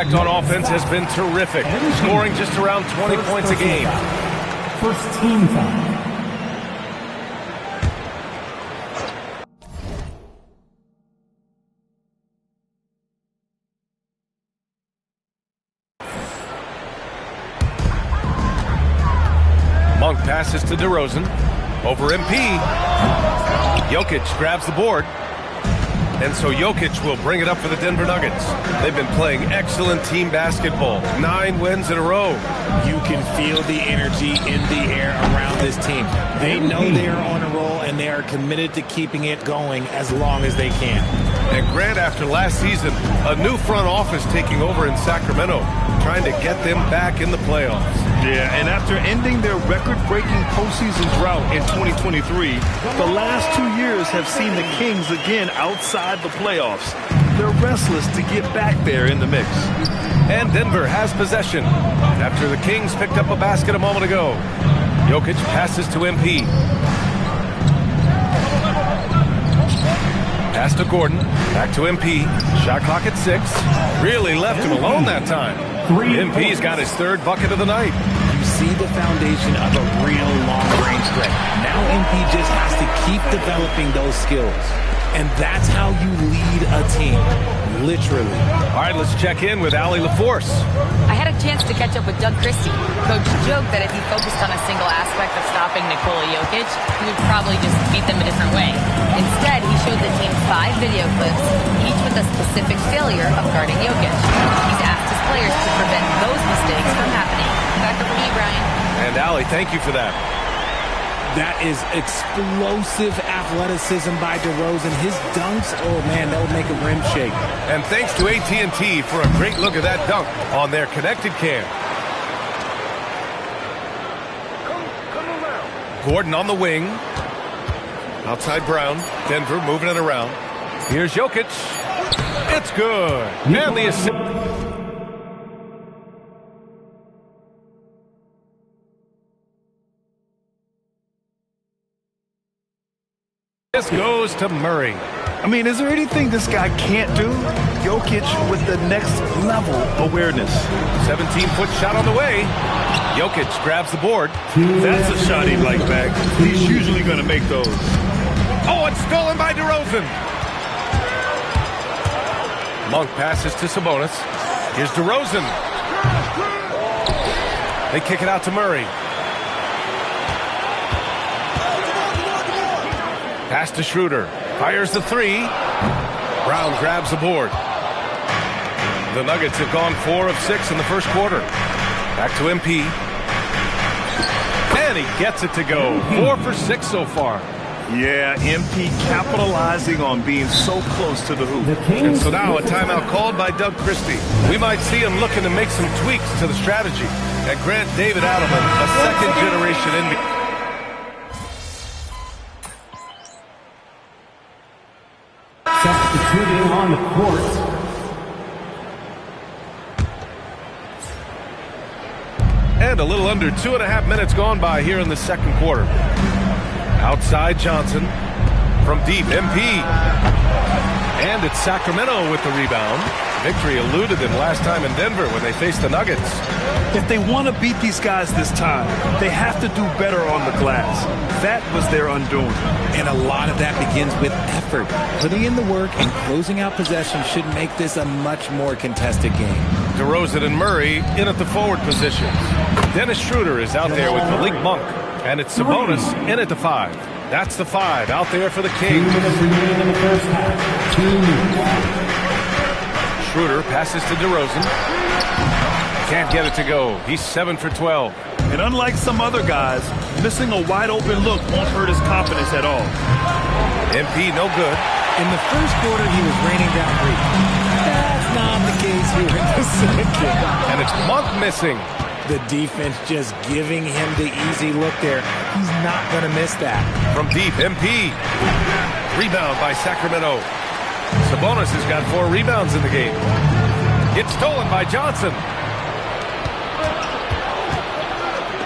On offense has been terrific, scoring just around 20 points a game. First team foul. Monk passes to DeRozan. Over MP. Jokic grabs the board. And so Jokic will bring it up for the Denver Nuggets. They've been playing excellent team basketball. 9 wins in a row. You can feel the energy in the air around this team. They know they are on a roll, and they are committed to keeping it going as long as they can. And Grant, after last season, a new front office taking over in Sacramento, trying to get them back in the playoffs. Yeah, and after ending their record-breaking postseason drought in 2023, the last 2 years have seen the Kings again outside the playoffs. They're restless to get back there in the mix. And Denver has possession after the Kings picked up a basket a moment ago. Jokic passes to MP. Pass to Gordon. Back to MP. Shot clock at 6. Really left him alone that time. MP's got his 3rd bucket of the night. You see the foundation of a real long-range threat. Now MP just has to keep developing those skills. And that's how you lead a team, literally. All right, let's check in with Allie LaForce. I had a chance to catch up with Doug Christie. Coach joked that if he focused on a single aspect of stopping Nikola Jokic, he would probably just beat them a different way. Instead, he showed the team 5 video clips, each with a specific failure of guarding Jokic. He's asked his players to prevent those mistakes from happening. Back over to you, Brian. And Allie, thank you for that. That is explosive athleticism by DeRozan. His dunks, oh man, that would make a rim shake. And thanks to AT&T for a great look at that dunk on their connected cam. Gordon on the wing. Outside Brown. Denver moving it around. Here's Jokic. It's good. And the assist. This goes to Murray. I mean, is there anything this guy can't do? Jokic with the next level awareness. 17-foot shot on the way. Jokic grabs the board. That's a shot he'd like back. He's usually going to make those. Oh, it's stolen by DeRozan. Monk passes to Sabonis. Here's DeRozan. They kick it out to Murray. Pass to Schroeder. Fires the 3. Brown grabs the board. The Nuggets have gone 4 of 6 in the first quarter. Back to MP. And he gets it to go. 4 for 6 so far. Yeah, MP capitalizing on being so close to the hoop. And so now a timeout called by Doug Christie. We might see him looking to make some tweaks to the strategy. And Grant David Adelman, a second-generation NBA. Substituting on the court. And a little under 2.5 minutes gone by here in the second quarter. Outside Johnson. From deep, MP. And it's Sacramento with the rebound. Victory eluded them last time in Denver when they faced the Nuggets. If they want to beat these guys this time, they have to do better on the glass. That was their undoing. And a lot of that begins with effort. Putting in the work and closing out possession should make this a much more contested game. DeRozan and Murray in at the forward positions. Dennis Schroeder is out there with Malik Monk. And it's Sabonis in at the 5. That's the 5 out there for the Kings. 2 minutes remaining in the first half. 2. Schroeder passes to DeRozan. Can't get it to go. He's 7 for 12. And unlike some other guys, missing a wide-open look won't hurt his confidence at all. MP no good. In the first quarter, he was raining down threes. That's not the case here in the second. And it's Monk missing. The defense just giving him the easy look there. He's not going to miss that. From deep, MP. Rebound by Sacramento. Sabonis has got 4 rebounds in the game. It's stolen by Johnson.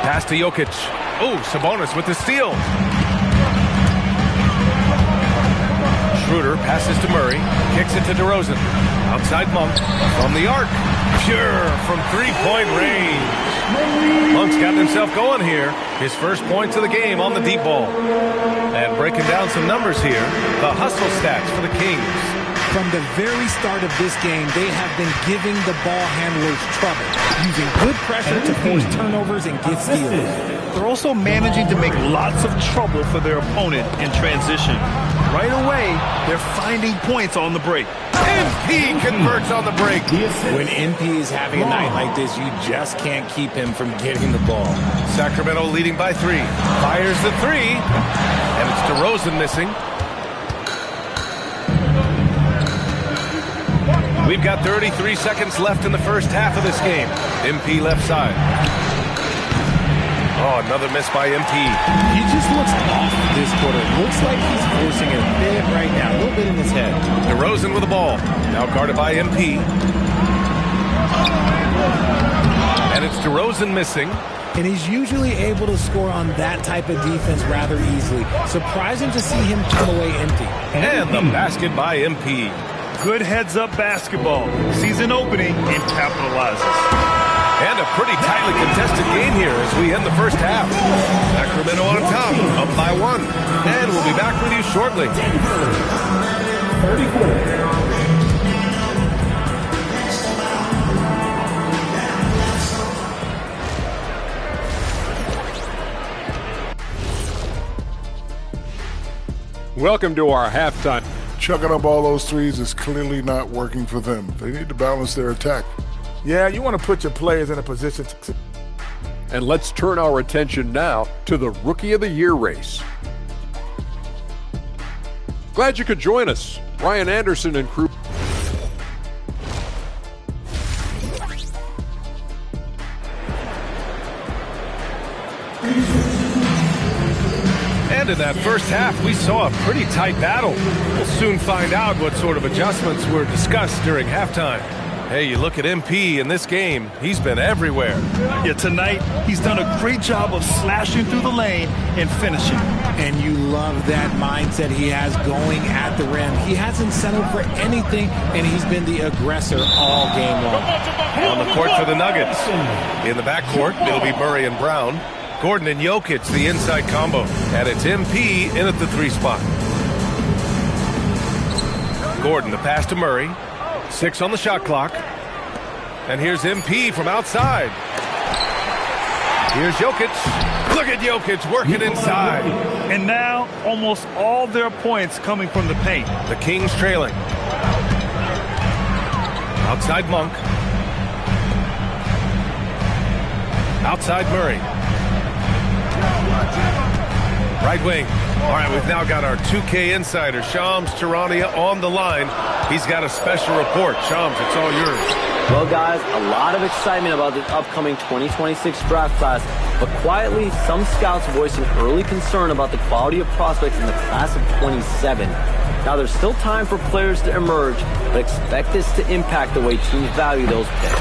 Pass to Jokic. Oh, Sabonis with the steal. Schroeder passes to Murray. Kicks it to DeRozan. Outside Monk. From the arc. Pure from three-point range. Monk's gotten himself going here. His first points of the game on the deep ball. And breaking down some numbers here. The hustle stats for the Kings. From the very start of this game, they have been giving the ball handlers trouble, using good pressure to force turnovers and get steals. They're also managing to make lots of trouble for their opponent in transition. Right away, they're finding points on the break. MP converts on the break. When MP is having a night like this, you just can't keep him from getting the ball. Sacramento leading by 3. Fires the 3. And it's DeRozan missing. We've got 33 seconds left in the first half of this game. MP left side. Oh, another miss by MP. He just looks off this quarter. Looks like he's forcing it a bit right now. A little bit in his head. DeRozan with the ball. Now guarded by MP. And it's DeRozan missing. And he's usually able to score on that type of defense rather easily. Surprising to see him turn away empty. And the basket by MP. Good heads-up basketball. Season opening and capitalizes. And a pretty tightly contested game here as we end the first half. Sacramento on top, up by 1. And we'll be back with you shortly. 34. Welcome to our halftime. Chucking up all those threes is clearly not working for them. They need to balance their attack. Yeah, you want to put your players in a position to... And let's turn our attention now to the Rookie of the Year race. Glad you could join us. Ryan Anderson and crew. And in that first half, we saw a pretty tight battle. We'll soon find out what sort of adjustments were discussed during halftime. Hey, you look at MP in this game, he's been everywhere. Yeah, tonight, he's done a great job of slashing through the lane and finishing. And you love that mindset he has going at the rim. He hasn't settled for anything, and he's been the aggressor all game long. On the court for the Nuggets. In the backcourt, it'll be Murray and Brown. Gordon and Jokic, the inside combo. And it's MP in at the 3 spot. Gordon, the pass to Murray. 6 on the shot clock. And here's MP from outside. Here's Jokic. Look at Jokic working inside. And now, almost all their points coming from the paint. The Kings trailing. Outside Monk. Outside Murray. Right wing. All right, we've now got our 2K insider, Shams Charania, on the line. He's got a special report. Shams, it's all yours. Well, guys, a lot of excitement about this upcoming 2026 draft class, but quietly, some scouts voicing early concern about the quality of prospects in the class of 27. Now, there's still time for players to emerge, but expect this to impact the way teams value those picks.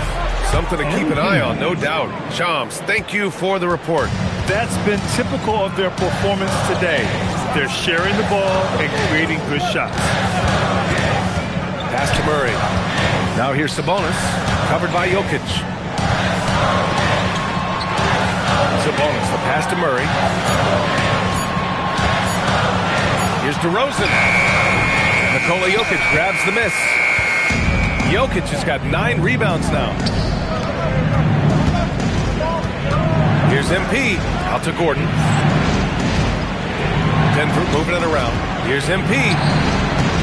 Something to keep an eye on, no doubt. Shams, thank you for the report. That's been typical of their performance today. They're sharing the ball and creating good shots. Pass to Murray. Now here's Sabonis, covered by Jokic. Sabonis, the pass to Murray. Here's DeRozan. Nikola Jokic grabs the miss. Jokic has got 9 rebounds now. Here's MP, out to Gordon. Denver moving it around. Here's MP.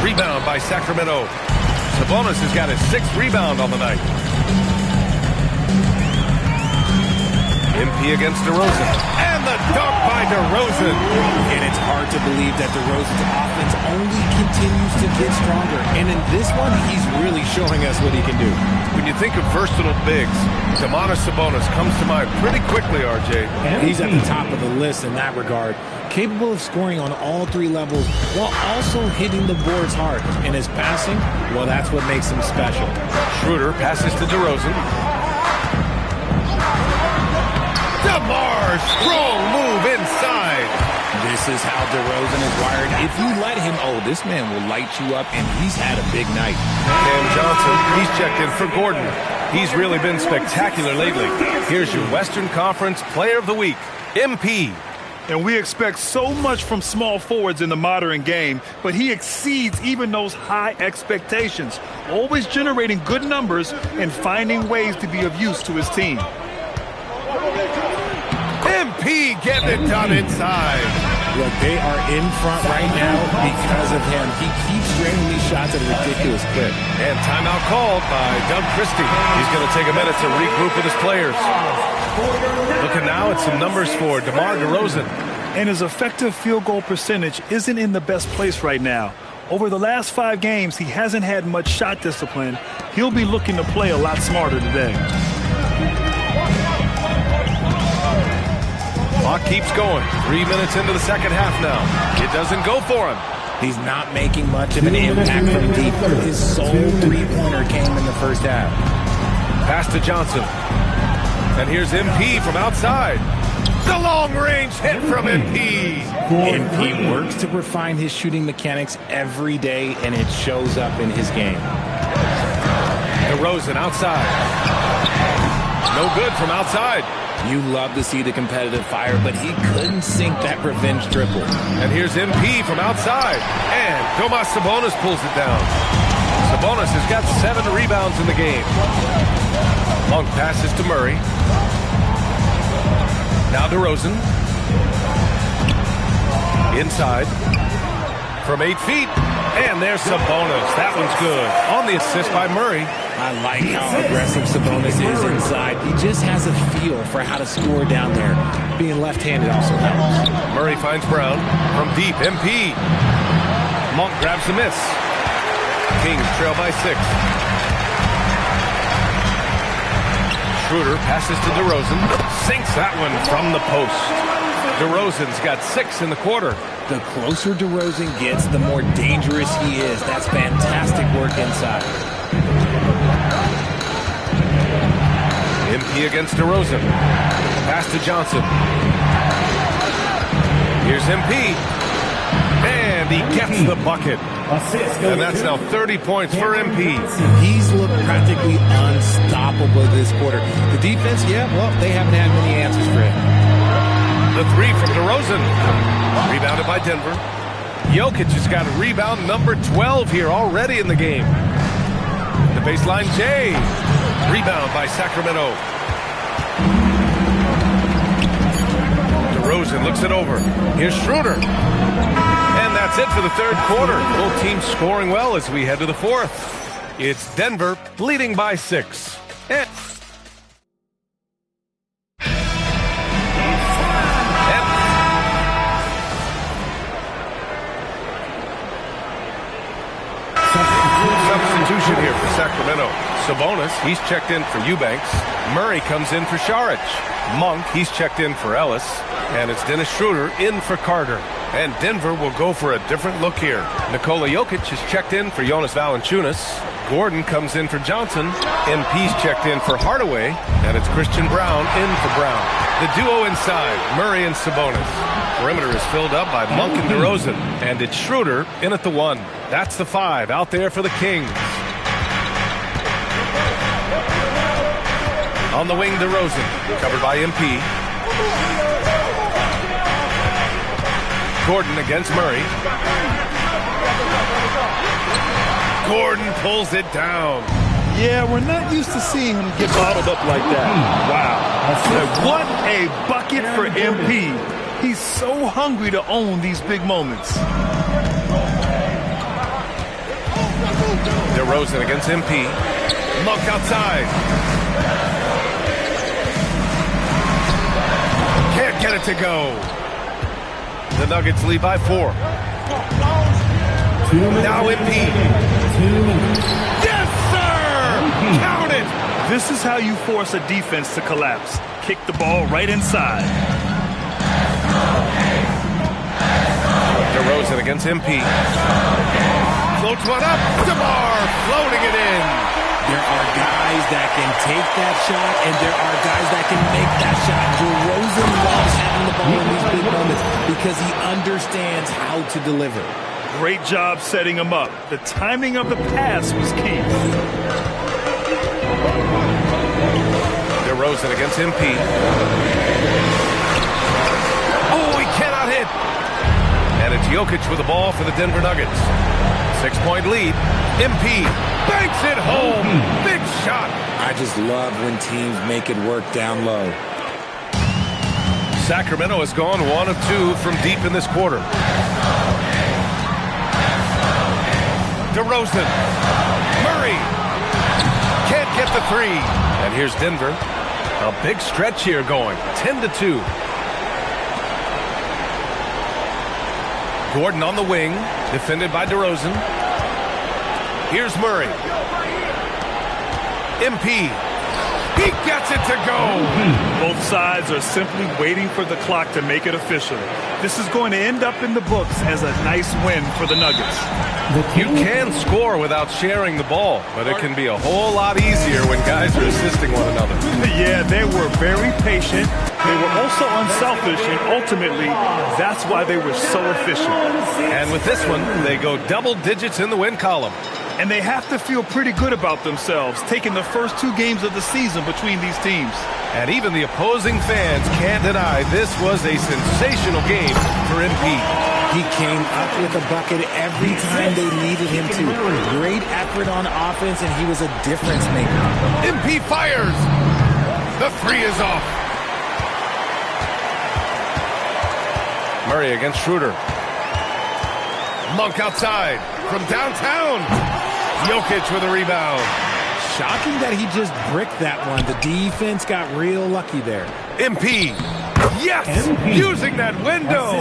Rebound by Sacramento. Sabonis has got his 6th rebound on the night. MP against DeRozan. And the dunk by DeRozan. And it's hard to believe that DeRozan's offense only continues to get stronger. And in this one, he's really showing us what he can do. When you think of versatile bigs, Domantas Sabonis comes to mind pretty quickly, RJ. He's at the top of the list in that regard. Capable of scoring on all 3 levels while also hitting the boards hard. And his passing, well, that's what makes him special. Schroeder passes to DeRozan. DeMar, strong move inside. This is how DeRozan is wired. If you let him, this man will light you up, and he's had a big night. Cam Johnson, he's checked in for Gordon. He's really been spectacular lately. Here's your Western Conference Player of the Week, MP. And we expect so much from small forwards in the modern game, but he exceeds even those high expectations, always generating good numbers and finding ways to be of use to his team. MP getting it done inside. Look, they are in front right now because of him. He keeps draining these shots at a ridiculous clip. And timeout called by Doug Christie. He's going to take a minute to regroup with his players. Looking now at some numbers for DeMar DeRozan. And his effective field goal percentage isn't in the best place right now. Over the last 5 games, he hasn't had much shot discipline. He'll be looking to play a lot smarter today. Clock keeps going. 3 minutes into the second half now. It doesn't go for him. He's not making much of an impact from deep. His sole three-pointer came in the first half. Pass to Johnson. And here's MP from outside. The long-range hit from MP. MP works to refine his shooting mechanics every day, and it shows up in his game. DeRozan outside. No good from outside. You love to see the competitive fire, but he couldn't sink that revenge triple. And here's MP from outside. And Domas Sabonis pulls it down. Sabonis has got 7 rebounds in the game. Long passes to Murray. Now DeRozan. Inside. From 8 feet. And there's Sabonis. That one's good. On the assist by Murray. I like how aggressive Sabonis is inside. He just has a feel for how to score down there. Being left-handed also helps. Murray finds Brown from deep. MP. Monk grabs the miss. Kings trail by 6. Schroeder passes to DeRozan. Sinks that one from the post. DeRozan's got 6 in the quarter. The closer DeRozan gets, the more dangerous he is. That's fantastic work inside. MP against DeRozan. Pass to Johnson. Here's MP. And he gets the bucket. And that's now 30 points for MP. He's looked practically unstoppable this quarter. The defense, they haven't had many answers for him. The 3 from DeRozan. Rebounded by Denver. Jokic has got rebound number 12 here already in the game. The baseline, Jay. Rebound by Sacramento. DeRozan looks it over. Here's Schroeder. And that's it for the third quarter. Both teams scoring well as we head to the fourth. It's Denver leading by 6. Substitution here for Sacramento. Sabonis, he's checked in for Eubanks. Murray comes in for Šarić. Monk, he's checked in for Ellis. And it's Dennis Schroeder in for Carter. And Denver will go for a different look here. Nikola Jokic is checked in for Jonas Valanciunas. Gordon comes in for Johnson. MP's checked in for Hardaway. And it's Christian Brown in for Brown. The duo inside, Murray and Sabonis. Perimeter is filled up by Monk and DeRozan. And it's Schroeder in at the 1. That's the 5 out there for the Kings. On the wing, DeRozan, covered by MP. Gordon against Murray. Gordon pulls it down. Yeah, we're not used to seeing him get bottled up like that. Wow. What a bucket for MP. He's so hungry to own these big moments. DeRozan against MP. Monk outside. Can't get it to go. The Nuggets lead by 4. Now MP. Yes, sir! Count it! This is how you force a defense to collapse. Kick the ball right inside. DeRozan against MP. Floats one up. DeMar floating it in. There are guys that can take that shot, and there are guys that can make that shot. DeRozan loves having the ball in these big moments because he understands how to deliver. Great job setting him up. The timing of the pass was key. DeRozan against MP. Oh, he cannot hit. And it's Jokic with the ball for the Denver Nuggets. 6-point lead. MP banks it home. Big shot. I just love when teams make it work down low. Sacramento has gone 1 of 2 from deep in this quarter. DeRozan. Murray. Can't get the three. And here's Denver. A big stretch here going. 10-2. Gordon on the wing. Defended by DeRozan. Here's Murray. MP. He gets it to go. Both sides are simply waiting for the clock to make it official. This is going to end up in the books as a nice win for the Nuggets. You can score without sharing the ball, but it can be a whole lot easier when guys are assisting one another. Yeah, they were very patient. They were also unselfish, and ultimately, that's why they were so efficient. And with this one, they go double digits in the win column. And they have to feel pretty good about themselves, taking the first 2 games of the season between these teams. And even the opposing fans can't deny this was a sensational game for MP. He came up with a bucket every time they needed him to. Great effort on offense, and he was a difference maker. MP fires. The three is off. Murray against Schroeder. Monk outside from downtown. Jokic with a rebound. Shocking that he just bricked that one. The defense got real lucky there. MP. Yes! MP. Using that window.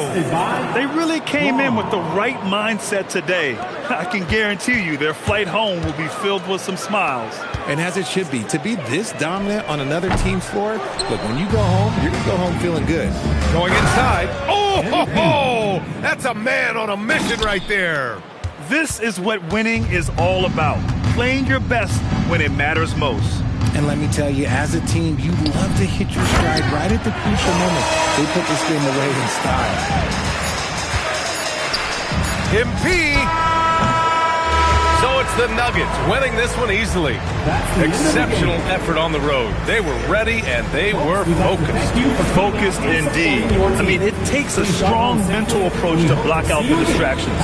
They really came in with the right mindset today. I can guarantee you their flight home will be filled with some smiles. And as it should be. To be this dominant on another team's floor, look, when you go home, you're going to go home feeling good. Going inside. Oh, ho, ho! That's a man on a mission right there. This is what winning is all about. Playing your best when it matters most. And let me tell you, as a team, you love to hit your stride right at the crucial moment. They put this game away in style. MP. So it's the Nuggets winning this one easily. Exceptional effort on the road. They were ready and they were focused. Focused indeed. I mean, it takes a strong mental approach to block out the distractions.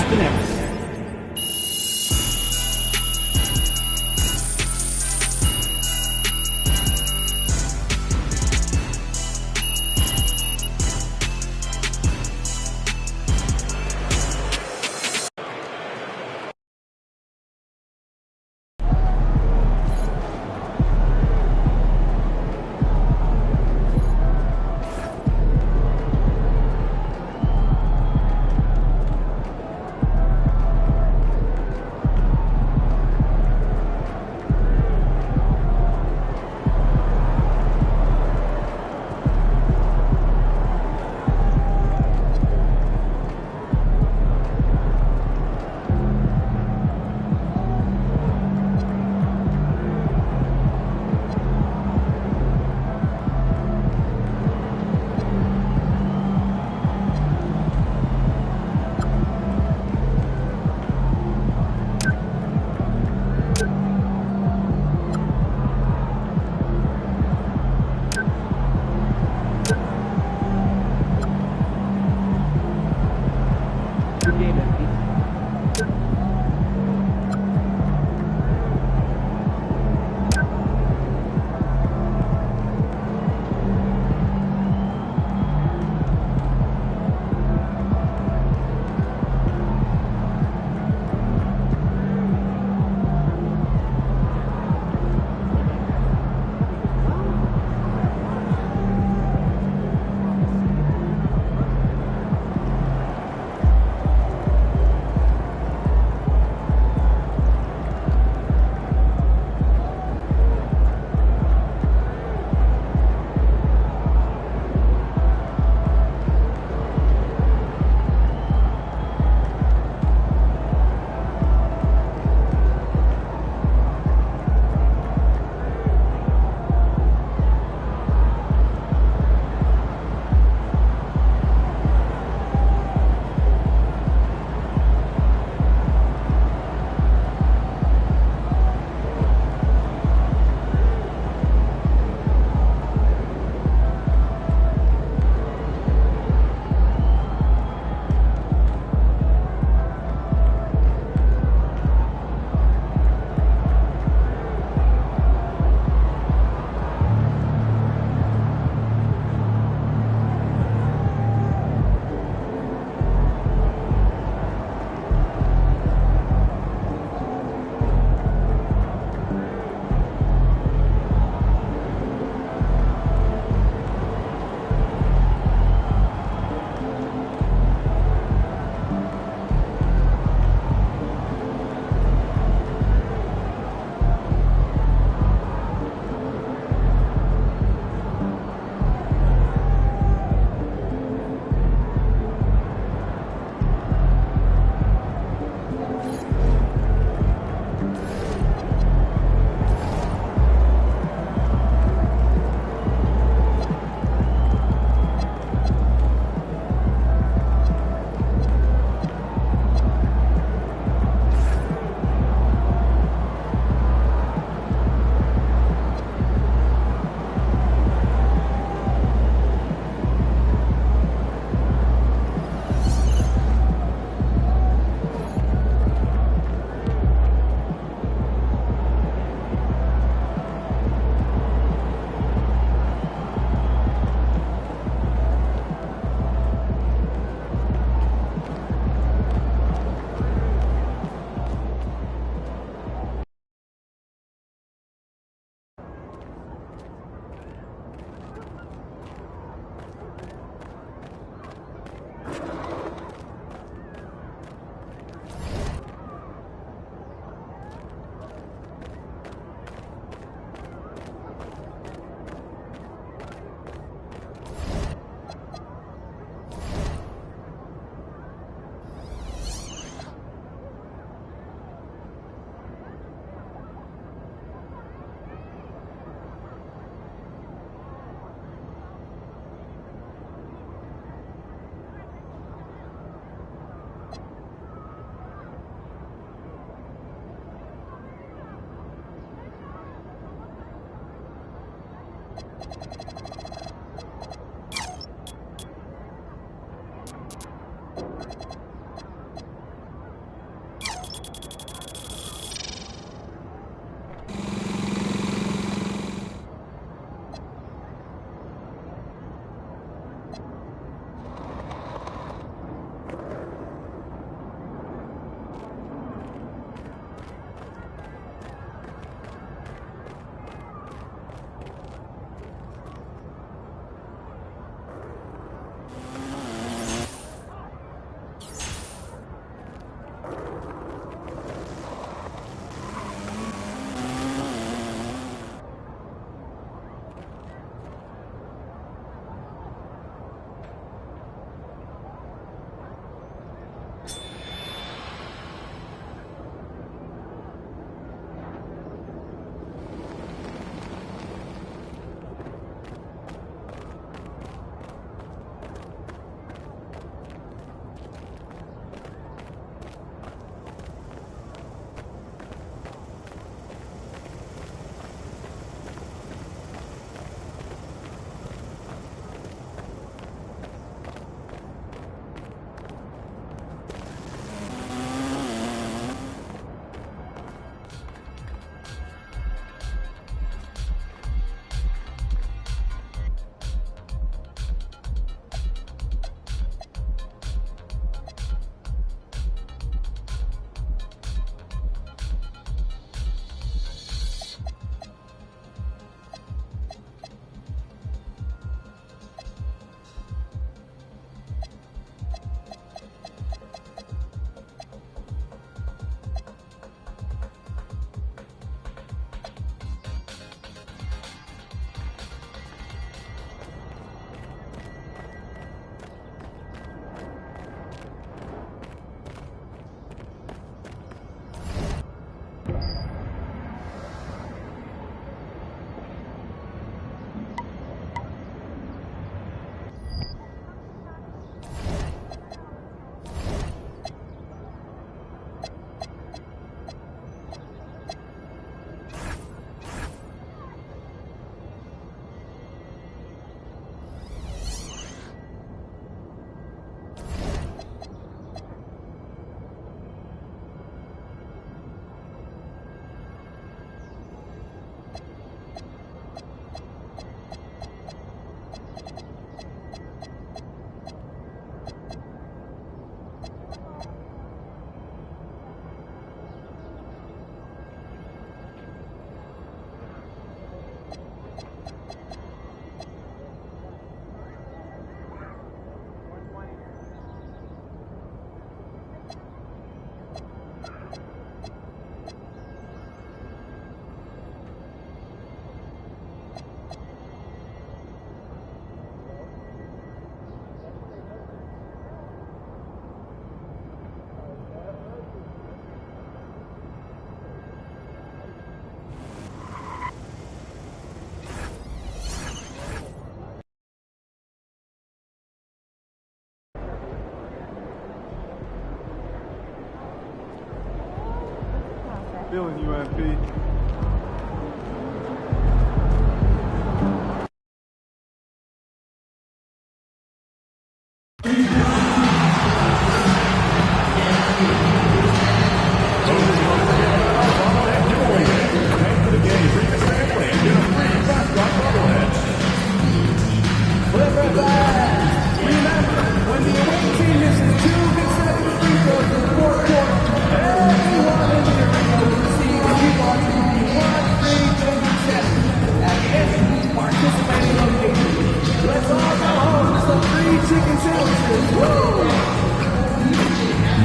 feeling you, MP.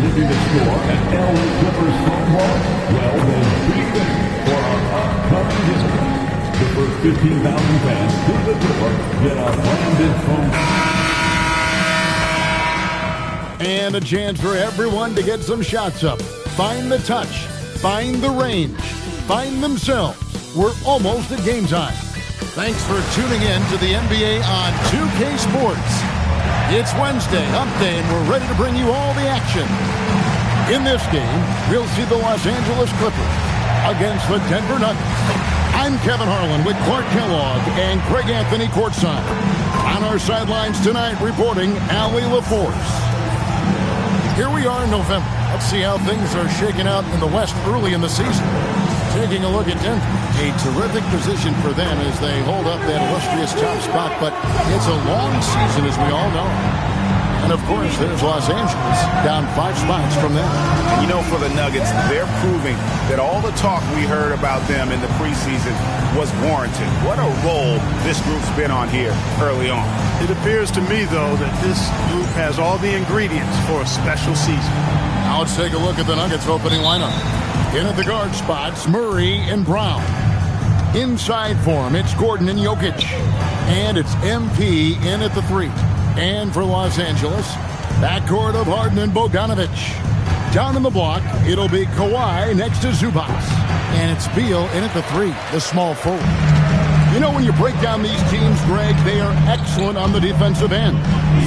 Looking to score at L. Clippers football? Well, then be there for our upcoming game. The first 15,000 fans through the door get a branded phone. And a chance for everyone to get some shots up. Find the touch. Find the range. Find themselves. We're almost at game time. Thanks for tuning in to the NBA on 2K Sports. It's Wednesday, hump day, and we're ready to bring you all the action. In this game, we'll see the Los Angeles Clippers against the Denver Nuggets. I'm Kevin Harlan with Clark Kellogg and Craig Anthony courtside. On our sidelines tonight, reporting Allie LaForce. Here we are in November. Let's see how things are shaking out in the West early in the season. Taking a look at Denver. A terrific position for them as they hold up that illustrious top spot, but it's a long season, as we all know. And, of course, there's Los Angeles, down 5 spots from them. And, you know, for the Nuggets, they're proving that all the talk we heard about them in the preseason was warranted. What a role this group's been on here early on. It appears to me, though, that this group has all the ingredients for a special season. Now let's take a look at the Nuggets opening lineup. In at the guard spots, Murray and Brown. Inside for him, it's Gordon and Jokic. And it's MP in at the 3. And for Los Angeles, backcourt of Harden and Bogdanovic. Down in the block, it'll be Kawhi next to Zubac. And it's Beal in at the 3, the small forward. You know, when you break down these teams, Greg, they are excellent on the defensive end.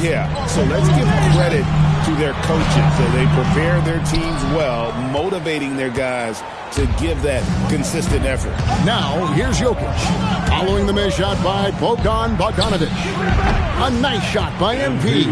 Yeah, so let's give credit to their coaches. So they prepare their teams well, motivating their guys to give that consistent effort. Now, here's Jokic. Following the missed shot by Bogdanovic. A nice shot by MP.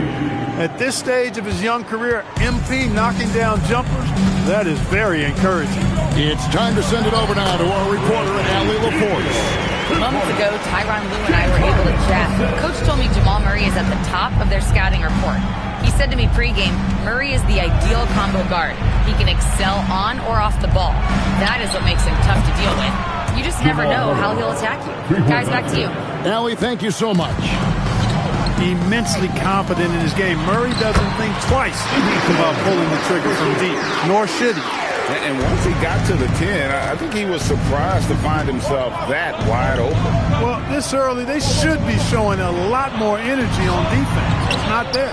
At this stage of his young career, MP knocking down jumpers, that is very encouraging. It's time to send it over now to our reporter at Allie LaForce. Moments ago, Tyronn Lue and I were able to chat. Coach told me Jamal Murray is at the top of their scouting report. He said to me pregame, Murray is the ideal combo guard. He can excel on or off the ball. That is what makes him tough to deal with. You just never know how he'll attack you. Guys, back to you. Allie, thank you so much. Immensely confident in his game. Murray doesn't think twice about pulling the trigger from deep, nor should he. And once he got to the 10, I think he was surprised to find himself that wide open. Well, this early, they should be showing a lot more energy on defense. It's not there.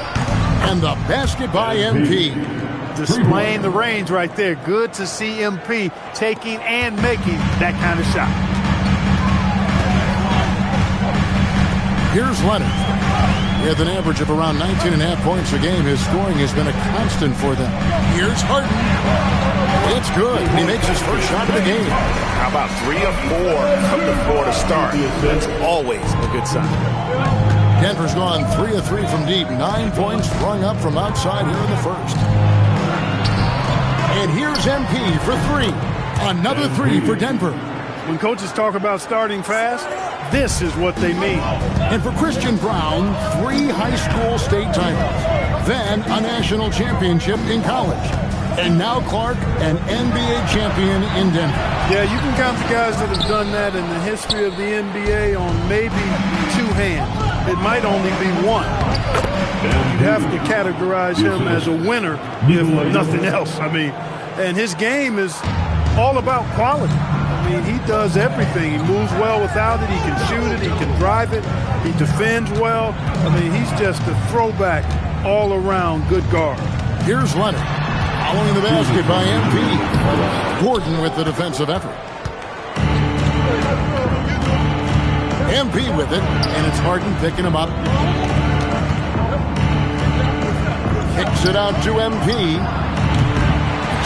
And the basket by MP. Displaying the range right there. Good to see MP taking and making that kind of shot. Here's Leonard. With an average of around 19.5 points a game, his scoring has been a constant for them. Here's Harden. It's good. He makes his first shot of the game. How about 3 of 4 from the floor to start? That's always a good sign. Denver's gone 3 of 3 from deep. 9 points rung up from outside here in the first. And here's MP for 3. Another 3 for Denver. When coaches talk about starting fast, this is what they mean. And for Christian Brown, 3 high school state titles. Then a national championship in college. And now Clark, an NBA champion in Denver. Yeah, you can count the guys that have done that in the history of the NBA on maybe 2 hands. It might only be 1. You'd have to categorize him as a winner if nothing else. I mean, and his game is all about quality. I mean, he does everything. He moves well without it. He can shoot it. He can drive it. He defends well. I mean, he's just a throwback all-around good guard. Here's Leonard. Following the basket by MP. Gordon with the defensive effort. MP with it, and it's Harden picking him up. Kicks it out to MP.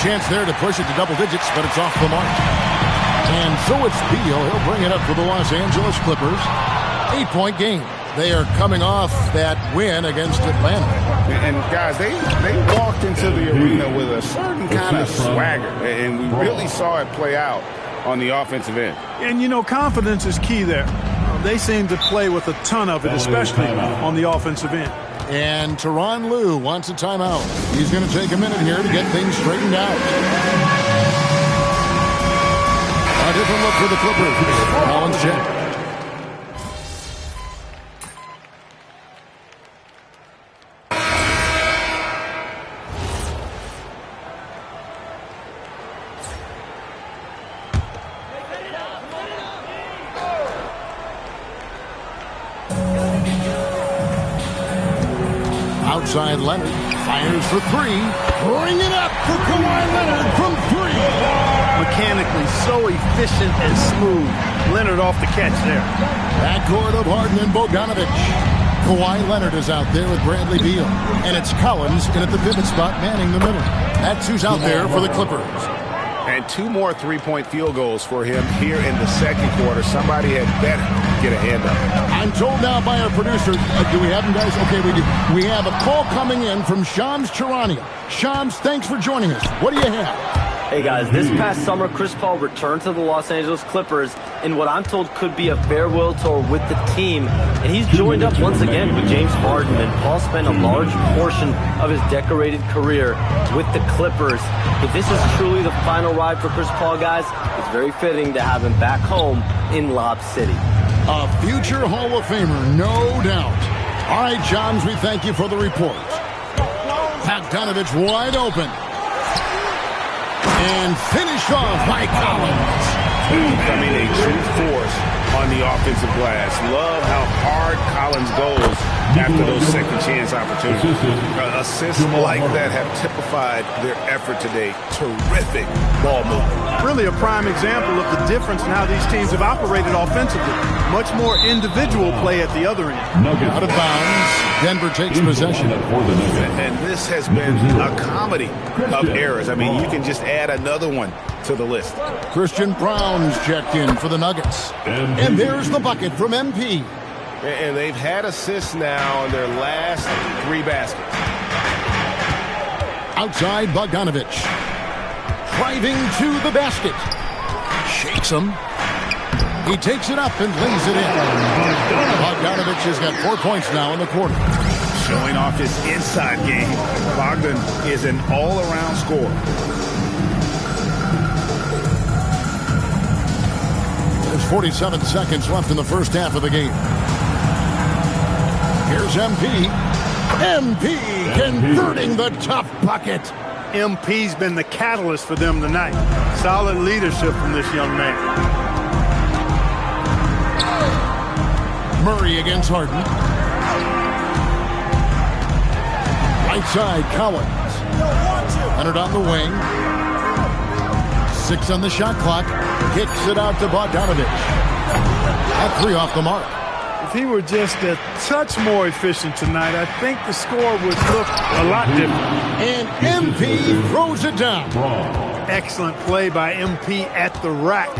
chance there to push it to double digits, but it's off the mark. And so it's Beal. He'll bring it up for the Los Angeles Clippers. 8-point game. They are coming off that win against Atlanta. And guys, they walked into the arena with a certain kind of swagger, and we really saw it play out on the offensive end. And, you know, confidence is key there. They seem to play with a ton of it, especially on the offensive end. And Tyronn Lue wants a timeout. He's going to take a minute here to get things straightened out. A different look for the Clippers. Collins check. Outside Leonard, fires for three. Bring it up for Kawhi Leonard from three. Mechanically so efficient and smooth. Leonard off the catch there. Backcourt of Harden and Bogdanovic. Kawhi Leonard is out there with Bradley Beal. And it's Collins in at the pivot spot manning the middle. That's who's out there for the Clippers. And 2 more three-point field goals for him here in the second quarter. Somebody had better get a hand up. I'm told now by our producer, do we have him, guys? Okay, we do. We have a call coming in from Shams Charania. Shams, thanks for joining us. What do you have? Hey guys, this past summer, Chris Paul returned to the Los Angeles Clippers in what I'm told could be a farewell tour with the team. And he's joined up once again with James Harden, and Paul spent a large portion of his decorated career with the Clippers. If this is truly the final ride for Chris Paul, guys, it's very fitting to have him back home in Lob City. A future Hall of Famer, no doubt. All right, Johns, we thank you for the report. Bogdanovic wide open. And finished off by Collins. Becoming a true force on the offensive glass. Love how hard Collins goes after those second chance opportunities. Assists like that have typified their effort today. Terrific ball movement. Really a prime example of the difference in how these teams have operated offensively. Much more individual play at the other end. Out of bounds. Denver takes possession. And this has been a comedy of errors. I mean, you can just add another one to the list. Christian Brown's checked in for the Nuggets. And there's the bucket from MP. And they've had assists now in their last 3 baskets. Outside Bogdanovic. Driving to the basket. Shakes him. He takes it up and lays it in. Bogdanovic has got 4 points now in the quarter. Showing off his inside game. Bogdan is an all-around scorer. There's 47 seconds left in the first half of the game. Here's MP. MP converting the tough bucket. MP's been the catalyst for them tonight. Solid leadership from this young man. Murray against Harden. Right side, Collins. Leonard on the wing. 6 on the shot clock. Kicks it out to Bogdanovic. At 3 off the mark. If he were just a touch more efficient tonight, I think the score would look a lot different. And MP throws it down. Excellent play by MP at the rack.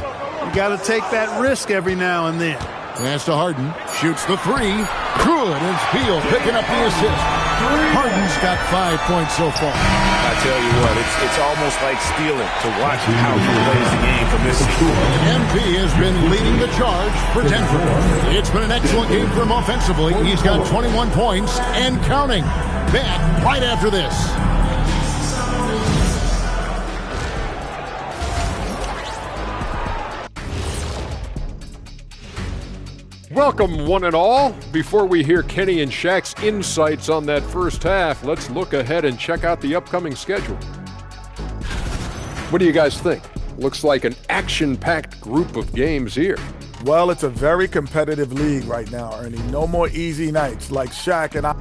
You got to take that risk every now and then. Pass to Harden. Shoots the 3. Good. It's Beal picking up the assist. Harden's got 5 points so far. I tell you what, it's almost like stealing to watch how he plays the game from this season. MP has been leading the charge for Denver. It's been an excellent game for him offensively. He's got 21 points and counting. Back right after this. Welcome, one and all. Before we hear Kenny and Shaq's insights on that first half, let's look ahead and check out the upcoming schedule. What do you guys think? Looks like an action-packed group of games here. Well, it's a very competitive league right now, Ernie. No more easy nights like Shaq and I.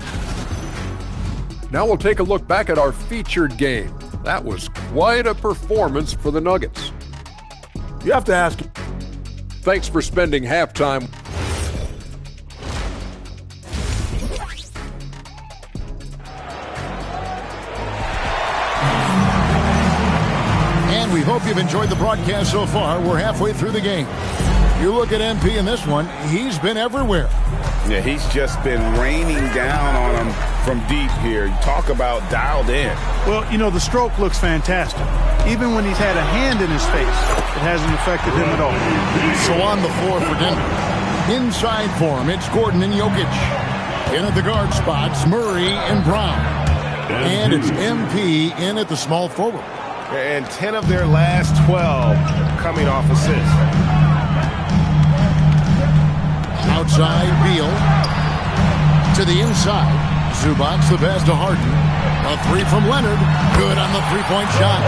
Now we'll take a look back at our featured game. That was quite a performance for the Nuggets. You have to ask. Thanks for spending halftime. Hope you've enjoyed the broadcast so far. We're halfway through the game. You look at MP in this one, he's been everywhere. Yeah, he's just been raining down on him from deep here. Talk about dialed in. Well, you know, the stroke looks fantastic. Even when he's had a hand in his face, it hasn't affected him at all. So on the floor for Denver. Inside for him, it's Gordon and Jokic. In at the guard spots, Murray and Brown. And it's MP in at the small forward. And 10 of their last 12 coming off assists. Outside, Beal. To the inside. Zubac, the pass to Harden. A three from Leonard. Good on the three-point shot.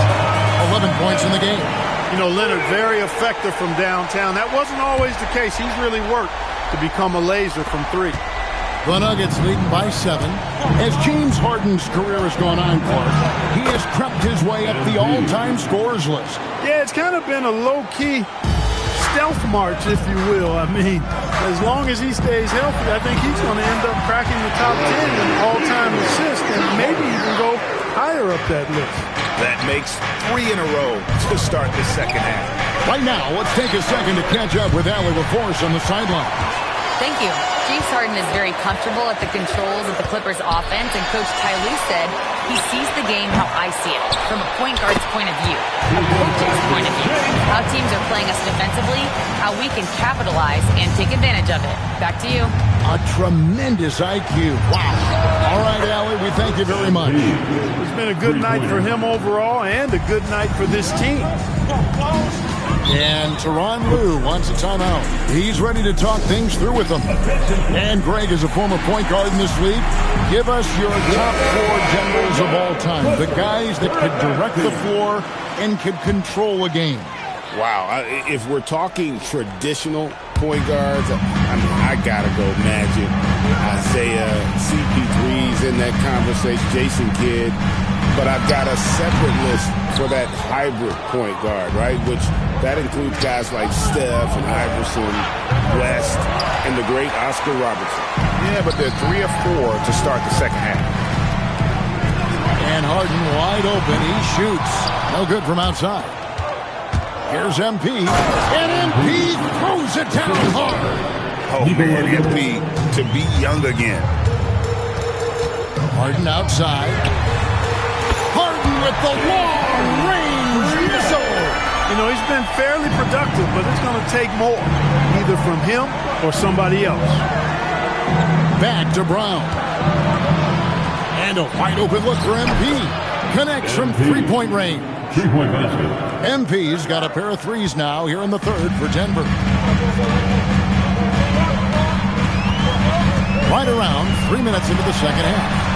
11 points in the game. You know, Leonard, very effective from downtown. That wasn't always the case. He's really worked to become a laser from three. The Nuggets leading by 7. As James Harden's career has gone on, Clark, he has crept his way up the all-time scorers list. Yeah, it's kind of been a low-key stealth march, if you will. I mean, as long as he stays healthy, I think he's going to end up cracking the top 10 in all-time assists and maybe even go higher up that list. That makes 3 in a row to start the second half. Right now, let's take a second to catch up with Allie LaForce on the sideline. Thank you. James Harden is very comfortable at the controls of the Clippers offense, and Coach Ty Lue said he sees the game how I see it, from a point guard's point of view, a coach's point of view, how teams are playing us defensively, how we can capitalize and take advantage of it. Back to you. A tremendous IQ. Wow. All right, Allie, we thank you very much. It's been a good night for him overall and a good night for this team. And Tyronn Lue wants a timeout. He's ready to talk things through with them. And Greg is a former point guard in this league. Give us your top 4 generals of all time. The guys that could direct the floor and could control a game. Wow. If we're talking traditional point guards, I mean, I got to go Magic, Isaiah, CP3's in that conversation, Jason Kidd. But I've got a separate list for that hybrid point guard, right? Which that includes guys like Steph and Iverson, West, and the great Oscar Robertson. Yeah, but they're 3 or 4 to start the second half. And Harden wide open. He shoots. No good from outside. Here's MP. And MP throws it down hard. Oh, man, MP to be young again. Harden outside. Harden with the long-range missile. You know, he's been fairly productive, but it's going to take more, either from him or somebody else. Back to Brown. And a wide-open look for MP. Connects from three-point range. Three-point basket. MP's got a pair of threes now here in the third for Denver. Right around 3 minutes into the second half.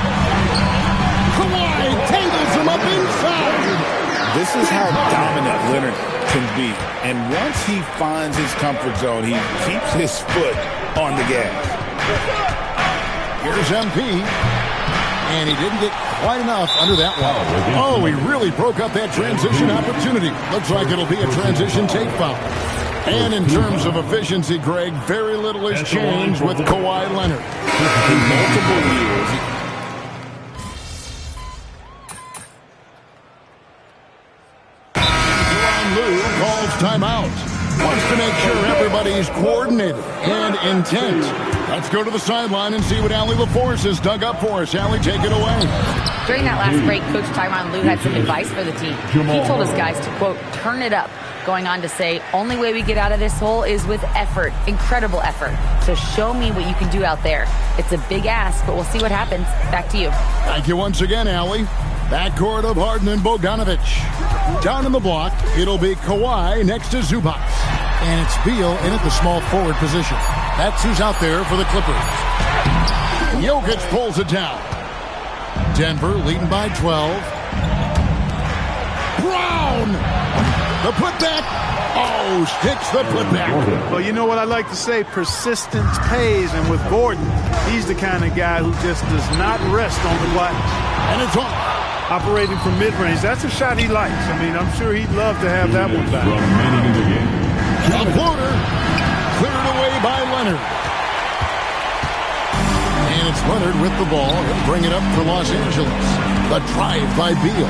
Kawhi tangles him up inside. This is how dominant Leonard can be. And once he finds his comfort zone, he keeps his foot on the gas. Here's MP. And he didn't get quite enough under that one. Oh, he really broke up that transition opportunity. Looks like it'll be a transition take foul. And in terms of efficiency, Greg, very little has changed with Kawhi Leonard. In multiple years. Calls timeout. Wants to make sure everybody's coordinated and intent. Let's go to the sideline and see what Allie LaForce has dug up for us. Allie, take it away. During that last break, Coach Tyronn Lue had some advice for the team. He told his guys to, quote, turn it up, going on to say, only way we get out of this hole is with effort, incredible effort. So show me what you can do out there. It's a big ask, but we'll see what happens. Back to you. Thank you once again, Allie. Backcourt of Harden and Bogdanovic. Down in the block, it'll be Kawhi next to Zubac. And it's Beal in at the small forward position. That's who's out there for the Clippers. Jokic pulls it down. Denver leading by 12. Brown! The putback. Oh, sticks the putback. Well, you know what I like to say? Persistence pays. And with Gordon, he's the kind of guy who just does not rest on the glass. And it's on. Operating from mid-range. That's a shot he likes. I mean, I'm sure he'd love to have that one back. A floater cleared away by Leonard. And it's Leonard with the ball. He'll bring it up for Los Angeles. The drive by Beal.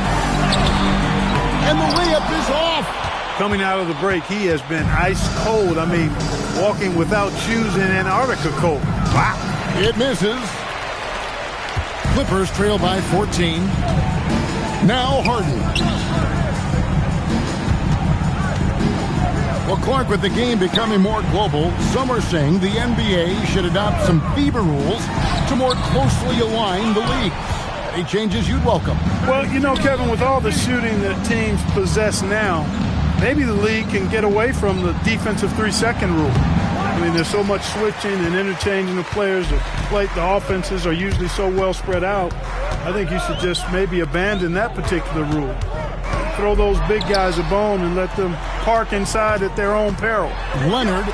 And the layup is off. Coming out of the break, he has been ice cold. I mean, walking without shoes in Antarctica cold. Wow. It misses. Clippers trail by 14. Now Harden. Well, Clark, with the game becoming more global, some are saying the NBA should adopt some FIBA rules to more closely align the leagues. Any changes you'd welcome? Well, you know, Kevin, with all the shooting that teams possess now, maybe the league can get away from the defensive 3-second rule. I mean, there's so much switching and interchanging of players. The offenses are usually so well spread out. I think you should just maybe abandon that particular rule. Throw those big guys a bone and let them park inside at their own peril. Leonard,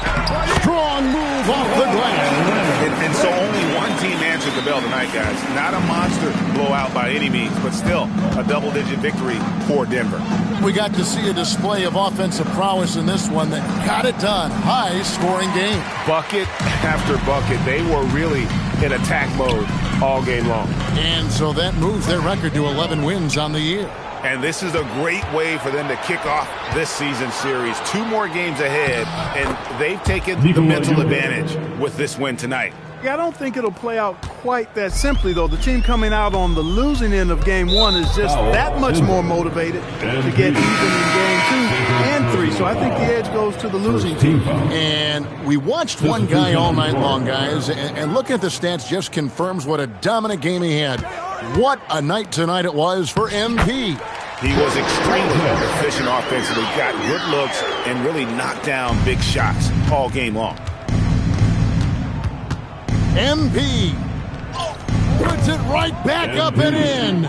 strong move off the glass. And so only one team answered the bell tonight, guys. Not a monster blowout by any means, but still a double-digit victory for Denver. We got to see a display of offensive prowess in this one that got it done. High-scoring game. Bucket after bucket. They were really in attack mode all game long. And so that moves their record to 11 wins on the year. And this is a great way for them to kick off this season series. 2 more games ahead, and they've taken the mental advantage with this win tonight. Yeah, I don't think it'll play out quite that simply, though. The team coming out on the losing end of Game 1 is just that much more motivated to get even in Game 2 and 3. So I think the edge goes to the losing team. And we watched one guy all night long, guys, and looking at the stats just confirms what a dominant game he had. What a night tonight it was for MP. He was extremely efficient offensively, got good looks, and really knocked down big shots all game long. MP puts it right back up and in.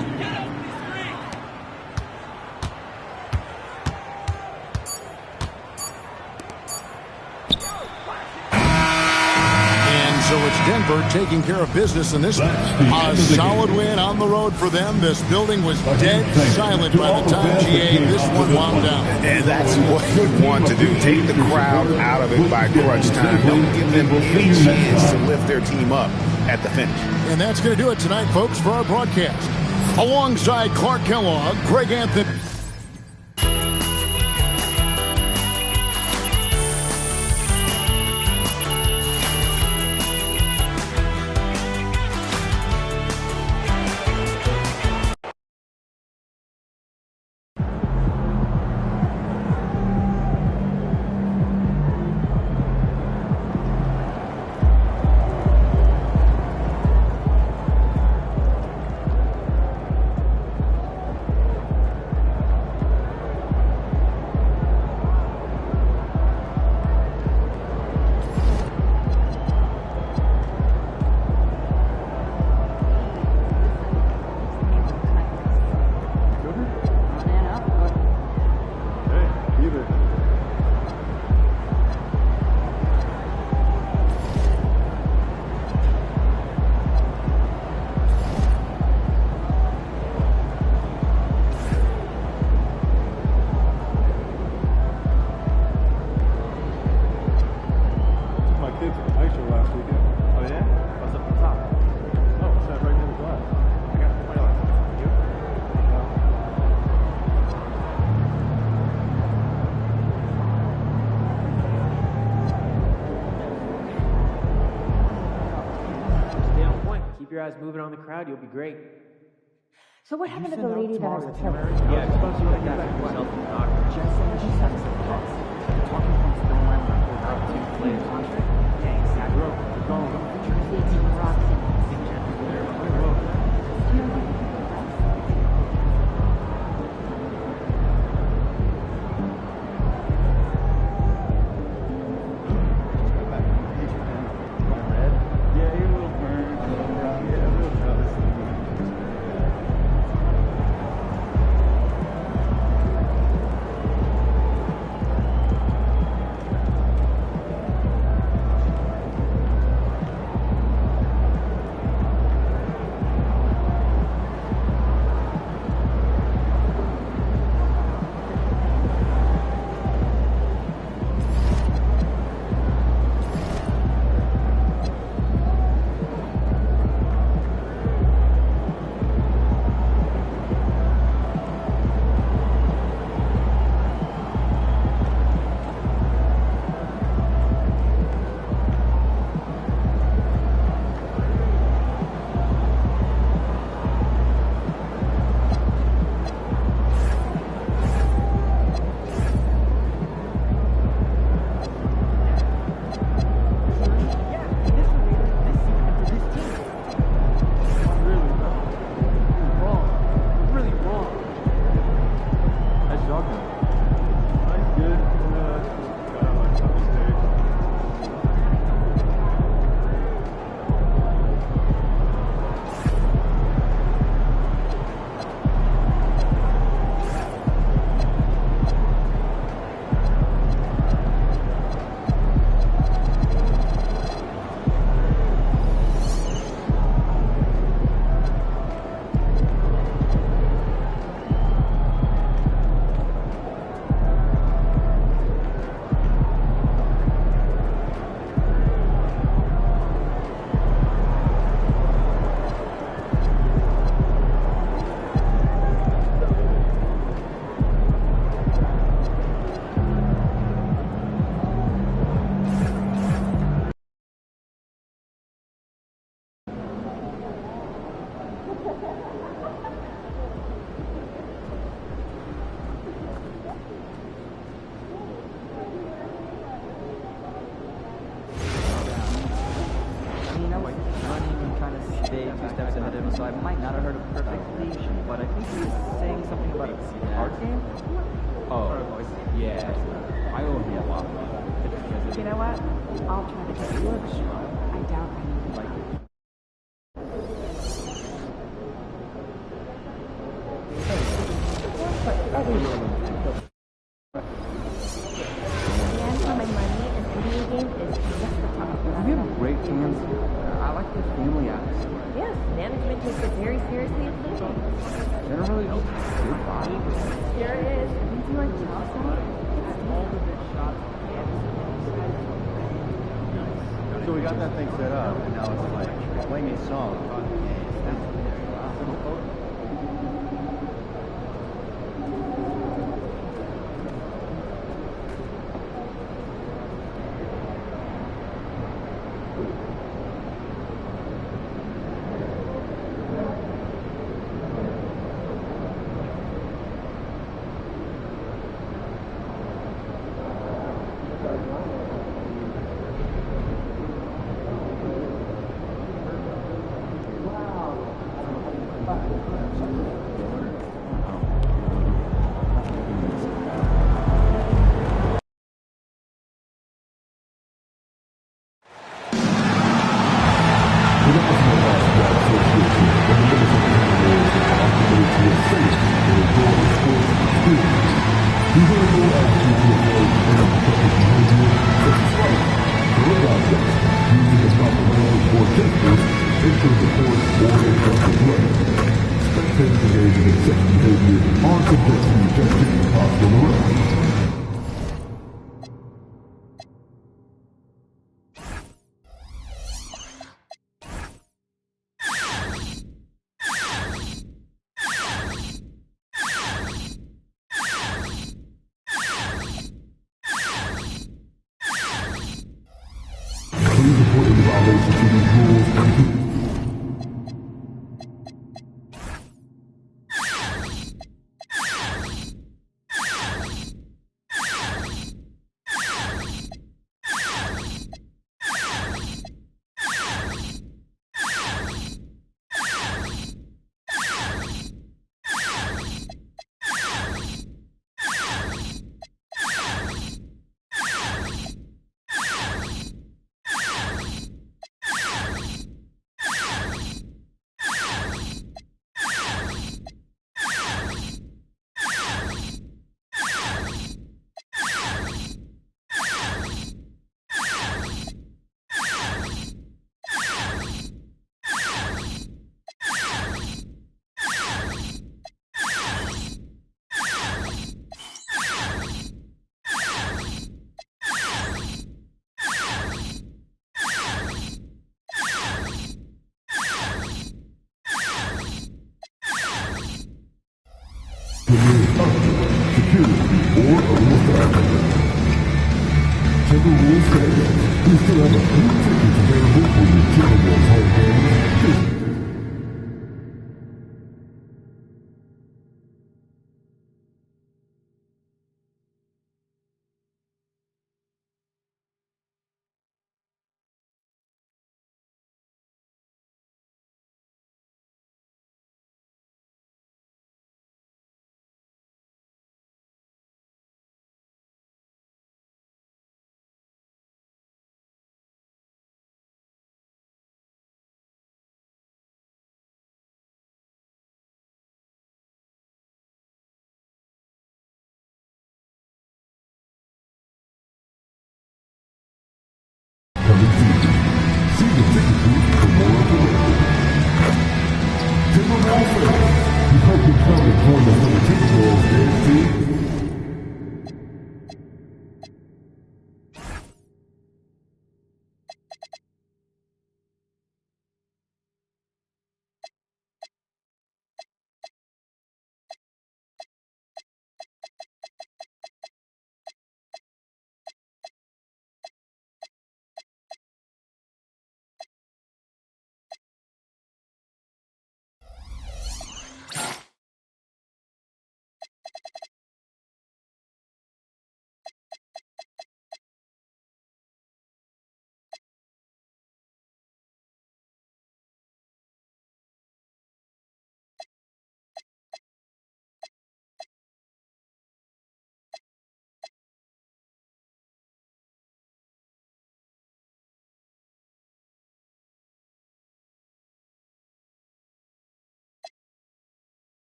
And so it's Denver taking care of business in this one. A solid win on the road for them. This building was dead silent by the time GA this one wound down. And that's what you want to do. Take the crowd out of it by crunch time. Don't give them any chance to lift their team up at the finish. And that's going to do it tonight, folks, for our broadcast. Alongside Clark Kellogg, Greg Anthony. Moving on the crowd, you'll be great. So what happened to the lady that was killed? Yeah, it's supposed to look after herself in the doctor. Just said she sucks at the best. Talking points don't let her hold out to play a contract. Yeah, exactly. Go. Jersey, Team Rocks, and Big Jet. Do you know what steps ahead of him, so I might not have heard it perfectly, but I think he was saying something about a card game. Oh, yeah. I owe him a lot. You know what? I'll try to get you a shot. I doubt I need to like it. Demand for my money in NBA games is just the top. We have great fans here. I like the family atmosphere. Yes, management takes it very seriously at Cleveland. Generally, good vibes. Here it is. Didn't you like Chelsea? All the big shots. So we got that thing set up, and now it's like playing a song.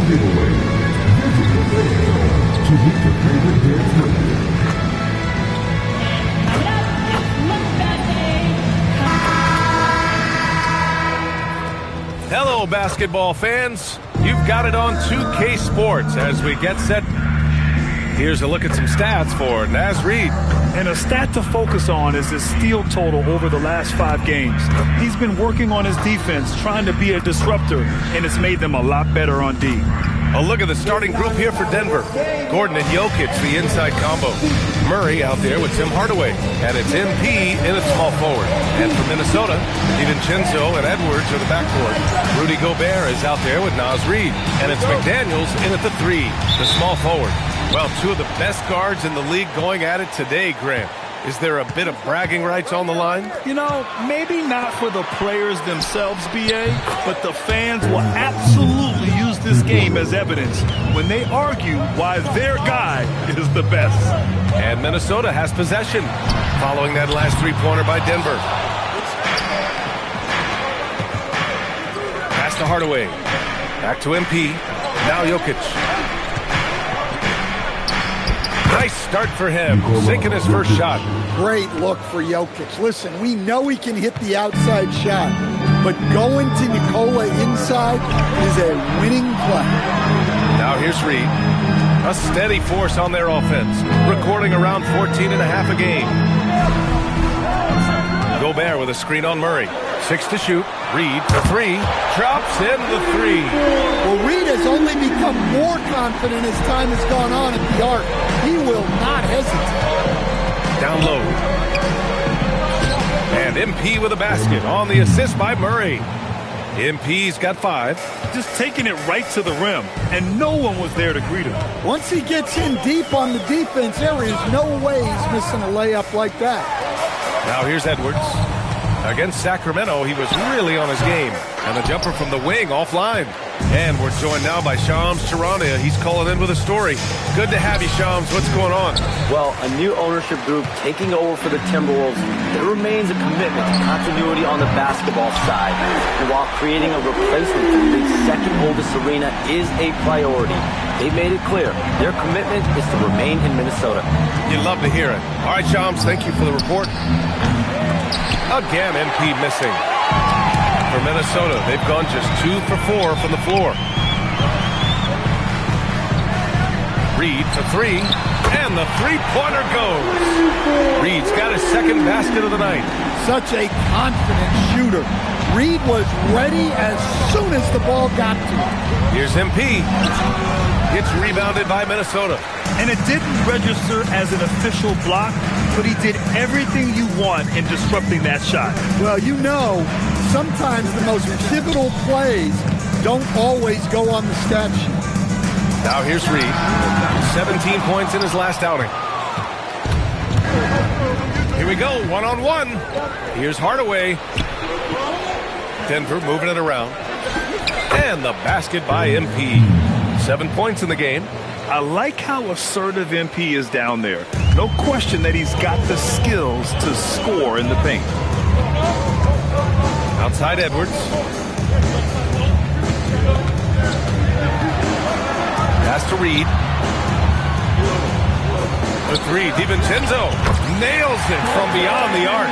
giveaway. Visit the Dance Zone to meet your favorite dance legend. Hello, basketball fans. You've got it on 2K Sports as we get set. Here's a look at some stats for Naz Reid. And a stat to focus on is his steal total over the last 5 games. He's been working on his defense, trying to be a disruptor, and it's made them a lot better on D. A look at the starting group here for Denver. Gordon and Jokic, the inside combo. Murray out there with Tim Hardaway. And it's MP in at small forward. And for Minnesota, DiVincenzo and Edwards are the backcourt. Rudy Gobert is out there with Naz Reid. And it's McDaniels in at the 3, the small forward. Well, 2 of the best guards in the league going at it today, Grant. Is there a bit of bragging rights on the line? You know, maybe not for the players themselves, BA, but the fans will absolutely use this game as evidence when they argue why their guy is the best. And Minnesota has possession following that last 3-pointer by Denver. Pass to Hardaway. Back to MP. Now Jokic. Nice start for him, sinking his first shot. Great look for Jokic. Listen, we know he can hit the outside shot, but going to Nikola inside is a winning play. Now here's Reid. A steady force on their offense, recording around 14.5 a game. Gobert with a screen on Murray. 6 to shoot. Reid for 3. Drops in the 3. Well, Reid has only become more confident as time has gone on at the arc. He will not hesitate. Down low. And MP with a basket on the assist by Murray. MP's got 5. Just taking it right to the rim, and no one was there to greet him. Once he gets in deep on the defense, there is no way he's missing a layup like that. Now here's Edwards. Against Sacramento, he was really on his game. And the jumper from the wing offline. And we're joined now by Shams Charania. He's calling in with a story. Good to have you, Shams. What's going on? Well, a new ownership group taking over for the Timberwolves. There remains a commitment to continuity on the basketball side. And while creating a replacement for the league's second oldest arena is a priority, they've made it clear their commitment is to remain in Minnesota. You'd love to hear it. All right, Shams, thank you for the report. Again, MP missing. For Minnesota, they've gone just 2 for 4 from the floor. Reid for 3, and the 3-pointer goes. Reid's got his second basket of the night. Such a confident shooter. Reid was ready as soon as the ball got to him. Here's MP. It's rebounded by Minnesota. And it didn't register as an official block, but he did everything you want in disrupting that shot. Well, you know, sometimes the most pivotal plays don't always go on the stat sheet. Now here's Reid. 17 points in his last outing. Here we go, one-on-one. Here's Hardaway. Denver moving it around. And the basket by MP. 7 points in the game. I like how assertive MP is down there. No question that he's got the skills to score in the paint. Outside Edwards. Pass to Reid. The 3, DiVincenzo nails it from beyond the arc.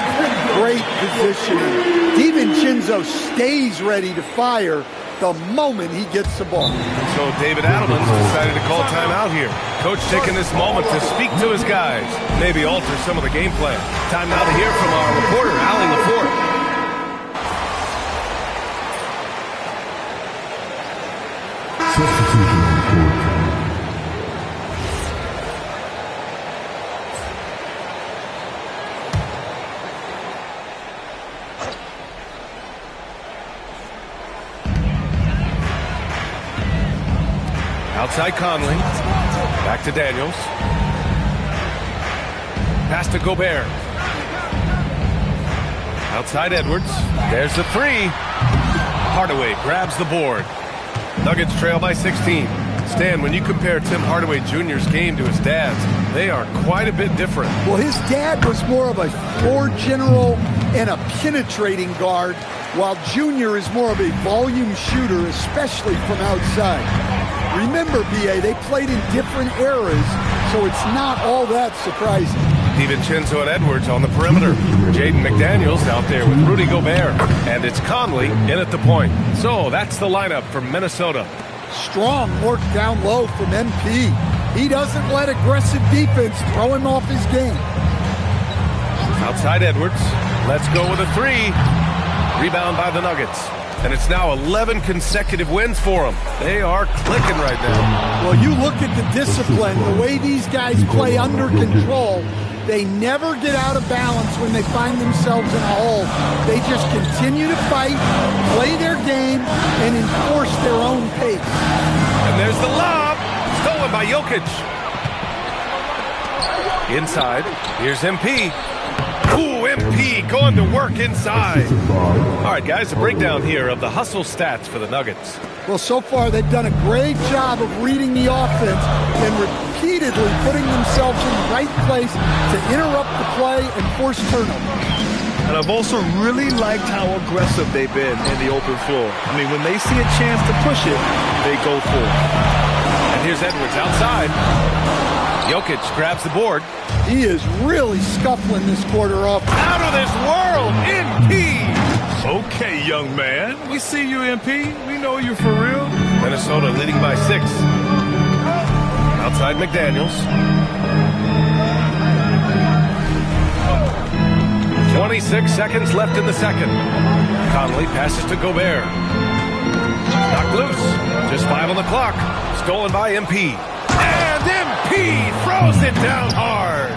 Great positioning. DiVincenzo stays ready to fire the moment he gets the ball. So David Adelman's decided to call timeout here. Coach taking this moment to speak to his guys, maybe alter some of the game plan. Time now to hear from our reporter, Allie LaForte. Substitution on the court. Outside Conley. Back to Daniels. Pass to Gobert. Outside Edwards. There's the 3. Hardaway grabs the board. Nuggets trail by 16. Stan, when you compare Tim Hardaway Jr.'s game to his dad's, they are quite a bit different. Well, his dad was more of a floor general and a penetrating guard, while Jr. is more of a volume shooter, especially from outside. Remember, BA, they played in different eras, so it's not all that surprising. DiVincenzo and Edwards on the perimeter. Jaden McDaniels out there with Rudy Gobert. And it's Conley in at the point. So that's the lineup for Minnesota. Strong work down low from MP. He doesn't let aggressive defense throw him off his game. Outside Edwards. Let's go with a three. Rebound by the Nuggets. And it's now 11 consecutive wins for them. They are clicking right now. Well, you look at the discipline, the way these guys play under control. They never get out of balance when they find themselves in a hole. They just continue to fight, play their game, and enforce their own pace. And there's the lob. Stolen by Jokic. Inside. Here's MP. Ooh, MP going to work inside. All right, guys, a breakdown here of the hustle stats for the Nuggets. Well, so far they've done a great job of reading the offense and repeatedly putting themselves in the right place to interrupt the play and force turnovers. And I've also really liked how aggressive they've been in the open floor. I mean, when they see a chance to push it, they go for it. And here's Edwards outside. Jokic grabs the board. He is really scuffling this quarter off. Out of this world, MP! Okay, young man. We see you, MP. We know you're for real. Minnesota leading by 6. Outside McDaniels. 26 seconds left in the second. Conley passes to Gobert. Knocked loose. Just 5 on the clock. Stolen by MP. And MP throws it down hard.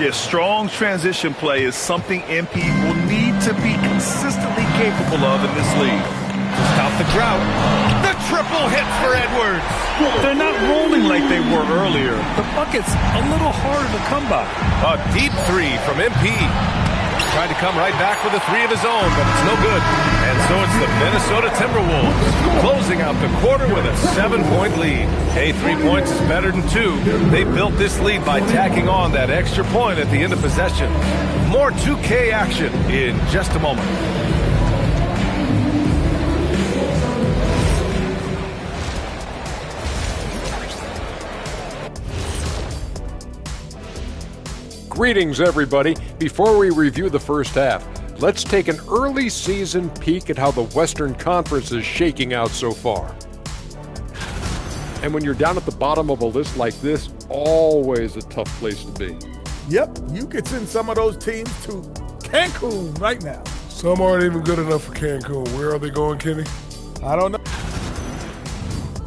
Yeah, strong transition play is something MP will need to be consistently capable of in this league. To stop the drought. The triple hit for Edwards. They're not rolling like they were earlier. The bucket's a little harder to come by. A deep three from MP. Tried to come right back with a three of his own, but it's no good. And so it's the Minnesota Timberwolves closing out the quarter with a 7-point lead. Hey, 3 points is better than 2. They built this lead by tacking on that extra point at the end of possession. More 2K action in just a moment. Greetings, everybody. Before we review the first half, let's take an early season peek at how the Western Conference is shaking out so far. And when you're down at the bottom of a list like this, always a tough place to be. Yep, you could send some of those teams to Cancun right now. Some aren't even good enough for Cancun. Where are they going, Kenny? I don't know.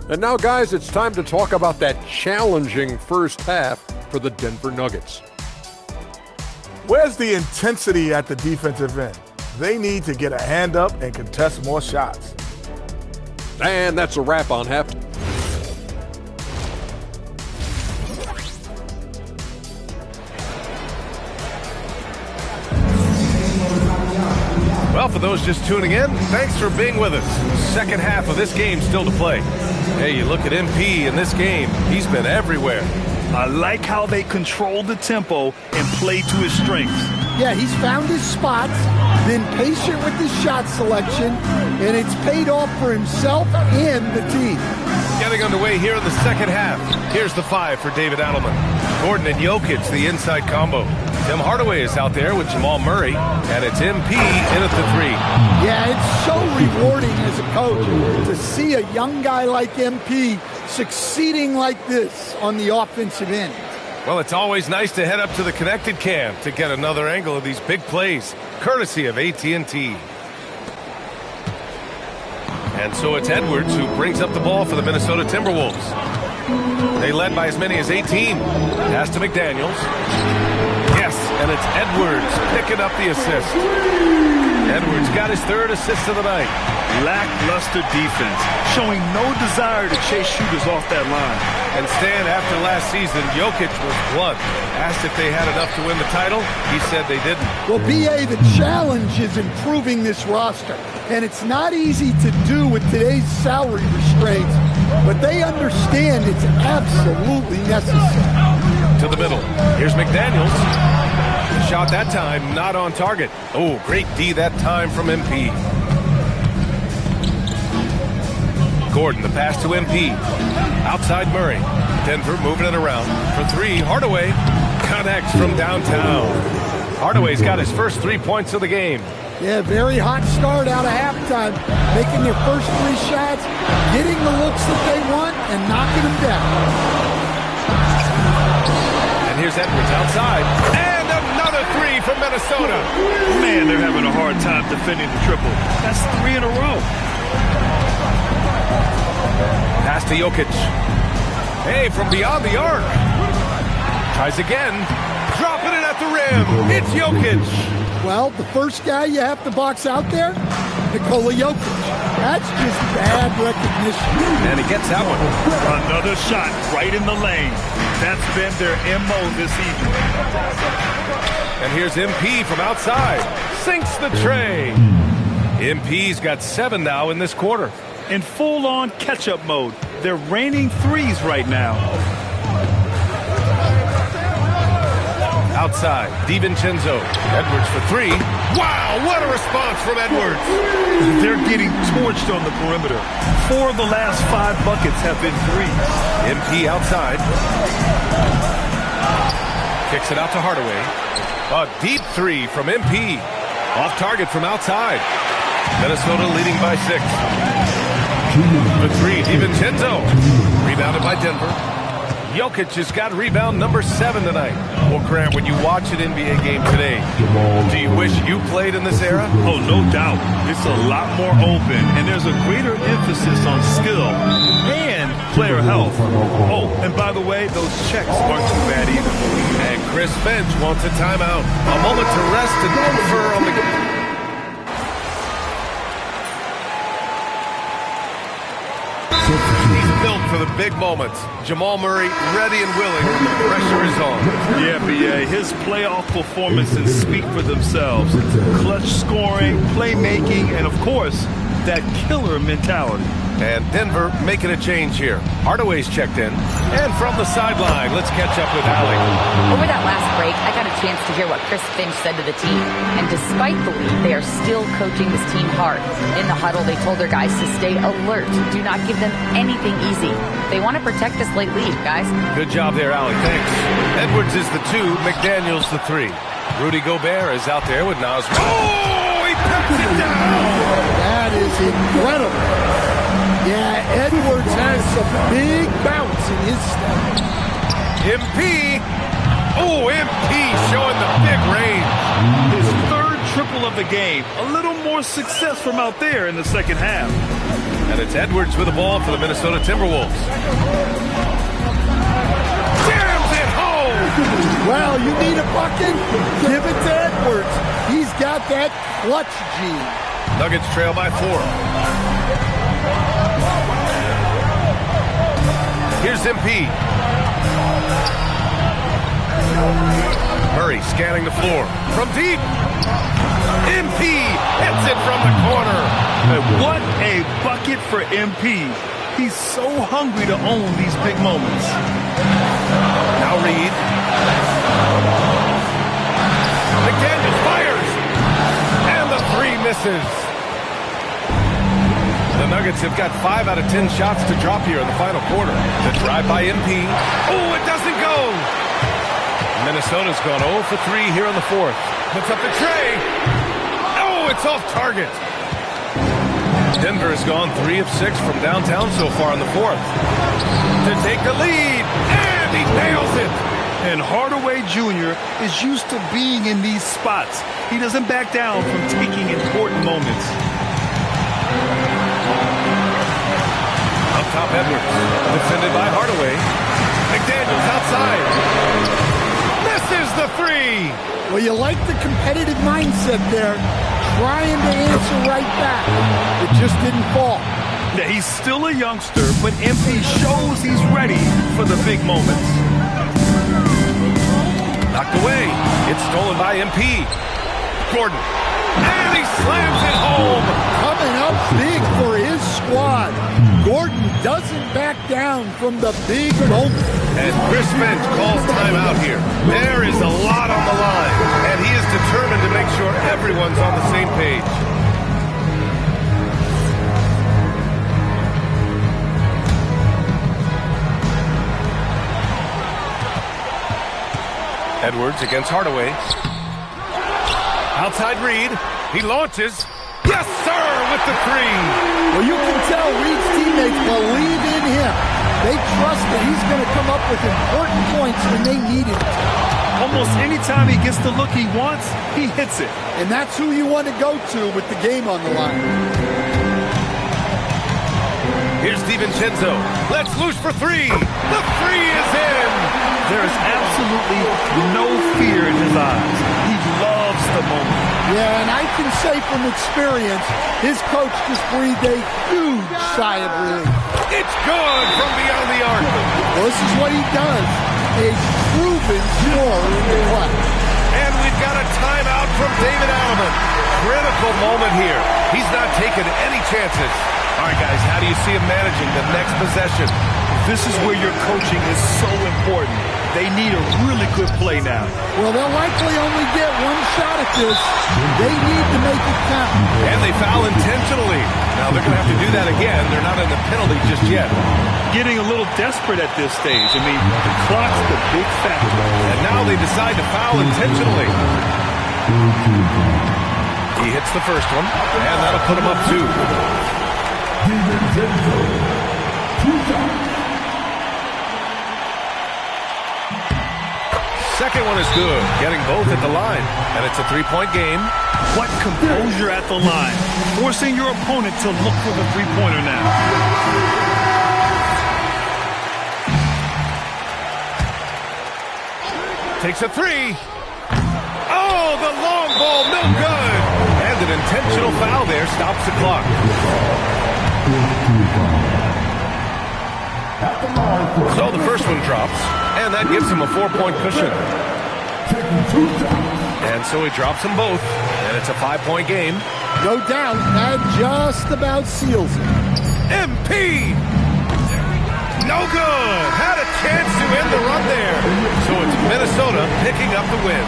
And now, guys, it's time to talk about that challenging first half for the Denver Nuggets. Where's the intensity at the defensive end? They need to get a hand up and contest more shots. And that's a wrap on half. Well, for those just tuning in, thanks for being with us. Second half of this game still to play. Hey, you look at MP in this game, he's been everywhere. I like how they control the tempo and play to his strengths. Yeah, he's found his spots, been patient with his shot selection, and it's paid off for himself and the team. Getting underway here in the second half. Here's the 5 for David Adelman. Gordon and Jokic, the inside combo. Tim Hardaway is out there with Jamal Murray, and it's MP in at the 3. Yeah, it's so rewarding as a coach to see a young guy like MP succeeding like this on the offensive end. Well, it's always nice to head up to the connected cam to get another angle of these big plays, courtesy of AT&T. And so it's Edwards who brings up the ball for the Minnesota Timberwolves. They led by as many as 18. Pass to McDaniels. Yes, and it's Edwards picking up the assist. Edwards got his 3rd assist of the night. Lackluster defense, showing no desire to chase shooters off that line. And Stan, after last season, Jokic was blunt. Asked if they had enough to win the title, he said they didn't. Well, BA, the challenge is improving this roster. And it's not easy to do with today's salary restraints, but they understand it's absolutely necessary. To the middle. Here's McDaniels. Shot that time, not on target. Oh, great D that time from MP. Gordon, the pass to MP. Outside Murray. Denver moving it around. For three, Hardaway connects from downtown. Hardaway's got his first 3 points of the game. Yeah, very hot start out of halftime. Making their first 3 shots, getting the looks that they want, and knocking them down. And here's Edwards outside. And another 3 from Minnesota. Man, they're having a hard time defending the triple. That's 3 in a row. Pass to Jokic. Hey, from beyond the arc. Tries again. Dropping it at the rim. It's Jokic. Well, the first guy you have to box out there, Nikola Jokic. That's just bad recognition. And he gets that one. Another shot right in the lane. That's been their MO this evening. And here's MP from outside. Sinks the tray. MP's got 7 now in this quarter. In full-on catch-up mode. They're raining threes right now. Outside, DiVincenzo. Edwards for 3. Wow, what a response from Edwards. They're getting torched on the perimeter. 4 of the last 5 buckets have been threes. MP outside. Kicks it out to Hardaway. A deep 3 from MP. Off target from outside. Minnesota leading by 6. The 3, DiVincenzo. Rebounded by Denver. Jokic has got rebound number 7 tonight. Well, Grant, when you watch an NBA game today, do you wish you played in this era? Oh, no doubt. It's a lot more open, and there's a greater emphasis on skill and player health. Oh, and by the way, those checks aren't too bad either. And Chris Finch wants a timeout. A moment to rest and confer on the game. He's built for the big moments. Jamal Murray ready and willing when the pressure is on. Yeah, B.A. His playoff performances speak for themselves. Clutch scoring, playmaking, and of course, that killer mentality. And Denver making a change here. Hardaway's checked in. And from the sideline, let's catch up with Alec. Over that last break, I got a chance to hear what Chris Finch said to the team. And despite the lead, they are still coaching this team hard. In the huddle, they told their guys to stay alert. Do not give them anything easy. They want to protect this late lead, guys. Good job there, Alec. Thanks. Edwards is the 2, McDaniels the 3. Rudy Gobert is out there with Nas. Oh, he picks it down! That is incredible. Yeah, Edwards has some big bounce in his step. MP. Oh, MP showing the big range. His 3rd triple of the game. A little more success from out there in the second half. And it's Edwards with the ball for the Minnesota Timberwolves. Jams it home. Well, you need a bucket? Give it to Edwards. He's got that clutch gene. Nuggets trail by 4. Here's MP. Murray scanning the floor. From deep. MP hits it from the corner. And what a bucket for MP. He's so hungry to own these big moments. Now Reed. McDaniels fires. And the 3 misses. The Nuggets have got 5 out of 10 shots to drop here in the final quarter. The drive by MP. Oh, it doesn't go. Minnesota's gone 0 for 3 here in the 4th. Puts up the tray. Oh, it's off target. Denver has gone 3 of 6 from downtown so far in the 4th. To take the lead. And he nails it. And Hardaway Jr. is used to being in these spots. He doesn't back down from taking important moments. Up top, Edwards. Defended by Hardaway. McDaniels outside. Misses the 3. Well, you like the competitive mindset there. Trying to answer right back. It just didn't fall. Yeah, he's still a youngster, but MP shows he's ready for the big moments. Knocked away. It's stolen by MP. Gordon. And he slams it home. Coming up big for his squad. Gordon doesn't back down from the big moment. And Chris Finch calls timeout here. There is a lot on the line, and he is determined to make sure everyone's on the same page. Edwards against Hardaway. Outside Reed. He launches. Yes, sir, with the three. Well, you can tell Reed's teammates believe in him. They trust that he's going to come up with important points when they need him. Almost any time he gets the look he wants, he hits it. And that's who you want to go to with the game on the line. Here's DiVincenzo. Let's loose for three. The three is in. There is absolutely no fear in his eyes. He loves the moment. Yeah, and I can say from experience, his coach just breathed a huge sigh of relief. It's good from beyond the arc. Well, this is what he does. A proven scorer in the clutch. And we've got a timeout from David Alleman. Critical moment here. He's not taking any chances. All right, guys, how do you see him managing the next possession? This is where your coaching is so important. They need a really good play now. Well, they'll likely only get one shot at this. They need to make it count. And they foul intentionally. Now they're going to have to do that again. They're not in the penalty just yet. Getting a little desperate at this stage. I mean, the clock's the big factor. And now they decide to foul intentionally. He hits the first one, and that'll put him up two. Second one is good, getting both at the line, and it's a three-point game. What composure at the line, forcing your opponent to look for the three-pointer now. Takes a three. Oh, the long ball, no good. And an intentional foul there stops the clock. So the first one drops, and that gives him a 4-point cushion. And so he drops them both, and it's a 5-point game. No doubt, that just about seals it. MP! No good! Had a chance to end the run there. So it's Minnesota picking up the win.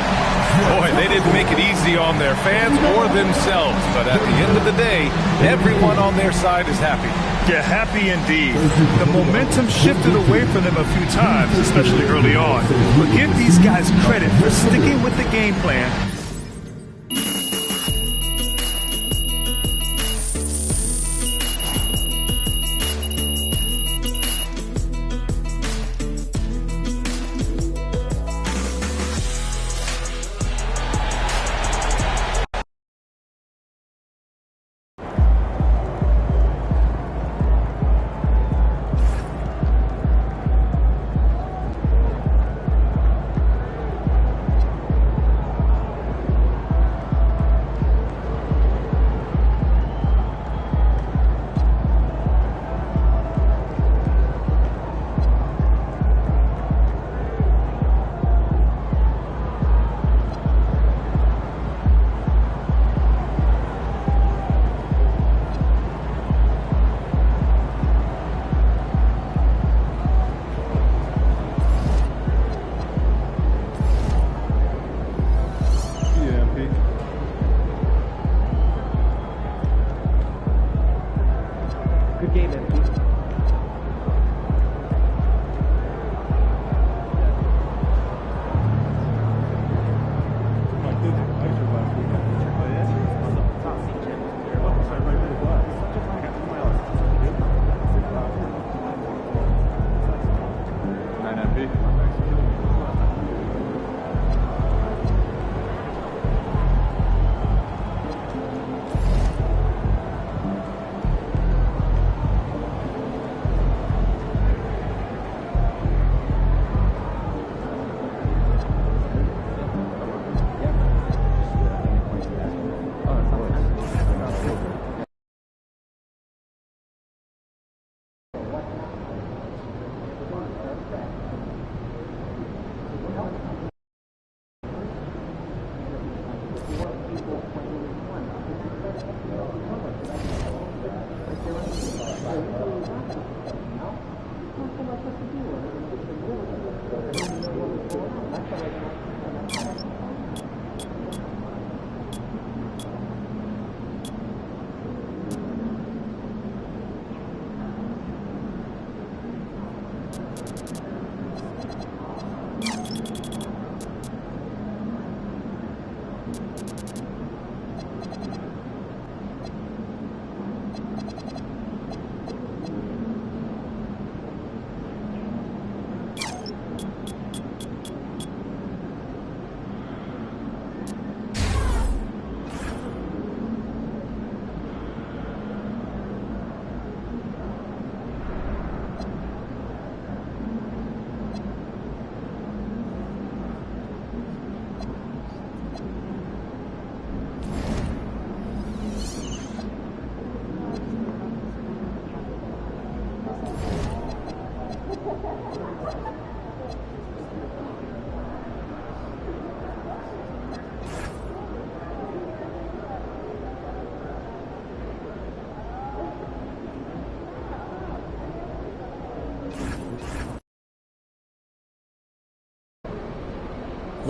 Boy, they didn't make it easy on their fans or themselves, but at the end of the day, everyone on their side is happy. Yeah, happy indeed. The momentum shifted away from them a few times, especially early on. But give these guys credit for sticking with the game plan.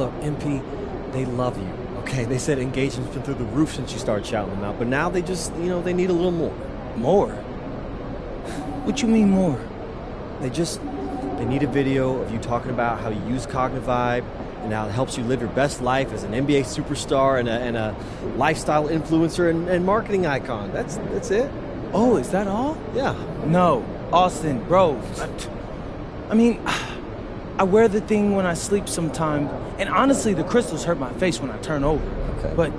Look, MP, they love you, okay? They said engagement's been through the roof since you started shouting them out, but now they just, they need a little more. More? What you mean more? They need a video of you talking about how you use Cognivibe and how it helps you live your best life as an NBA superstar and a lifestyle influencer and marketing icon. That's it. Oh, is that all? Yeah. No, Austin, bro. I mean, I wear the thing when I sleep sometimes, and honestly, the crystals hurt my face when I turn over. Okay. But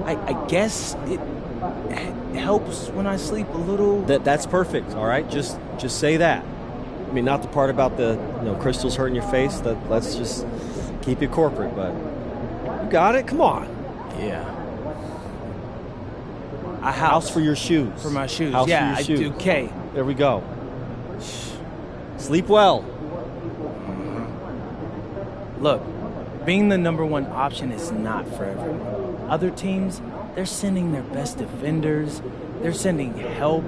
I guess it helps when I sleep a little. That's perfect. All right, just say that. I mean, not the part about the crystals hurting your face. Let's just keep it corporate. But you got it. Come on. Yeah. A house for your shoes. For my shoes. House yeah, for your shoes. Okay. There we go. Sleep well. Look, being the #1 option is not for everyone. Other teams, they're sending their best defenders, they're sending help,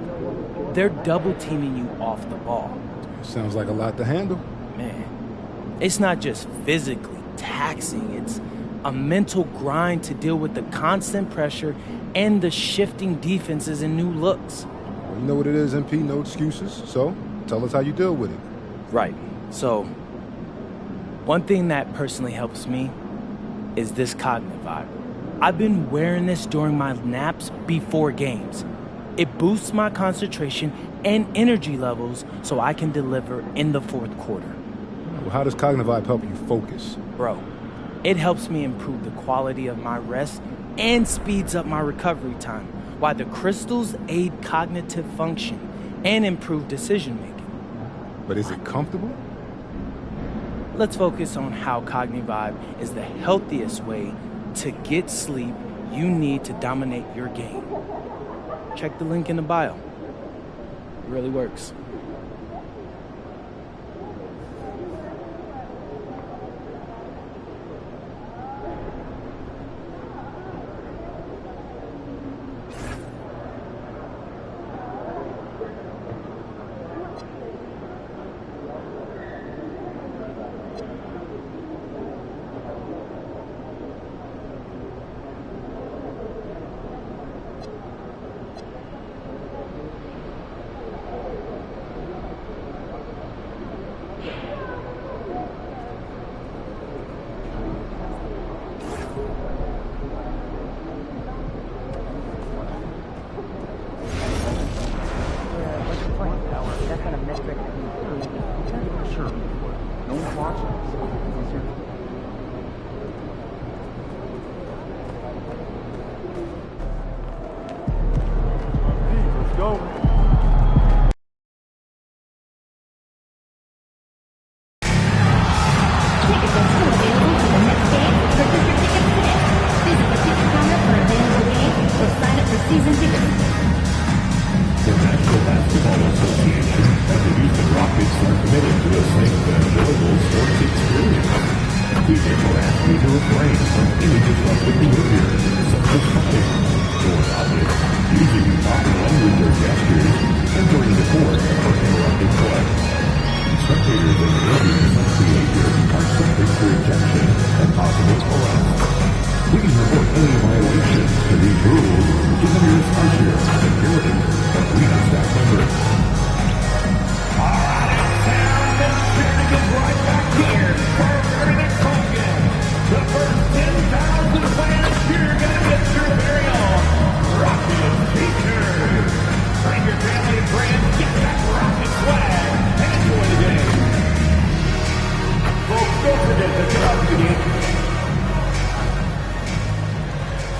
they're double teaming you off the ball. Sounds like a lot to handle. Man, it's not just physically taxing, it's a mental grind to deal with the constant pressure and the shifting defenses and new looks. Well, you know what it is, MP, no excuses. So, tell us how you deal with it. Right. So, one thing that personally helps me is this Cognivibe. I've been wearing this during my naps before games. It boosts my concentration and energy levels so I can deliver in the fourth quarter. Well, how does Cognivibe help you focus? Bro, it helps me improve the quality of my rest and speeds up my recovery time, while the crystals aid cognitive function and improve decision making. But is it comfortable? Let's focus on how Cognivibe is the healthiest way to get sleep you need to dominate your game. Check the link in the bio. It really works.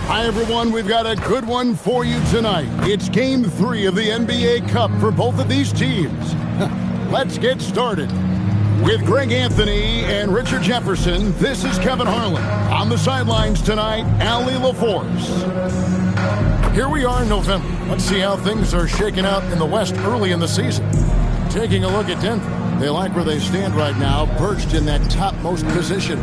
Hi, everyone. We've got a good one for you tonight. It's Game 3 of the NBA Cup for both of these teams. Let's get started. With Greg Anthony and Richard Jefferson, this is Kevin Harlan. On the sidelines tonight, Allie LaForce. Here we are in November. Let's see how things are shaking out in the West early in the season. Taking a look at Denver. They like where they stand right now, perched in that topmost position.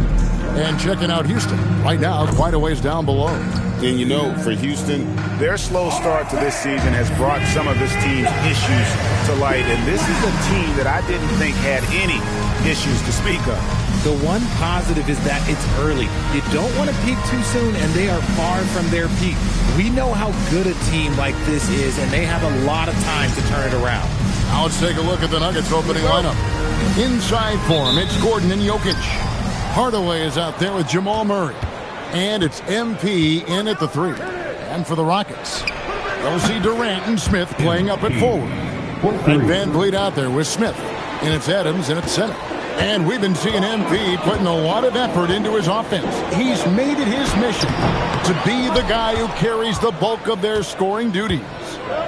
And checking out Houston, right now quite a ways down below. And you know, for Houston, their slow start to this season has brought some of this team's issues to light. And this is a team that I didn't think had any issues to speak of. The one positive is that it's early. You don't want to peak too soon, and they are far from their peak. We know how good a team like this is, and they have a lot of time to turn it around. Now let's take a look at the Nuggets opening lineup. Inside for him, it's Gordon and Jokic. Hardaway is out there with Jamal Murray. And it's MP in at the 3. And for the Rockets, we'll see Durant and Smith playing up at forward. And Van Vliet out there with Smith. And it's Adams in at center. And we've been seeing MP putting a lot of effort into his offense. He's made it his mission to be the guy who carries the bulk of their scoring duties.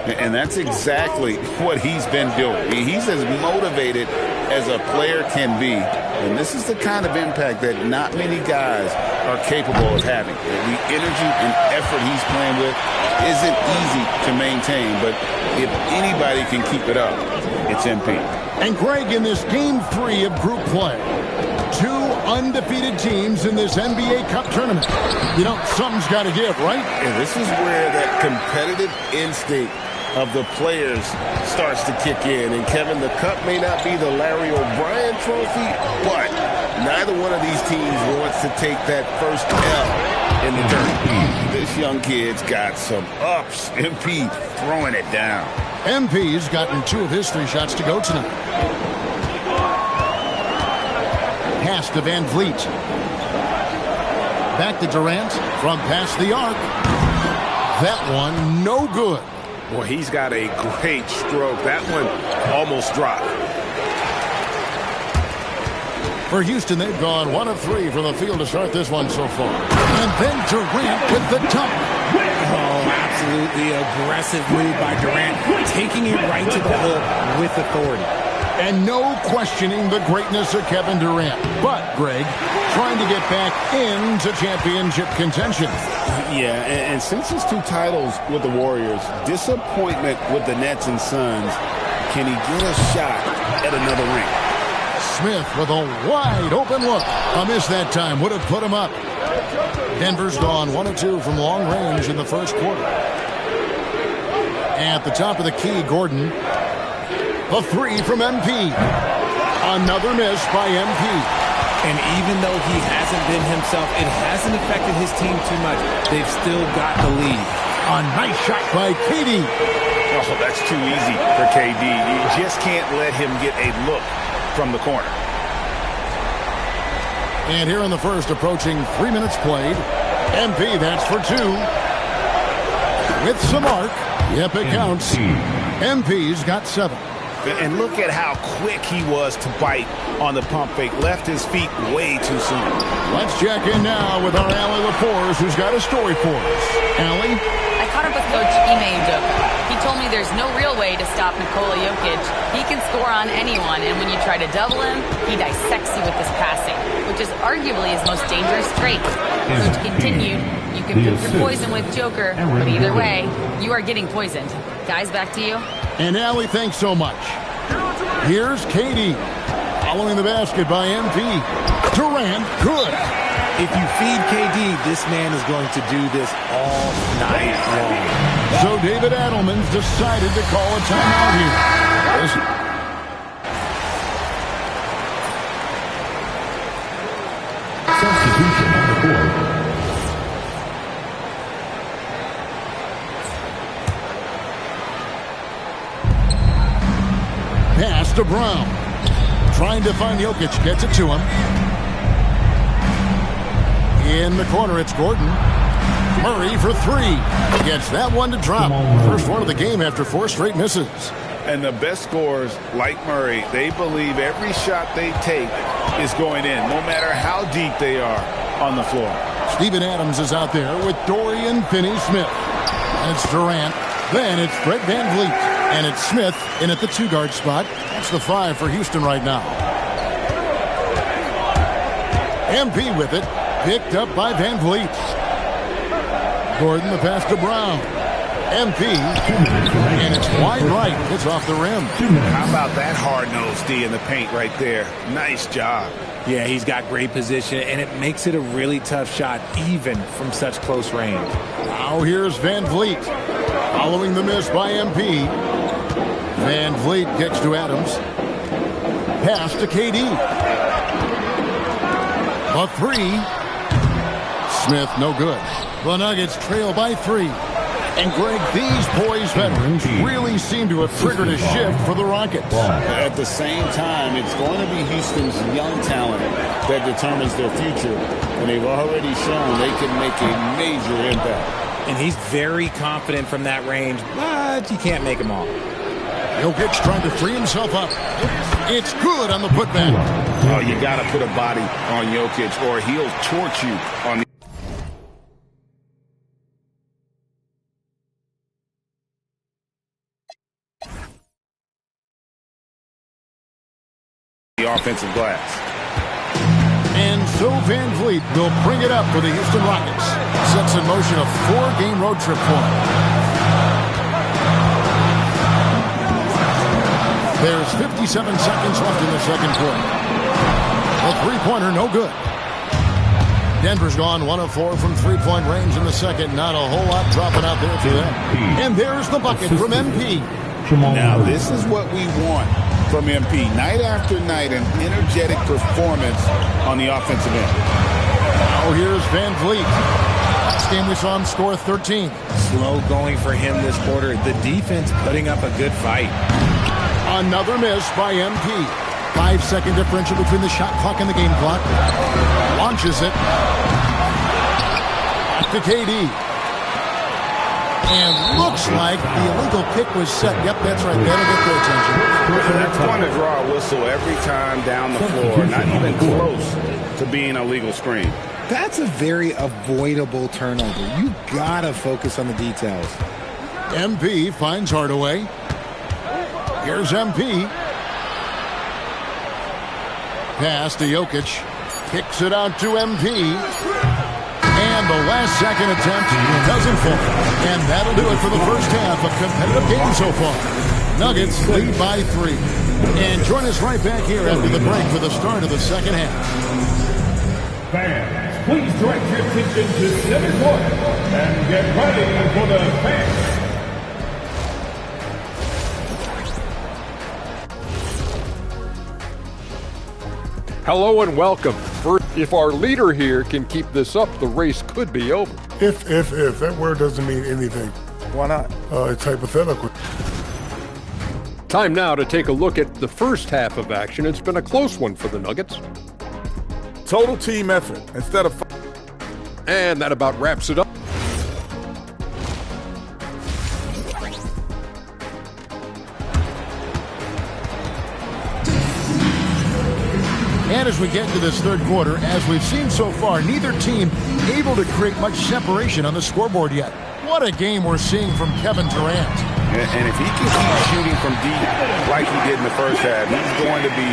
And that's exactly what he's been doing. He's as motivated as a player can be. And this is the kind of impact that not many guys are capable of having. The energy and effort he's playing with isn't easy to maintain, but if anybody can keep it up, it's MP. And Greg, in this Game 3 of group play, 2 undefeated teams in this NBA Cup tournament. You know, something's got to give, right? And this is where that competitive instinct of the players starts to kick in. And Kevin, the cup may not be the Larry O'Brien trophy, but neither one of these teams wants to take that first L in the tournament. This young kid's got some ups. MP throwing it down. MP's gotten 2 of his 3 shots to go tonight. Pass to Van Vliet. Back to Durant from past the arc. That one no good. Boy, he's got a great stroke. That one almost dropped. For Houston, they've gone 1 of 3 from the field to start this one so far. And then Durant with the dunk. Oh, absolutely aggressive move by Durant, taking it right to the hook with authority. And no questioning the greatness of Kevin Durant. But, Greg, trying to get back into championship contention. Yeah, and since his 2 titles with the Warriors, disappointment with the Nets and Suns, can he get a shot at another ring? Smith with a wide open look. A miss that time would have put him up. Denver's gone 1 of 2 from long range in the first quarter. At the top of the key, Gordon. A 3 from MP. Another miss by MP. And even though he hasn't been himself, it hasn't affected his team too much. They've still got the lead. A nice shot by KD. Oh, that's too easy for KD. You just can't let him get a look from the corner. And here in the first, approaching 3 minutes played. MP, that's for 2. With some arc. Yep, it counts. MP's got 7. And look at how quick he was to bite on the pump fake. Left his feet way too soon. Let's check in now with our Allie LaForce, who's got a story for us. Allie? I caught up with Coach Ime Udoka. He told me there's no real way to stop Nikola Jokic. He can score on anyone, and when you try to double him, he dissects you with his passing, which is arguably his most dangerous trait. Coach continued, you can pick your poison with Joker, but either way, you are getting poisoned. Guys, back to you. And Allie, thanks so much. Here's KD. Following the basket by MP. Durant, good. If you feed KD, this man is going to do this all night long. So David Adelman's decided to call a timeout here. Listen. Substitution on the court. Pass to Brown. Trying to find Jokic. Gets it to him. In the corner, it's Gordon. Murray for 3. Gets that one to drop. First one of the game after 4 straight misses. And the best scorers, like Murray, they believe every shot they take is going in, no matter how deep they are on the floor. Steven Adams is out there with Dorian Finney-Smith. And it's Durant. Then it's Fred Van Vliet. And it's Smith in at the 2-guard spot. That's the 5 for Houston right now. MP with it. Picked up by Van Vliet. Gordon, the pass to Brown. MP, and it's wide right. It's off the rim. How about that hard-nosed D in the paint right there? Nice job. Yeah, he's got great position, and it makes it a really tough shot, even from such close range. Now here's Van Vliet. Following the miss by MP. Van Vliet kicks to Adams. Pass to KD. A three. Smith, no good. The Nuggets trail by 3. And Greg, these poised veterans really seem to have triggered a shift for the Rockets. At the same time, it's going to be Houston's young talent that determines their future. And they've already shown they can make a major impact. And he's very confident from that range, but you can't make him all. Jokic trying to free himself up. It's good on the putback. Oh, you got to put a body on Jokic or he'll torch you on the offensive glass. And so Van Vliet will bring it up for the Houston Rockets. Sets in motion a 4-game road trip for him. There's 57 seconds left in the second quarter. A three-pointer, no good. Denver's gone 1 of 4 from three-point range in the second. Not a whole lot dropping out there for them. And there's the bucket from MP. Now, this is what we want from MP. Night after night, an energetic performance on the offensive end. Now here's Van Vliet. Last game we saw him score 13. Slow going for him this quarter. The defense putting up a good fight. Another miss by MP. 5-second differential between the shot clock and the game clock. Launches it. Back to KD. And looks like the illegal kick was set. Yep, that's right. That'll get their attention. That's going to draw a whistle every time down the floor. Not even close to being a legal screen. That's a very avoidable turnover. You got to focus on the details. MP finds Hardaway. Here's MP. Pass to Jokic. Kicks it out to MP. And the last second attempt doesn't fall. And that'll do it for the first half. A competitive game so far. Nuggets lead by 3. And join us right back here after the break for the start of the second half. Fans, please direct your attention to center court and get ready for the fans. Hello and welcome. First, if our leader here can keep this up, the race could be over. If, that word doesn't mean anything. Why not? It's hypothetical. Time now to take a look at the first half of action. It's been a close one for the Nuggets. Total team effort instead of... And that about wraps it up. And as we get into this third quarter, as we've seen so far, neither team able to create much separation on the scoreboard yet. What a game we're seeing from Kevin Durant. And if he can keep shooting from deep like he did in the first half, he's going to be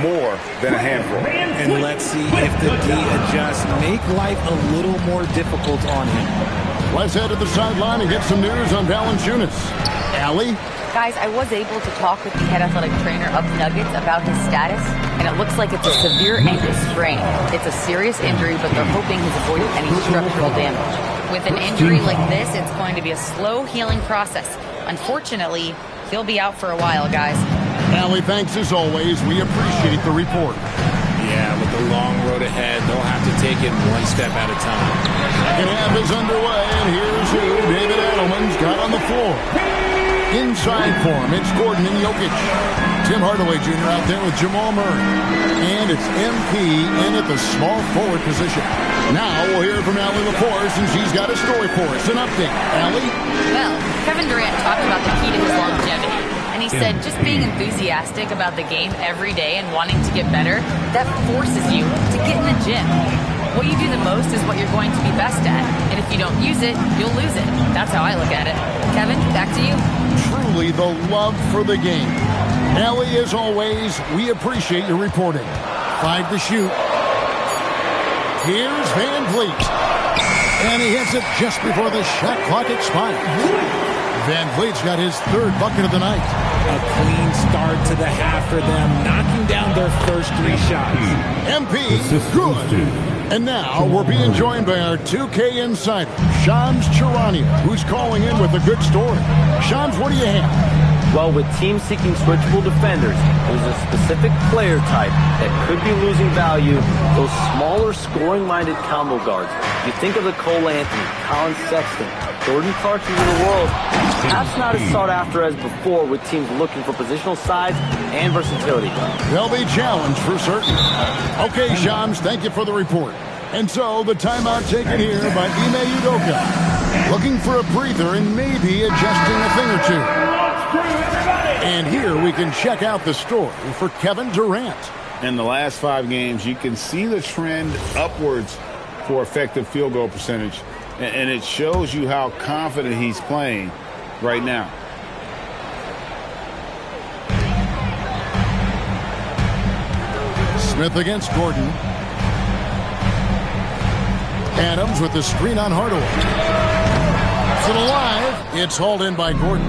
more than a handful. And let's see if the D adjusts, make life a little more difficult on him. Let's head to the sideline and get some news on Valanciunas. Allie? Guys, I was able to talk with the head athletic trainer of the Nuggets about his status, and it looks like it's a severe ankle sprain. It's a serious injury, but they're hoping he's avoided any structural damage. With an injury like this, it's going to be a slow healing process. Unfortunately, he'll be out for a while, guys. Allie, thanks as always. We appreciate the report. Yeah, with the long road ahead, they'll have to take it one step at a time. Second half is underway, and here's who David Edelman's got on the floor. Inside for him, it's Gordon and Jokic. Tim Hardaway Jr. out there with Jamal Murray. And it's MP in at the small forward position. Now we'll hear from Allie Lepore since she's got a story for us. An update. Allie? Well, Kevin Durant talked about the key to his longevity. And he said just being enthusiastic about the game every day and wanting to get better, that forces you to get in the gym. What you do the most is what you're going to be best at. And if you don't use it, you'll lose it. That's how I look at it. Kevin, back to you. Truly the love for the game. Allie, as always, we appreciate your reporting. 5 to shoot. Here's Van Vliet. And he hits it just before the shot clock expires. Van Vliet's got his third bucket of the night. A clean start to the half for them, knocking down their first 3 shots. MP, good. And now we're being joined by our 2K insider, Shams Charania, who's calling in with a good story. Shams, what do you have? Well, with teams seeking switchable defenders, there's a specific player type that could be losing value, those smaller scoring-minded combo guards. You think of the Cole Anthony, Colin Sexton, Jordan Clarksons of the world, perhaps not as sought after as before with teams looking for positional size and versatility. They'll be challenged for certain. Okay, Shams, thank you for the report. And so, the timeout taken here by Ime Udoka. Looking for a breather and maybe adjusting a thing or two. And here we can check out the story for Kevin Durant. In the last 5 games, you can see the trend upwards for effective field goal percentage. And it shows you how confident he's playing right now. Smith against Gordon. Adams with the screen on Hardaway. Still alive. It's hauled in by Gordon.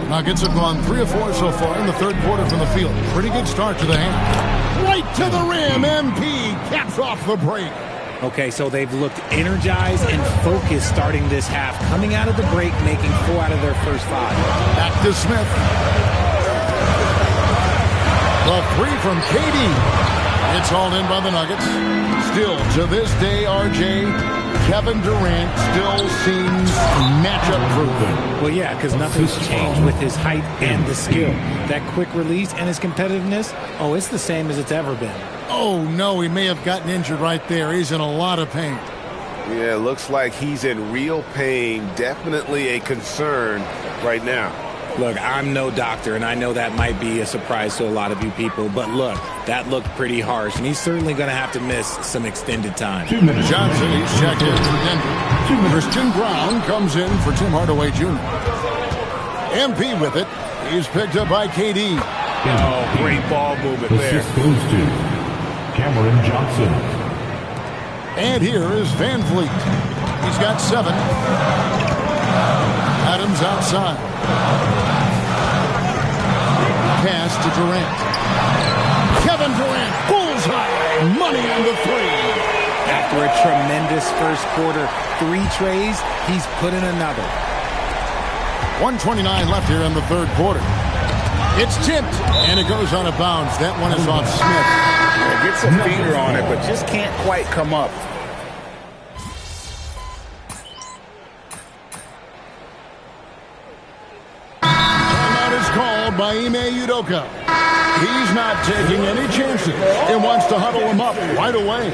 Nuggets have gone 3 of 4 so far in the third quarter from the field. Pretty good start to the half. Right to the rim. MP caps off the break. Okay, so they've looked energized and focused starting this half. Coming out of the break, making 4 out of their first 5. Back to Smith. The 3 from KD. It's hauled in by the Nuggets. Still, to this day, RJ, Kevin Durant still seems matchup-proof. Well, yeah, because nothing's changed with his height and the skill. That quick release and his competitiveness, oh, it's the same as it's ever been. Oh, no, he may have gotten injured right there. He's in a lot of pain. Yeah, looks like he's in real pain. Definitely a concern right now. Look, I'm no doctor, and I know that might be a surprise to a lot of you people, but look, that looked pretty harsh, and he's certainly going to have to miss some extended time. Johnson, he's checked in for Denver. Christian Brown comes in for Tim Hardaway Jr. MP with it. He's picked up by KD. Oh, great ball movement there. Assist goes to Cameron Johnson. And here is Van Vliet. He's got 7. Adams outside. Pass to Durant. Kevin Durant, bullseye, money on the 3. After a tremendous first quarter, 3 trays, he's put in another. 1:29 left here in the third quarter. It's tipped, and it goes out of bounds. That one is off Smith. Yeah, gets a finger on it, but just can't quite come up. By Ime Udoka. He's not taking any chances and wants to huddle him up right away.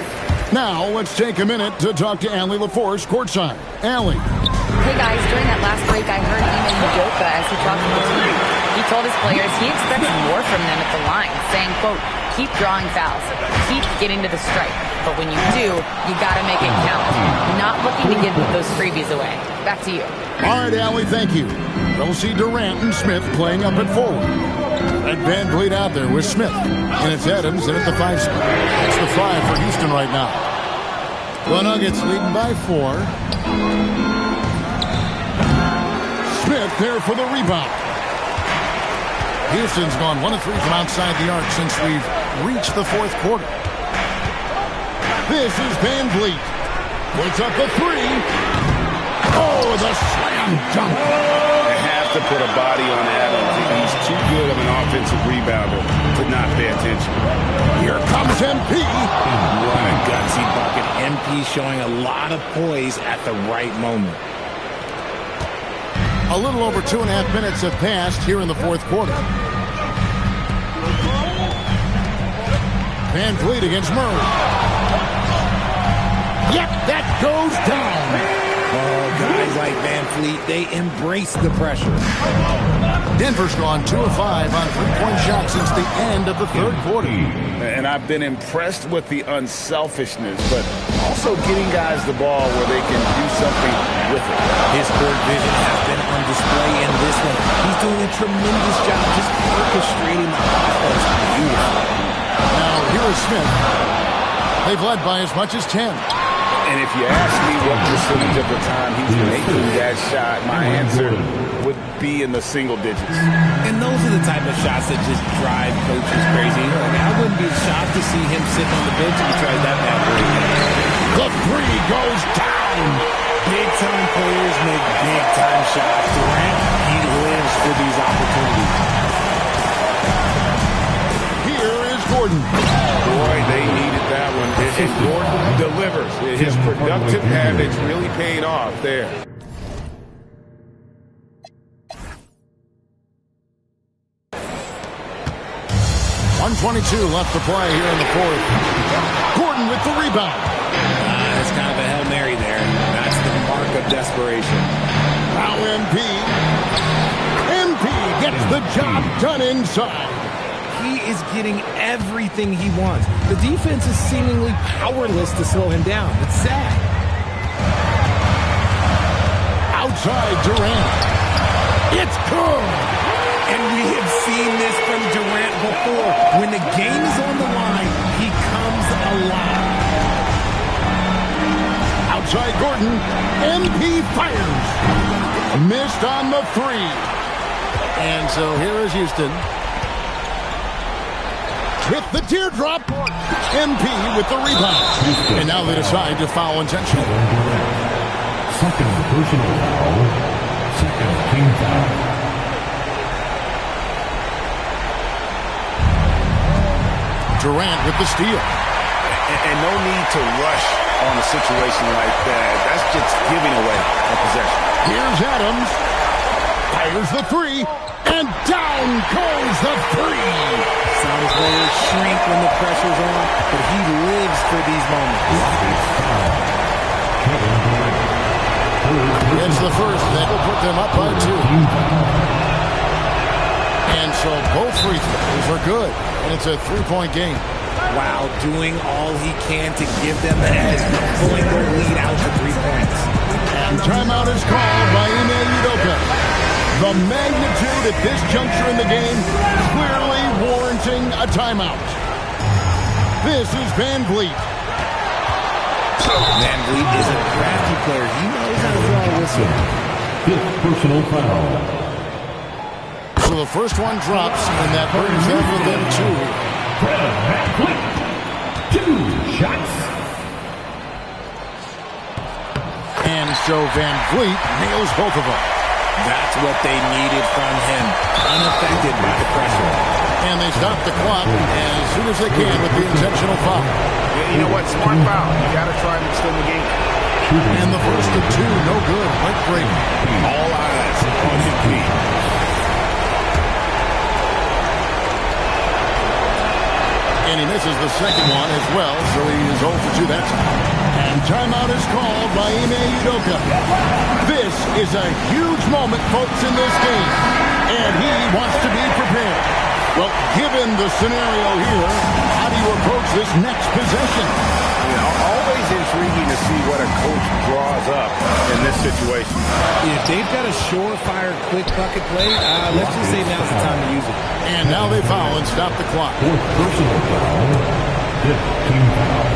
Now, let's take a minute to talk to Allie LaForce courtside. Allie. Hey, guys, during that last break, I heard Ime Udoka as he talked to the team. He told his players he expects more from them at the line, saying, quote, keep drawing fouls, keep getting to the stripe. But when you do, you got to make it count. Not looking to give those freebies away. Back to you. All right, Allie, thank you. We'll see Durant and Smith playing up at forward. And Van Vliet out there with Smith. And it's Adams in at the 5 spot. It's the 5 for Houston right now. The Nuggets leading by 4. Smith there for the rebound. Houston's gone 1 of 3 from outside the arc since we've reached the fourth quarter. This is Van Vliet. Puts up the 3. Oh, the slam dunk. They have to put a body on Adams. He's too good of an offensive rebounder to not pay attention. Here comes MP. What a gutsy bucket. MP showing a lot of poise at the right moment. A little over 2.5 minutes have passed here in the fourth quarter. Van Vliet against Murray. Yep, that goes down. Oh, guys like Van Vliet, they embrace the pressure. Denver's gone 2 of 5 on 3-point shots since the end of the third quarter. And I've been impressed with the unselfishness, but also getting guys the ball where they can do something with it. His court vision has been on display in this one. He's doing a tremendous job just orchestrating the offense beautifully. Now, here is Smith. They've led by as much as 10. And if you ask me what percentage of the time he's making that shot, my answer would be in the single digits. And those are the type of shots that just drive coaches crazy. I mean, I wouldn't be shocked to see him sitting on the bench if he tries that bad boy. The three goes down. Big-time players make big-time shots. Durant, he lives for these opportunities. Here is Gordon. Boy, they needed that one. And Gordon delivers. His productive habits really paid off there. .122 left to play here in the fourth. Gordon with the rebound. That's kind of a Hail Mary there. That's the mark of desperation. Now MP. MP gets the job done inside. He is getting everything he wants. The defense is seemingly powerless to slow him down. It's sad. Outside Durant. It's good. And we have seen this from Durant before. When the game is on the line, he comes alive. Outside Gordon. MP fires. Missed on the three. And so here is Houston. With the teardrop. MP with the rebound. And now they decide to foul intentionally. Second personal foul. Second team foul. Durant with the steal. And no need to rush on a situation like that. That's just giving away a possession. Here's Adams. Fires the three. And down goes the three. Some players shrink when the pressure's on, but he lives for these moments. It's the first that will put them up by 2. And so both free throws are good. And it's a 3-point game. Wow, doing all he can to give them the edge, pulling their lead out to 3 points. And timeout is called by Ime Udoka. The magnitude at this juncture in the game clearly warranting a timeout. This is Van Vliet. Van Vliet is a crafty player. He knows how to draw a whistle. Fifth personal foul. So the first one drops, and that brings them within 2. Van Vliet. 2 shots. And so Van Vliet nails both of them. That's what they needed from him. Unaffected by the pressure. And they stop the clock as soon as they can with the intentional foul. Yeah, you know what? Smart foul. You got to try and extend the game. And the first of 2, no good. Mike Brady. All eyes on his feet. And he misses the second one as well, so he is 0 for 2 that time. And timeout is called by Ime Udoka. This is a huge moment, folks, in this game. And he wants to be prepared. Well, given the scenario here, how do you approach this next possession? Always intriguing to see what a coach draws up in this situation. If they've got a surefire, quick bucket play, let's just say now's the time to use it. And now they foul and stop the clock. Fourth personal foul. Fifth team foul.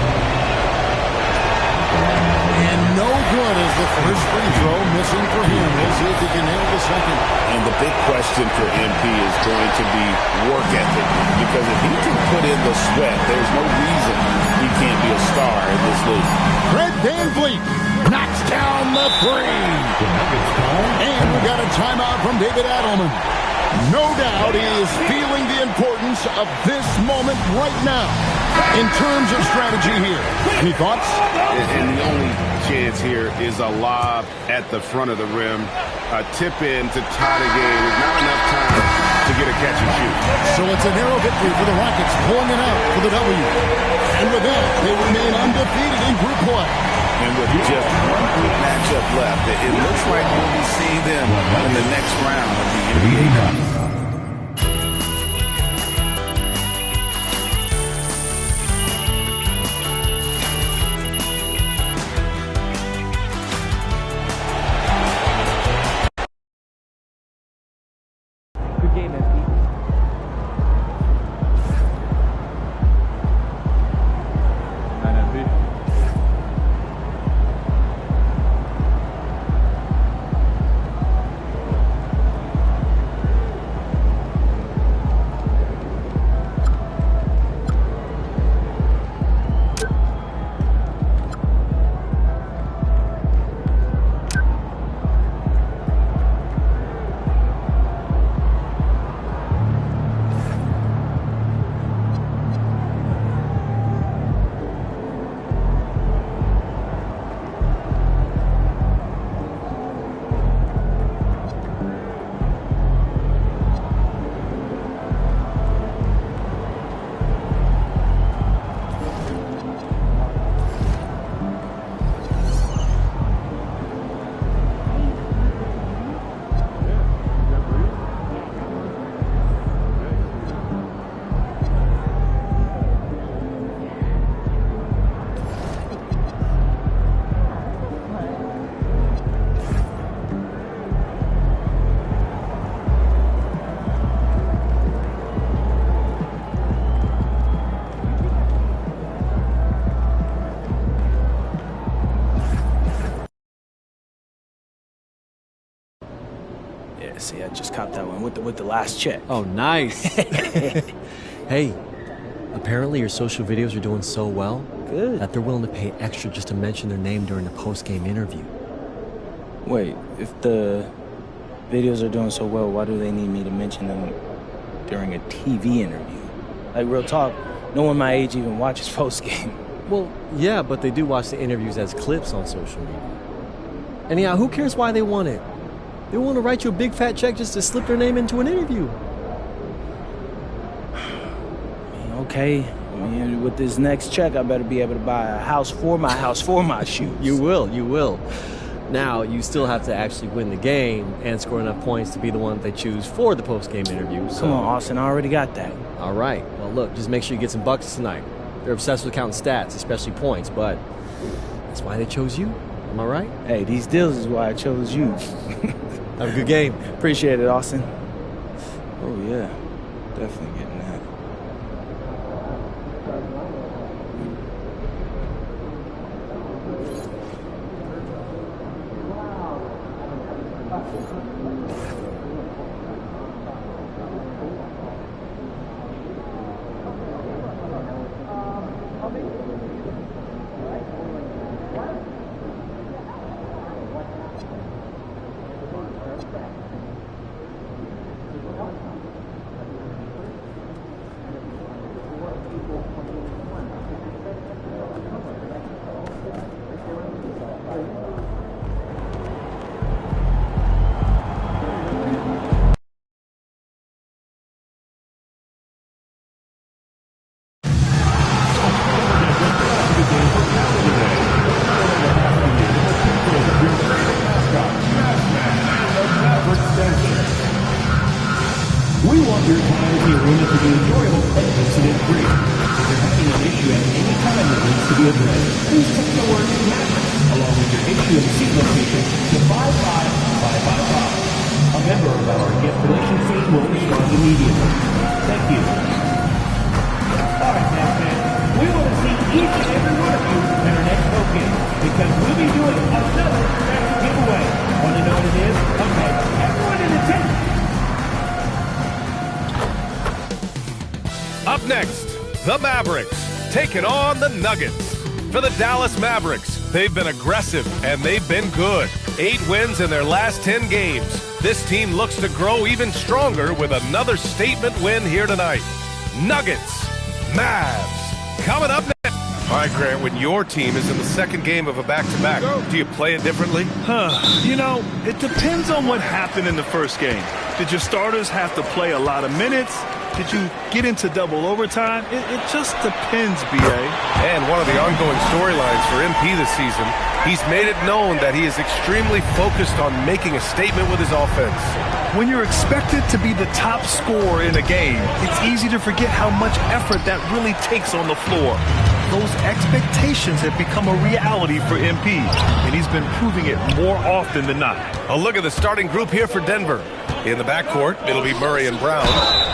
And no good as the first free throw missing for him. We'll see if he can nail the second. And the big question for MP is going to be work ethic. Because if he can put in the sweat, there's no reason he can't be a star in this league. Fred Van Vliet knocks down the three. And we got a timeout from David Adelman. No doubt he is feeling the importance of this moment right now in terms of strategy here. Any thoughts? And the only chance here is a lob at the front of the rim. A tip in to tie the game with not enough time to get a catch and shoot. So it's a narrow victory for the Rockets, pulling it out for the W. And with that, they remain undefeated in group play. And with just one quick matchup left, it looks like we'll be seeing them in the next round of the NBA Cup. see, I just copped that one with the last check. Oh, nice. Hey, apparently your social videos are doing so well that they're willing to pay extra just to mention their name during the post-game interview. Wait, if the videos are doing so well, why do they need me to mention them during a TV interview? Like, real talk, no one my age even watches post-game. Well, yeah, but they do watch the interviews as clips on social media. Anyhow, who cares why they want it? They want to write you a big fat check just to slip their name into an interview. Okay, I mean, with this next check, I better be able to buy a house for my shoes. You will. Now, you still have to actually win the game and score enough points to be the one that they choose for the post-game interview. So. Come on, Austin, I already got that. All right. Well, look, just make sure you get some buckets tonight. They're obsessed with counting stats, especially points, but that's why they chose you. Am I right? Hey, these deals is why I chose you. Have a good game. Appreciate it, Austin. Oh, yeah. Definitely getting that. We want your time in the arena to be enjoyable and incident-free. If you're having an issue at any time that needs to be addressed, please text the word "Maverick" along with your issue and seat location to 55555. A member of our guest relations team will respond immediately. Thank you. All right, now, fans, we want to see each and every one of you at our next home game because we'll be doing another special giveaway. Want to know what it is? Okay, everyone in attendance. Up next, the Mavericks taking on the Nuggets. For the Dallas Mavericks, they've been aggressive and they've been good. 8 wins in their last 10 games. This team looks to grow even stronger with another statement win here tonight. Nuggets, Mavs, coming up next. All right, Grant, when your team is in the second game of a back-to-back, do you play it differently? You know, it depends on what happened in the first game. Did your starters have to play a lot of minutes? Did you get into double overtime? It just depends, B.A. And one of the ongoing storylines for MP this season, he's made it known that he is extremely focused on making a statement with his offense. When you're expected to be the top scorer in a game, it's easy to forget how much effort that really takes on the floor. Those expectations have become a reality for MP, and he's been proving it more often than not. A look at the starting group here for Denver. In the backcourt, it'll be Murray and Brown.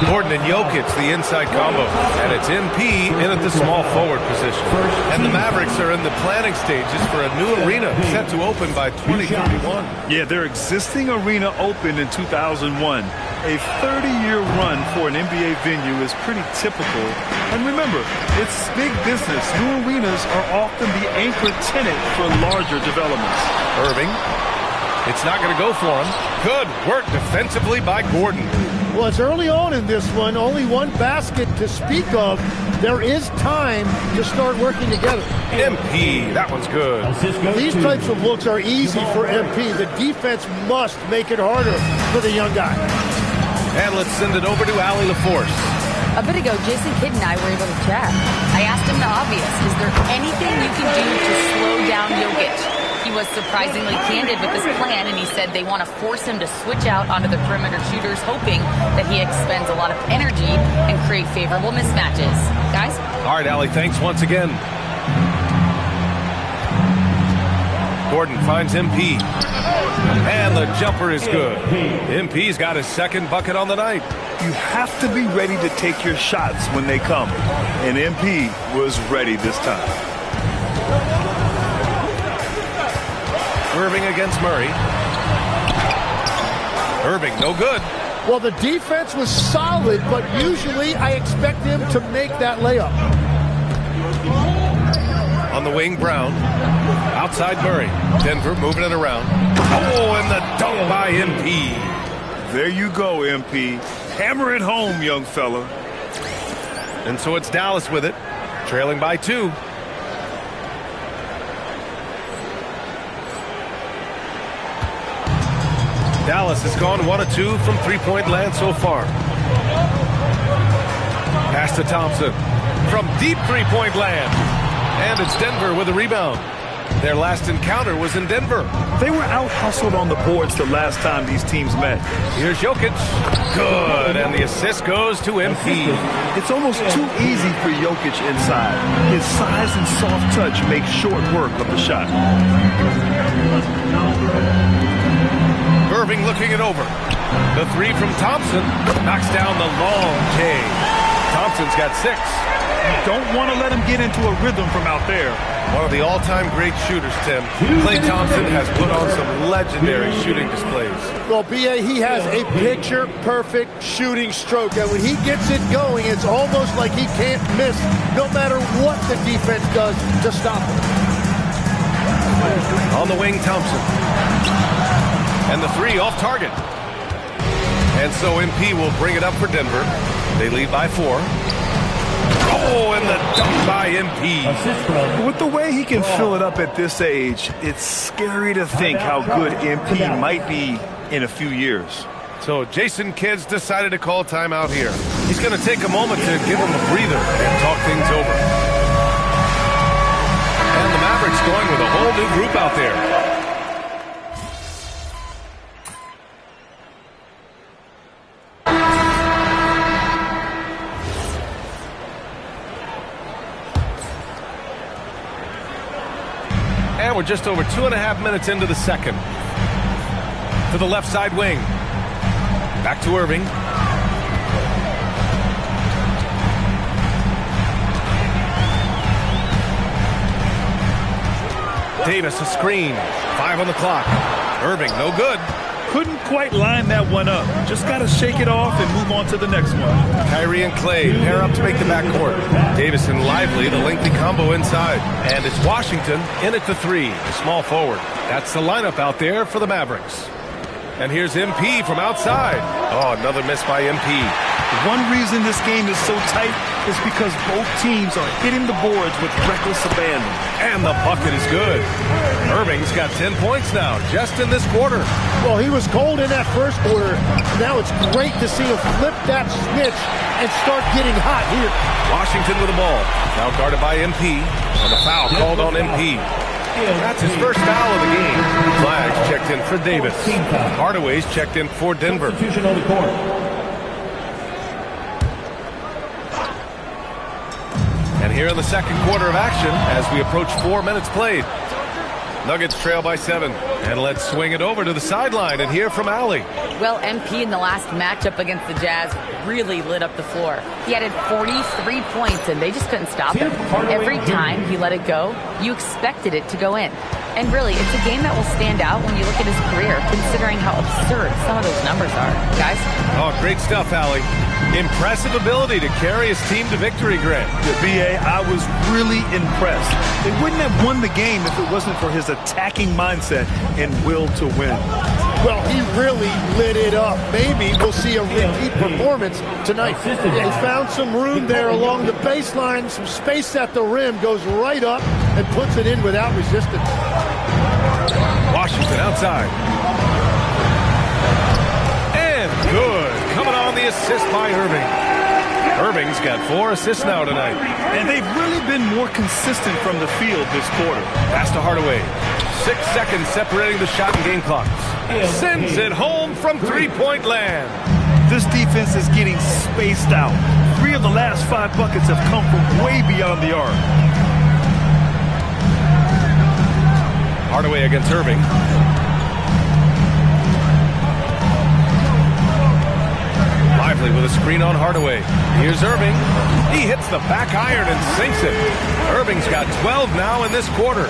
Gordon and Jokic, the inside combo. And it's MP in at the small forward position. And the Mavericks are in the planning stages for a new arena set to open by 2031. Yeah, their existing arena opened in 2001. A 30-year run for an NBA venue is pretty typical. And remember, it's big business. New arenas are often the anchor tenant for larger developments. Irving. It's not going to go for him. Good work defensively by Gordon. Well, it's early on in this one. Only one basket to speak of. There is time to start working together. MP, that one's good. These types of looks are easy for MP. The defense must make it harder for the young guy. And let's send it over to Allie LaForce. A bit ago, Jason Kidd and I were able to chat. I asked him the obvious. Is there anything you can do to slow down Jokic? He was surprisingly candid with his plan, and he said they want to force him to switch out onto the perimeter shooters, hoping that he expends a lot of energy and create favorable mismatches. Guys? All right, Allie, thanks once again. Gordon finds MP. And the jumper is good. MP's got his second bucket on the night. You have to be ready to take your shots when they come. And MP was ready this time. Irving against Murray. Irving, no good. Well, the defense was solid, but usually I expect him to make that layup. On the wing, Brown. Outside Murray. Denver moving it around. Oh, and the dunk by MP. There you go, MP. Hammer it home, young fella. And so it's Dallas with it, trailing by 2. Dallas has gone 1 of 2 from three-point land so far. Pass to Thompson from deep three-point land. And it's Denver with a rebound. Their last encounter was in Denver. They were out-hustled on the boards the last time these teams met. Here's Jokic. Good, and the assist goes to MP. It's almost too easy for Jokic inside. His size and soft touch make short work of the shot. Irving looking it over. The 3 from Thompson knocks down the long K. Thompson's got 6. You don't want to let him get into a rhythm from out there. One of the all-time great shooters, Tim. Klay Thompson has put on some legendary shooting displays. Well, B.A., he has a picture-perfect shooting stroke, and when he gets it going, it's almost like he can't miss no matter what the defense does to stop him. On the wing, Thompson. And the 3 off target. And so MP will bring it up for Denver. They lead by 4. Oh, and the dunk by MP. With the way he can fill it up at this age, it's scary to think how good MP might be in a few years. So Jason Kidd's decided to call timeout here. He's going to take a moment to give him a breather and talk things over. And the Mavericks going with a whole new group out there. And we're just over 2.5 minutes into the second. To the left side wing. Back to Irving. Davis, a screen. 5 on the clock. Irving, no good. Couldn't quite line that one up. Just got to shake it off and move on to the next one. Kyrie and Klay pair up to make the backcourt. Davis and Lively, the lengthy combo inside. And it's Washington in at the 3, the small forward. That's the lineup out there for the Mavericks. And here's MP from outside. Oh, another miss by MP. One reason this game is so tight is because both teams are hitting the boards with reckless abandon. And the bucket is good. Irving's got 10 points now, just in this quarter. Well, he was cold in that first quarter. Now it's great to see him flip that switch and start getting hot here. Washington with the ball. Now guarded by MP. And a foul called on MP. That's his first foul of the game. Flags checked in for Davis. Hardaway's checked in for Denver. And here in the second quarter of action, as we approach 4 minutes played. Nuggets trail by 7. And let's swing it over to the sideline and hear from Allie. Well, MP in the last matchup against the Jazz really lit up the floor. He added 43 points, and they just couldn't stop him. Every time he let it go, you expected it to go in. And really, it's a game that will stand out when you look at his career, considering how absurd some of those numbers are. Guys? Oh, great stuff, Allie. Impressive ability to carry his team to victory, Grant. BA, I was really impressed. They wouldn't have won the game if it wasn't for his attacking mindset and will to win. Well, he really lit it up. Maybe we'll see a repeat performance tonight. He found some room there along the baseline, some space at the rim, goes right up and puts it in without resistance. Washington outside. And good. Coming on the assist by Irving. Irving's got 4 assists now tonight. And they've really been more consistent from the field this quarter. Pass to Hardaway. 6 seconds separating the shot and game clocks. Sends it home from three-point land. This defense is getting spaced out. 3 of the last 5 buckets have come from way beyond the arc. Hardaway against Irving. Lively Lively with a screen on Hardaway. Here's Irving. He hits the back iron and sinks it. Irving's got 12 now in this quarter.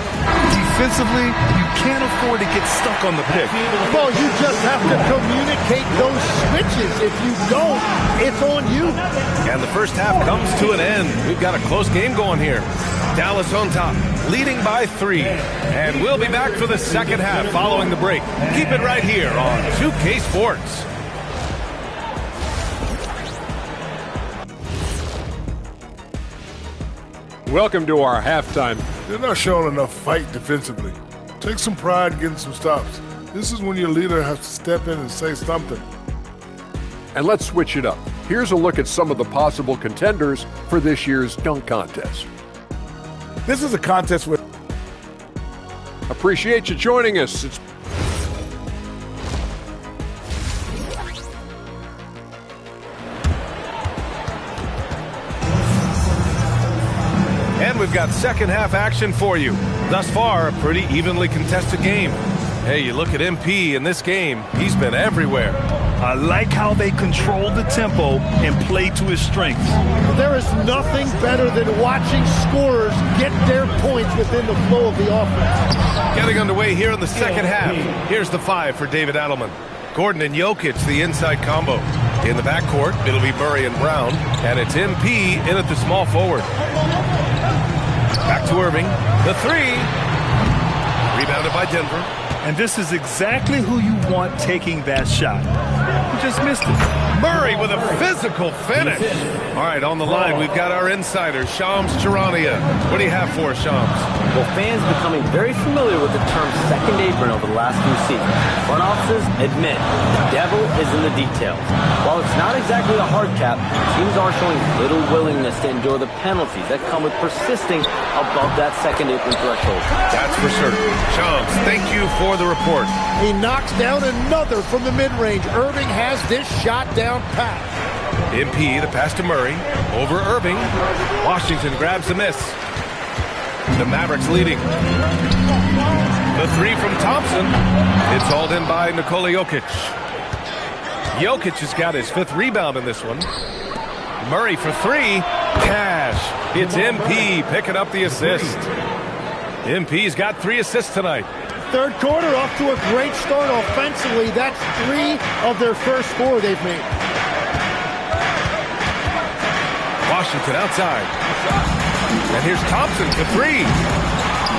Defensively, you can't afford to get stuck on the pick. Well, you just have to communicate those switches. If you don't, it's on you. And the first half comes to an end. We've got a close game going here. Dallas on top, leading by 3. And we'll be back for the second half following the break. Keep it right here on 2K Sports. Welcome to our halftime. They're not showing enough fight defensively. Take some pride in getting some stops. This is when your leader has to step in and say something. And let's switch it up. Here's a look at some of the possible contenders for this year's dunk contest. This is a contest with... Appreciate you joining us. It's And we've got second half action for you. Thus far, a pretty evenly contested game. Hey, you look at MP in this game, he's been everywhere. I like how they control the tempo and play to his strengths. There is nothing better than watching scorers get their points within the flow of the offense. Getting underway here in the second half. Here's the 5 for David Adelman. Gordon and Jokic, the inside combo. In the backcourt, it'll be Murray and Brown, and it's MP in at the small forward. Back to Irving. The 3. Rebounded by Denver. And this is exactly who you want taking that shot. You just missed it. Murray with a physical finish. All right, on the line, we've got our insider, Shams Charania. What do you have for us, Shams? Well, fans becoming very familiar with the term second apron over the last few seasons. Front offices admit the devil is in the details. While it's not exactly a hard cap, teams are showing little willingness to endure the penalties that come with persisting above that second apron threshold. That's for certain. Shams, thank you for the report. He knocks down another from the mid-range. Irving has this shot down pat. MP, the pass to Murray. Over Irving. Washington grabs the miss. The Mavericks leading. The 3 from Thompson. It's hauled in by Nikola Jokic. Jokic has got his 5th rebound in this one. Murray for 3. Cash. It's MP picking up the assist. MP's got 3 assists tonight. Third quarter off to a great start offensively. That's 3 of their first 4 they've made. Washington outside. And here's Thompson for 3.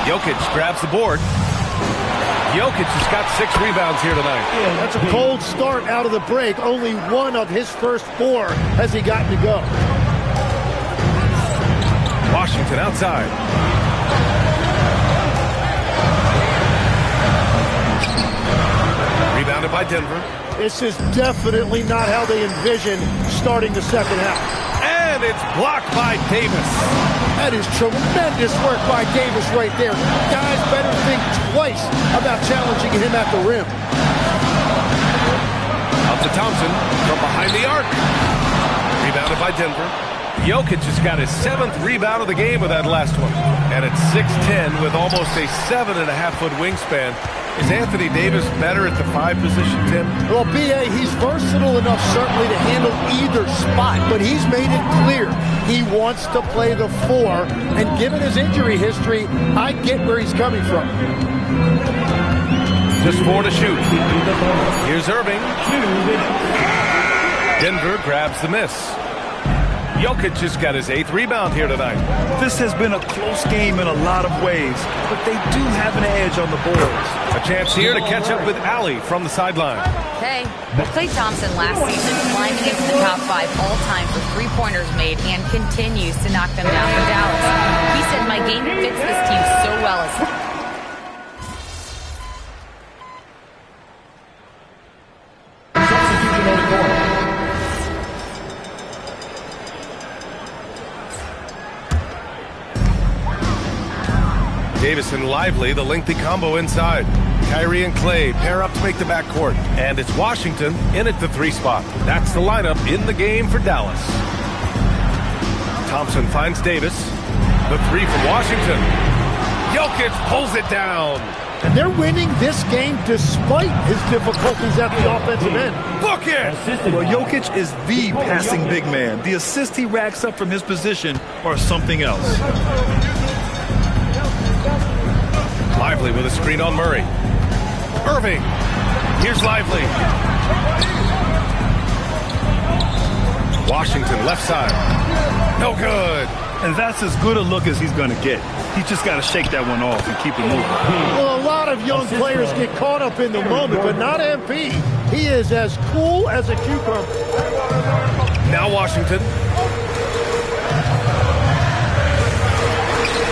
Jokic grabs the board. Jokic has got 6 rebounds here tonight. That's a cold start out of the break. Only 1 of his first 4 has he gotten to go. Washington outside. Rebounded by Denver. This is definitely not how they envision starting the second half. And it's blocked by Davis. That is tremendous work by Davis right there. Guys better think twice about challenging him at the rim. Up to Thompson from behind the arc. Rebounded by Denver. Jokic has got his 7th rebound of the game with that last one. And at 6'10" with almost a 7.5-foot wingspan. Is Anthony Davis better at the 5 position, Tim? Well, B.A., he's versatile enough certainly to handle either spot, but he's made it clear he wants to play the 4, and given his injury history, I get where he's coming from. Just 4 to shoot. Here's Irving. Denver grabs the miss. Jokic has got his 8th rebound here tonight. This has been a close game in a lot of ways, but they do have an edge on the boards. A chance here to catch up with Allie from the sideline. Hey, Klay Thompson last season climbing into the top 5 all-time for three-pointers made and continues to knock them down for Dallas. He said, my game fits this team so well as Davis and Lively, the lengthy combo inside. Kyrie and Klay pair up to make the backcourt. And it's Washington in at the 3 spot. That's the lineup in the game for Dallas. Thompson finds Davis. The 3 from Washington. Jokic pulls it down. And they're winning this game despite his difficulties at the offensive end. Look it! Well, Jokic is the passing big man. The assists he racks up from his position are something else. Lively with a screen on Murray. Irving. Here's Lively. Washington left side. No good. And that's as good a look as he's going to get. He's just got to shake that one off and keep it moving. Well, a lot of young players get caught up in the moment, but not MP. He is as cool as a cucumber. Now Washington.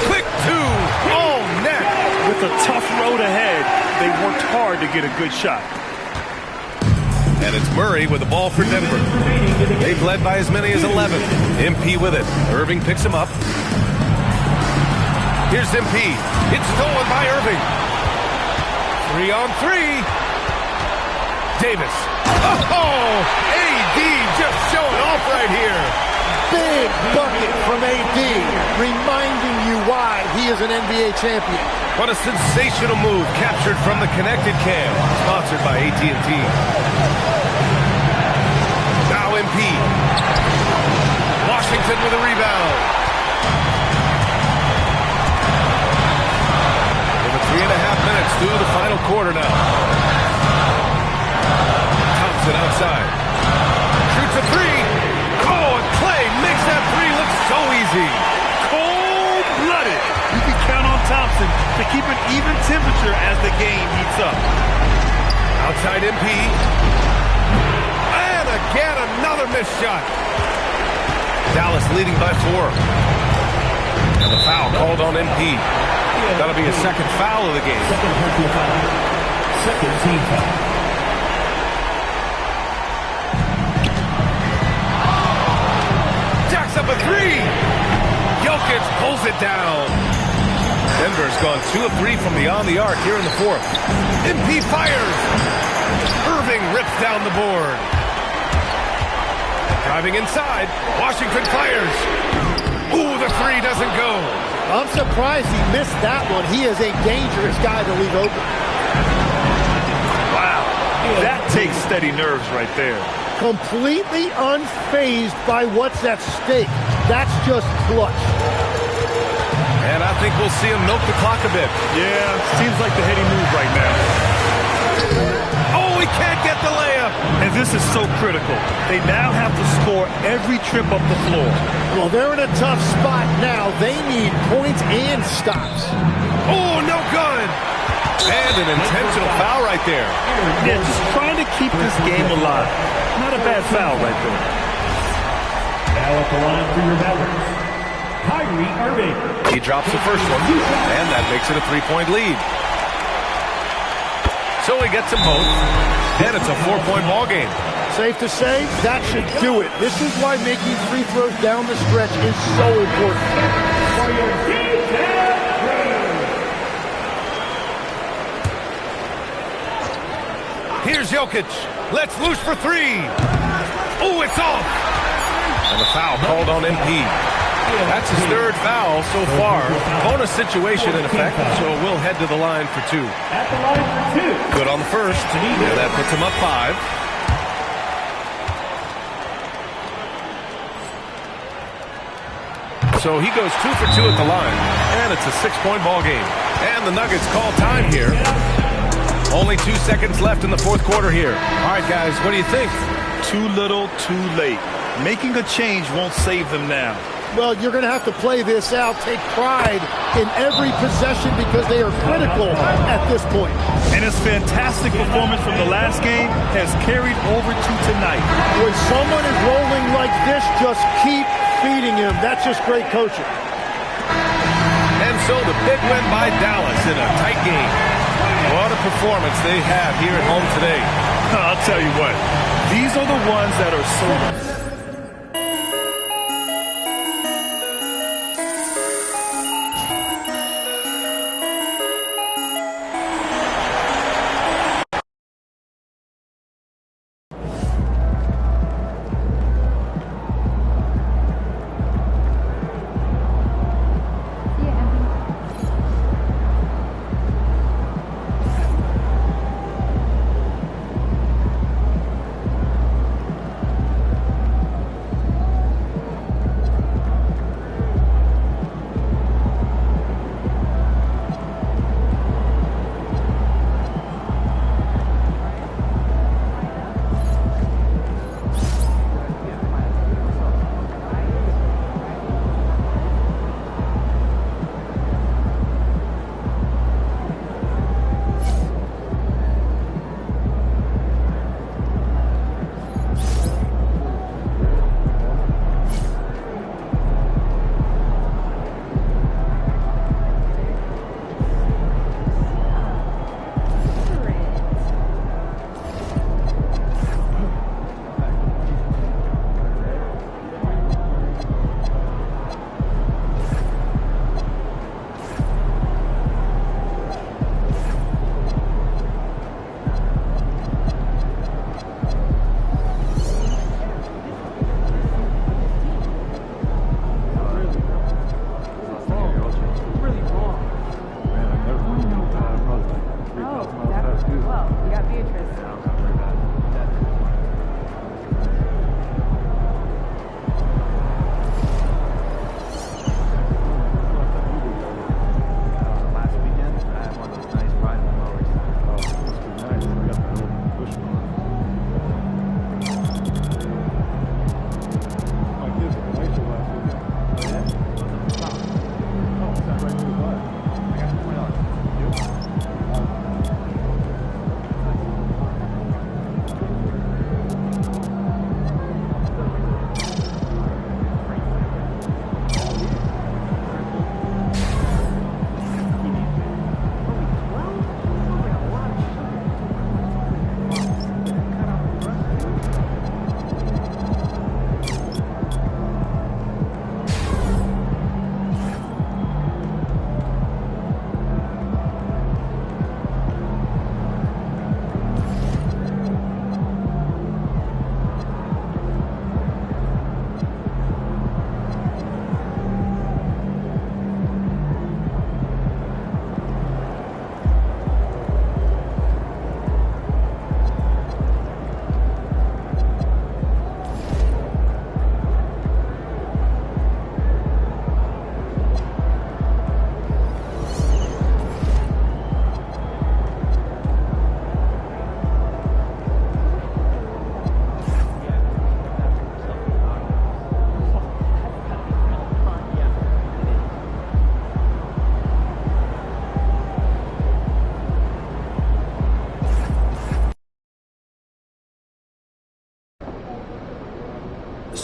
Quick two. Oh, net. With a tough road ahead, they worked hard to get a good shot. And it's Murray with the ball for Denver. They've led by as many as 11. MP with it. Irving picks him up. Here's MP. It's stolen by Irving. 3-on-3. Davis. Oh, AD just showing off right here. Big bucket from AD, reminding you why he is an NBA champion. What a sensational move captured from the connected cam, sponsored by AT&T. Now MP. Washington with a rebound. Over 3.5 minutes through the final quarter now. Thompson outside. Shoots a three. Oh, and Clay makes that three look so easy. Cold-blooded. You can count on Thompson to keep an even temperature as the game heats up. Outside MP. And again, another missed shot. Dallas leading by 4. And the foul called on MP. That'll be a second foul of the game. Second team foul. Jacks up a three. Jokic pulls it down. Denver's gone 2 of 3 from beyond the arc here in the 4th. MP fires. Irving rips down the board. Driving inside. Washington fires. Ooh, the three doesn't go. I'm surprised he missed that one. He is a dangerous guy to leave open. Wow. That takes steady nerves right there. Completely unfazed by what's at stake. That's just clutch. And I think we'll see him milk the clock a bit. Yeah, seems like the heady move right now. Oh, he can't get the layup. And this is so critical. They now have to score every trip up the floor. Well, they're in a tough spot now. They need points and stops. Oh, no good. And an intentional foul right there. Yeah, just trying to keep this game alive. Not a bad foul right there. Now at the line for your Mavericks, Kyrie Irving. He drops the first one, and that makes it a 3-point lead. So he gets them both, and it's a 4-point ball game. Safe to say, that should do it. This is why making free throws down the stretch is so important. For your defense. Here's Jokic. Let's loose for 3. Oh, it's off. And the foul called on MP. That's his 3rd foul so far. Bonus situation in effect, so we'll head to the line for 2. At the line for 2. Good on the first. Yeah, that puts him up 5. So he goes 2 for 2 at the line, and it's a 6-point ball game. And the Nuggets call time here. Only 2 seconds left in the 4th quarter here. All right, guys, what do you think? Too little, too late. Making a change won't save them now. Well, you're going to have to play this out, take pride in every possession because they are critical at this point. And his fantastic performance from the last game has carried over to tonight. When someone is rolling like this, just keep feeding him. That's just great coaching. And so the big win by Dallas in a tight game. What a performance they have here at home today. I'll tell you what, these are the ones that are so...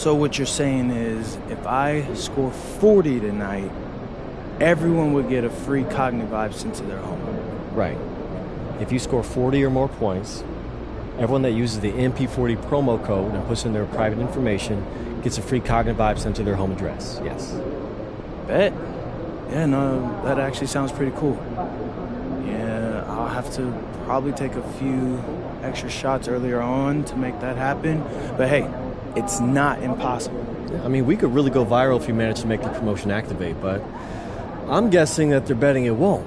So what you're saying is if I score 40 tonight, everyone would get a free Cognivibe sent to their home. Right. If you score 40 or more points, everyone that uses the MP40 promo code and puts in their private information gets a free Cognivibe sent to their home address. Yes. Bet. Yeah, no, that actually sounds pretty cool. Yeah, I'll have to probably take a few extra shots earlier on to make that happen. But hey, it's not impossible. I mean, we could really go viral if we manage to make the promotion activate, but I'm guessing that they're betting it won't.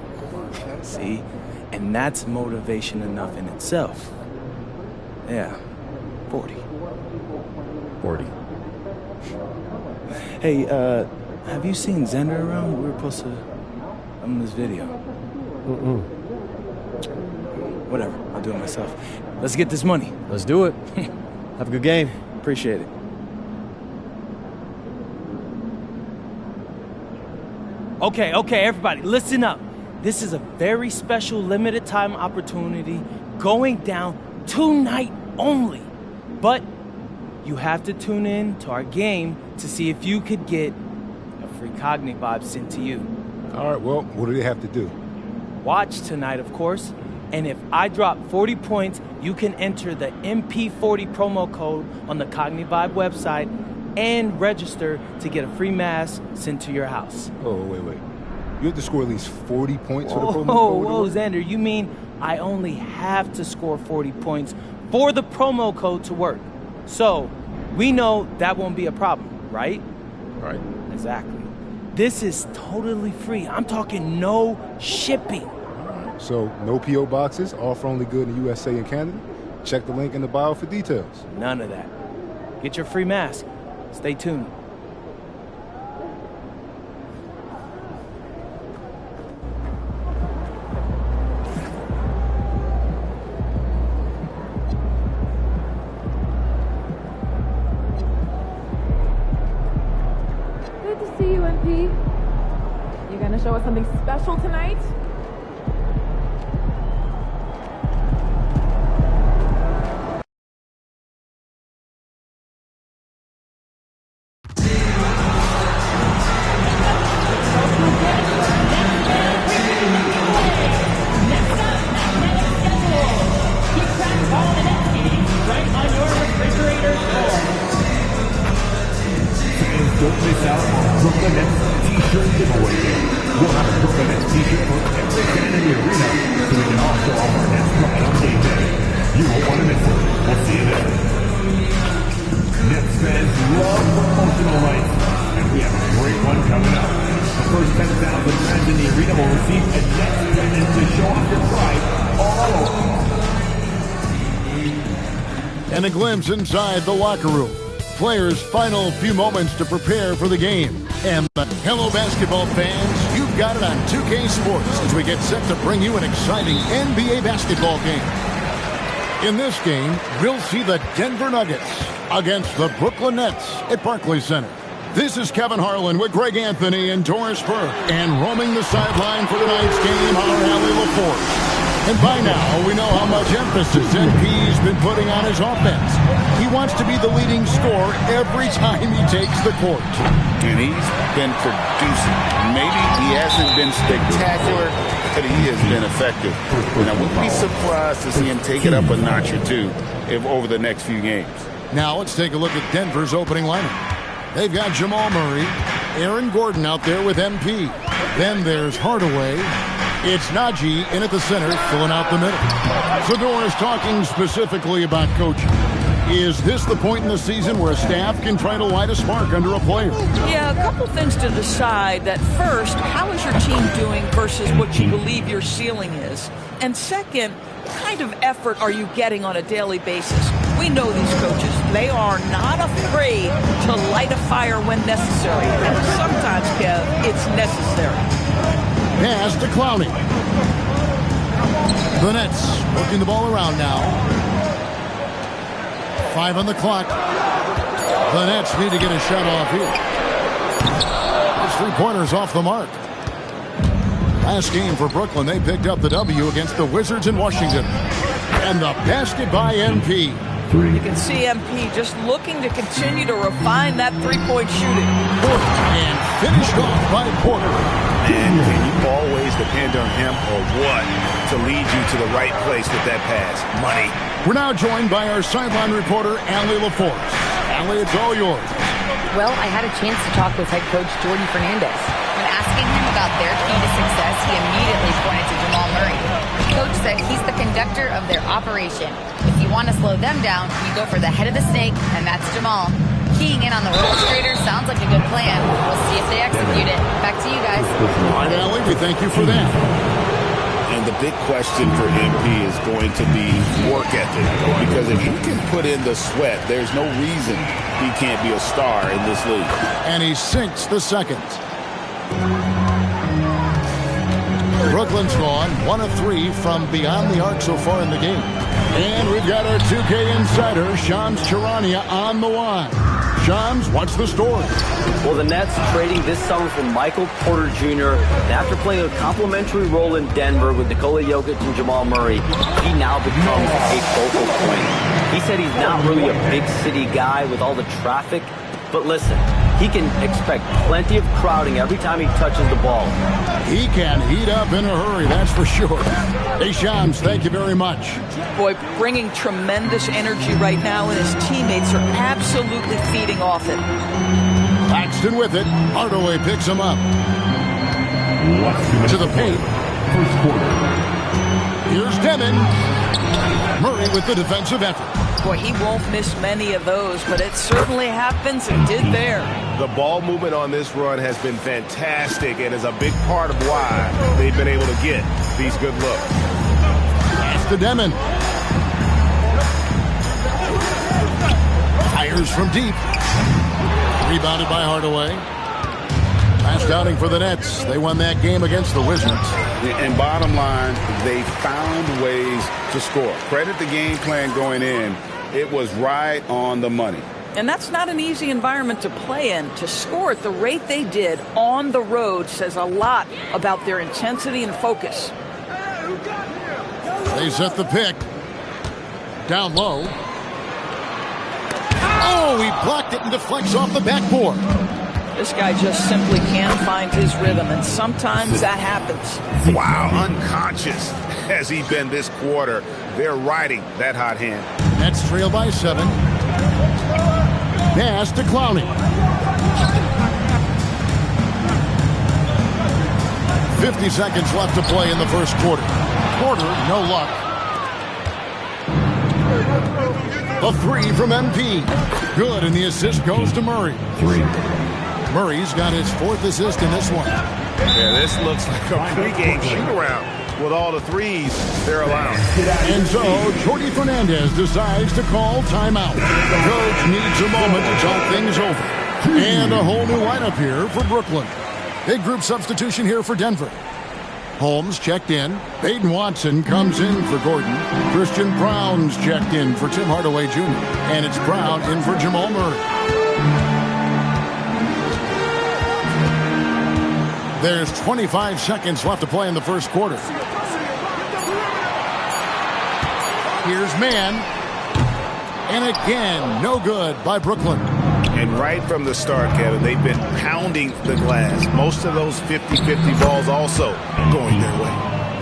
See? And that's motivation enough in itself. Yeah, 40. 40. Hey, have you seen Xander around? We were supposed to film this video. Whatever, I'll do it myself. Let's get this money. Let's do it. Have a good game. Appreciate it. Okay, everybody, listen up. This is a very special limited time opportunity going down tonight only. But you have to tune in to our game to see if you could get a free Cognivibe sent to you. All right, well, what do they have to do? Watch tonight, of course. And if I drop 40 points, you can enter the MP40 promo code on the Cognivibe website and register to get a free mask sent to your house. Oh, wait. You have to score at least 40 points for the promo code? Whoa, Xander, you mean I only have to score 40 points for the promo code to work. So we know that won't be a problem, right? Right. Exactly. This is totally free. I'm talking no shipping. So no P.O. boxes, offer only good in the USA and Canada? Check the link in the bio for details. None of that. Get your free mask. Stay tuned. Good to see you, MP. You gonna show us something special tonight? Don't miss out on Brooklyn Nets t-shirt giveaway game. We'll have a Brooklyn Nets t-shirt for every fan in the arena, so we can also offer Nets pride on game day. You won't want to miss it. We'll see you there. Nets fans love promotional nights, and we have a great one coming up. The first 10,000 fans in the arena will receive a Nets pennant to show off your pride all over. And a glimpse inside the locker room. Players' final few moments to prepare for the game. And hello, basketball fans. You've got it on 2K Sports as we get set to bring you an exciting NBA basketball game. In this game, we'll see the Denver Nuggets against the Brooklyn Nets at Barclays Center. This is Kevin Harlan with Greg Anthony and Doris Burke. And roaming the sideline for tonight's game, our Allie LaForce. And by now, we know how much emphasis MP's been putting on his offense. He wants to be the leading scorer every time he takes the court. And he's been producing. Maybe he hasn't been spectacular, but he has been effective. And I wouldn't be surprised to see him take it up a notch or two over the next few games. Now let's take a look at Denver's opening lineup. They've got Jamal Murray, Aaron Gordon out there with MP. Then there's Hardaway. It's Najee in at the center, filling out the middle. Fedor is talking specifically about coaching. Is this the point in the season where a staff can try to light a spark under a player? Yeah, a couple things to decide. That first, how is your team doing versus what you believe your ceiling is? And second, what kind of effort are you getting on a daily basis? We know these coaches. They are not afraid to light a fire when necessary. And sometimes, Kev, it's necessary. Pass to Clowney. The Nets working the ball around now. 5 on the clock. The Nets need to get a shot off here. His three-pointers off the mark. Last game for Brooklyn, they picked up the W against the Wizards in Washington. And the basket by MP. You can see MP just looking to continue to refine that three-point shooting. And finished off by Porter. And can you always depend on him or what to lead you to the right place with that pass? Money. We're now joined by our sideline reporter, Allie LaForce. Allie, it's all yours. Well, I had a chance to talk with head coach Jordi Fernandez. When asking him about their key to success, he immediately pointed to Jamal Murray. The coach said he's the conductor of their operation. If you want to slow them down, you go for the head of the snake, and that's Jamal. Keying in on the roll straighter sounds like a good plan. We'll see if they execute it. Back to you guys. All right, Allie, we thank you for that. And the big question for MP is going to be work ethic. Because if you can put in the sweat, there's no reason he can't be a star in this league. And he sinks the second. Brooklyn's gone 1 of 3 from beyond the arc so far in the game. And we've got our 2K insider, Shams Charania, on the line. Shams, what's the story? Well, the Nets trading this summer for Michael Porter Jr. And after playing a complimentary role in Denver with Nikola Jokic and Jamal Murray, he now becomes a focal point. He said he's not really a big city guy with all the traffic, but listen, he can expect plenty of crowding every time he touches the ball. He can heat up in a hurry, that's for sure. Hey, Shams, thank you very much. Boy, bringing tremendous energy right now, and his teammates are absolutely feeding off it. Paxton with it. Hardaway picks him up. To the paint. First quarter. Here's Demon. Murray with the defensive effort. Boy, he won't miss many of those, but it certainly happens and did there. The ball movement on this run has been fantastic and is a big part of why they've been able to get these good looks. Pass to Demon. Fires from deep. Rebounded by Hardaway. Last outing for the Nets. They won that game against the Wizards. And bottom line, they found ways to score. Credit the game plan going in. It was right on the money. And that's not an easy environment to play in. To score at the rate they did on the road says a lot about their intensity and focus. They set the pick. Down low. Oh, he blocked it and deflects off the backboard. This guy just simply can't find his rhythm, and sometimes that happens. Wow, unconscious has he been this quarter. They're riding that hot hand. Nets trail by 7. Pass to Clowney. 50 seconds left to play in the first quarter. Porter, no luck. The 3 from MP. Good, and the assist goes to Murray. 3. Murray's got his 4th assist in this one. Yeah, this looks like a pregame shoot-around with all the threes they're allowing. And so, Jordi Fernandez decides to call timeout. The coach needs a moment to talk things over. And a whole new lineup here for Brooklyn. Big group substitution here for Denver. Holmes checked in. Baden Watson comes in for Gordon. Christian Brown's checked in for Tim Hardaway Jr. And it's Brown in for Jamal Murray. There's 25 seconds left to play in the first quarter. Here's Mann. And again, no good by Brooklyn. And right from the start, Kevin, they've been pounding the glass. Most of those 50-50 balls also going their way.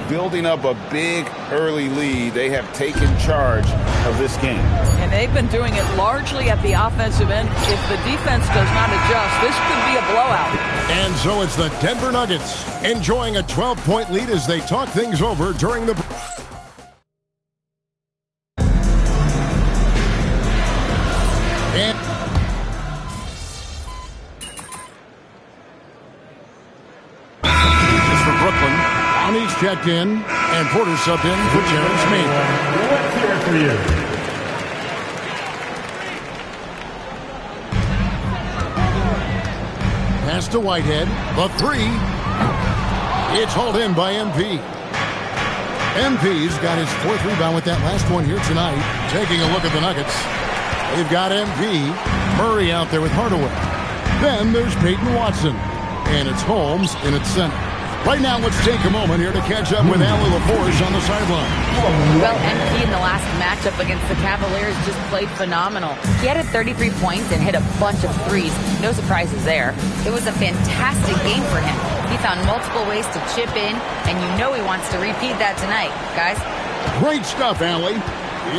Building up a big early lead, they have taken charge of this game. And they've been doing it largely at the offensive end. If the defense does not adjust, this could be a blowout. And so it's the Denver Nuggets enjoying a 12-point lead as they talk things over during the... And it's for Brooklyn. Downey's checked in, and Porter subbed in for Terrence Mann. What's here for you? Pass to Whitehead. The 3. It's hauled in by MP. MP's got his 4th rebound with that last one here tonight. Taking a look at the Nuggets. They've got MP. Murray out there with Hardaway. Then there's Peyton Watson. And it's Holmes in its center. Right now, let's take a moment here to catch up with Allie LaForce on the sideline. Well, MP in the last matchup against the Cavaliers just played phenomenal. He had 33 points and hit a bunch of threes. No surprises there. It was a fantastic game for him. He found multiple ways to chip in, and you know he wants to repeat that tonight, guys. Great stuff, Allie.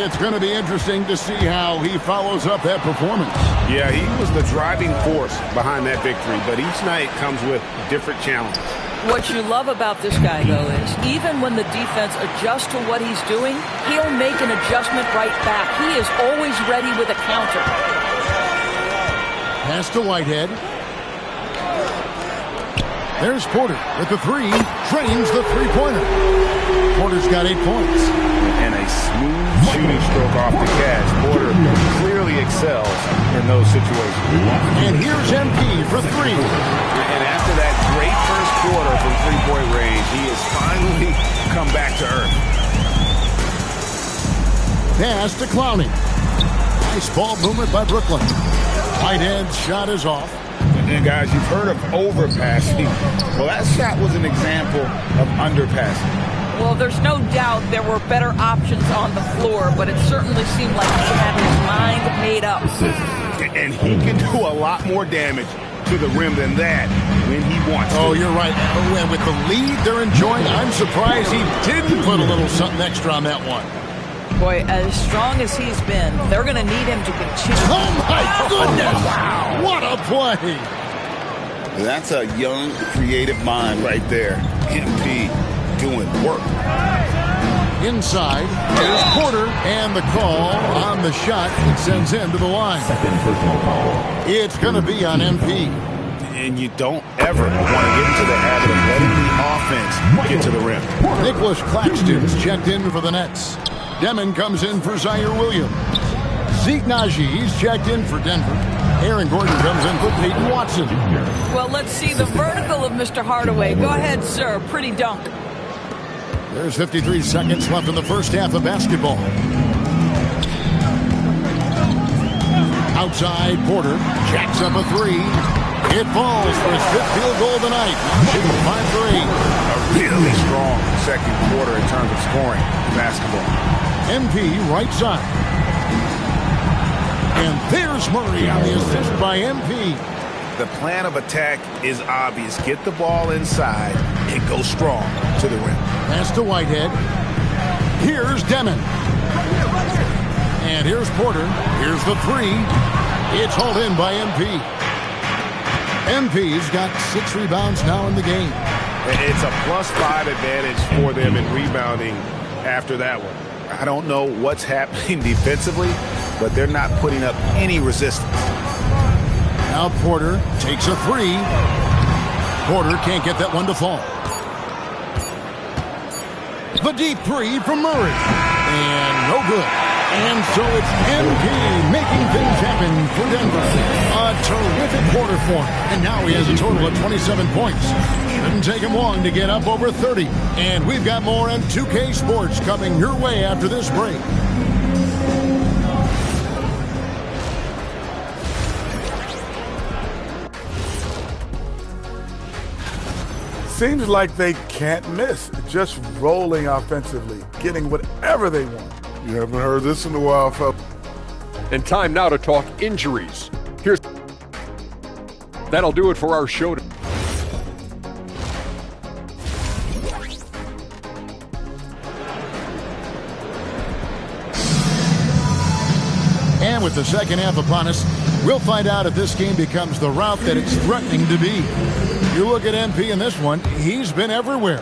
It's going to be interesting to see how he follows up that performance. Yeah, he was the driving force behind that victory, but each night comes with different challenges. What you love about this guy, though, is even when the defense adjusts to what he's doing, he'll make an adjustment right back. He is always ready with a counter. Pass to Whitehead. There's Porter with the three. Drains the three-pointer. Porter's got 8 points. And a smooth shooting stroke off the catch. Porter clearly excels in those situations. And here's MP for three. And after that great first quarter from three-point range, he has finally come back to earth. Pass to Clowney. Nice ball movement by Brooklyn. Whitehead's shot is off. And guys, you've heard of overpassing. Well, that shot was an example of underpassing. Well, there's no doubt there were better options on the floor, but it certainly seemed like he had his mind made up. And he can do a lot more damage to the rim than that when he wants to. Oh, you're right. And with the lead they're enjoying, I'm surprised he didn't put a little something extra on that one. Boy, as strong as he's been, they're going to need him to continue. Oh, my goodness! Wow. What a play! That's a young, creative mind right there. MP doing work. Inside, there's Porter, and the call on the shot. It sends him to the line. It's going to be on MP. And you don't ever want to get into the habit of letting the offense get to the rim. Nicholas Claxton's checked in for the Nets. Demon comes in for Zaire Williams. Zeke Najee's checked in for Denver. Aaron Gordon comes in for Peyton Watson. Well, let's see the vertical of Mr. Hardaway. Go ahead, sir. Pretty dunk. There's 53 seconds left in the first half of basketball. Outside, Porter jacks up a three. It falls for his 5th field goal of the night. Shooting 5-3. A really strong second quarter in terms of scoring basketball. MP right side. And there's Murray on the assist by MP. The plan of attack is obvious. Get the ball inside and go strong to the rim. Pass to Whitehead. Here's Demon. And here's Porter. Here's the three. It's hauled in by MP. MP's got 6 rebounds now in the game. It's a +5 advantage for them in rebounding after that one. I don't know what's happening defensively, but they're not putting up any resistance. Now Porter takes a three. Porter can't get that one to fall. The deep three from Murray. And no good. And so it's MP making things happen for Denver. A terrific quarter for him. And now he has a total of 27 points. Shouldn't take him long to get up over 30. And we've got more on 2K Sports coming your way after this break. Seems like they can't miss. Just rolling offensively, getting whatever they want. You haven't heard this in a while, fella. And time now to talk injuries. That'll do it for our show. And with the second half upon us, we'll find out if this game becomes the route that it's threatening to be. You look at MP in this one, he's been everywhere.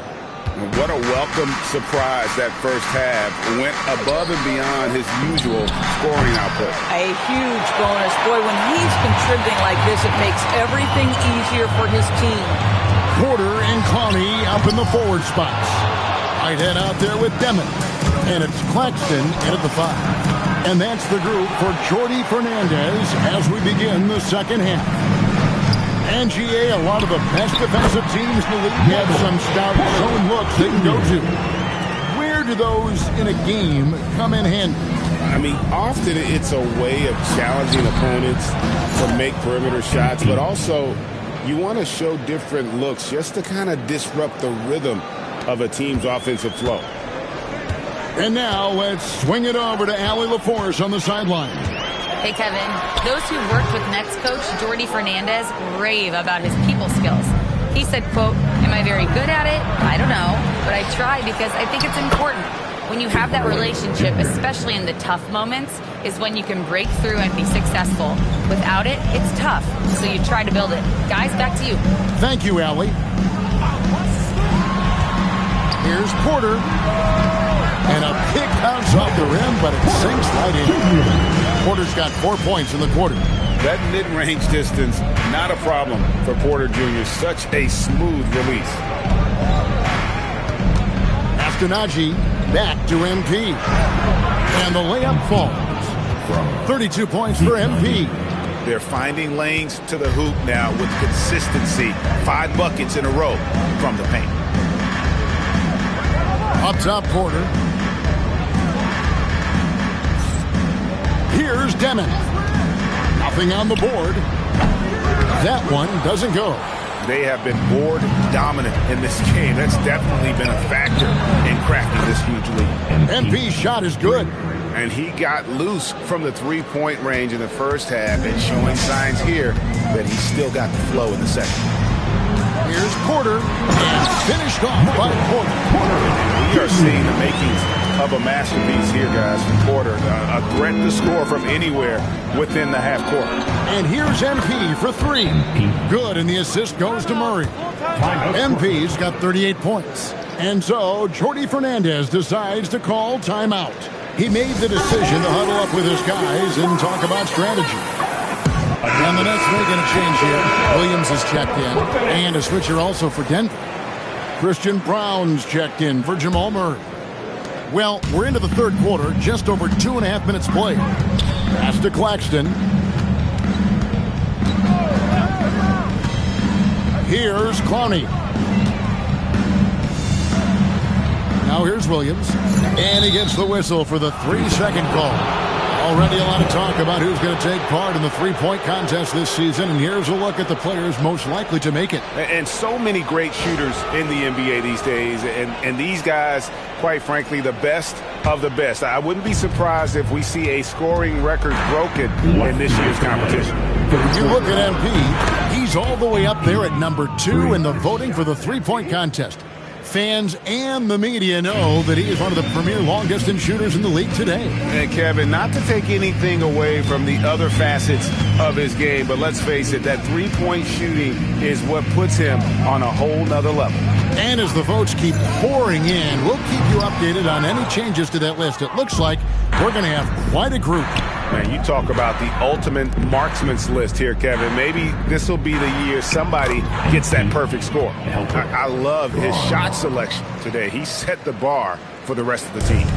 What a welcome surprise that first half. Went above and beyond his usual scoring output. A huge bonus. Boy, when he's contributing like this, it makes everything easier for his team. Porter and Clowney up in the forward spots. Whitehead out there with Demon. And it's Claxton in at the 5. And that's the group for Jordi Fernandez as we begin the second half. And GA, a lot of the best defensive teams in the league have some stout zone looks they can go to. Where do those in a game come in handy? I mean, often it's a way of challenging opponents to make perimeter shots, but also You want to show different looks just to kind of disrupt the rhythm of a team's offensive flow. And now let's swing it over to Allie LaForce on the sideline. Hey, Kevin, those who worked with Nets coach Jordi Fernandez rave about his people skills. He said, quote, "Am I very good at it? I don't know, but I try because I think it's important. When you have that relationship, especially in the tough moments, is when you can break through and be successful. Without it, it's tough, so you try to build it." Guys, back to you. Thank you, Allie. Here's Porter. And a pick comes off the rim, but it sinks right in. Porter's got 4 points in the quarter. That mid-range distance, not a problem for Porter Jr. Such a smooth release. After Najee, back to MP. And the layup falls. 32 points for MP. They're finding lanes to the hoop now with consistency. 5 buckets in a row from the paint. Up top, Porter. Here's Demon. Nothing on the board. That one doesn't go. They have been board dominant in this game. That's definitely been a factor in cracking this huge lead. MP's shot is good. And he got loose from the three-point range in the first half and showing signs here that he's still got the flow in the second. Here's Porter, and finished off by Porter. We are seeing the makings of a masterpiece here, guys, from Porter. A threat to score from anywhere within the half court. And here's MP for 3. Good, and the assist goes to Murray. MP's got 38 points. And so, Jordi Fernandez decides to call timeout. He made the decision to huddle up with his guys and talk about strategy. And the Nets making a change here. Williams is checked in. And a switcher also for Denver. Christian Brown's checked in for Jamal Murray. Well, we're into the third quarter. Just over 2.5 minutes played. Pass to Claxton. Here's Clowney. Now here's Williams. And he gets the whistle for the 3-second call. Already a lot of talk about who's going to take part in the three-point contest this season, and here's a look at the players most likely to make it. And so many great shooters in the NBA these days, and these guys, quite frankly, the best of the best. I wouldn't be surprised if we see a scoring record broken in this year's competition. You look at MP, he's all the way up there at number 2 in the voting for the three-point contest. Fans and the media know that he is one of the premier long-distance shooters in the league today. And Kevin, not to take anything away from the other facets of his game, but let's face it, that three-point shooting is what puts him on a whole nother level. And as the votes keep pouring in, we'll keep you updated on any changes to that list. It looks like we're going to have quite a group. Man, you talk about the ultimate marksman's list here, Kevin. Maybe this will be the year somebody gets that perfect score. I love his shot selection today. He set the bar for the rest of the team.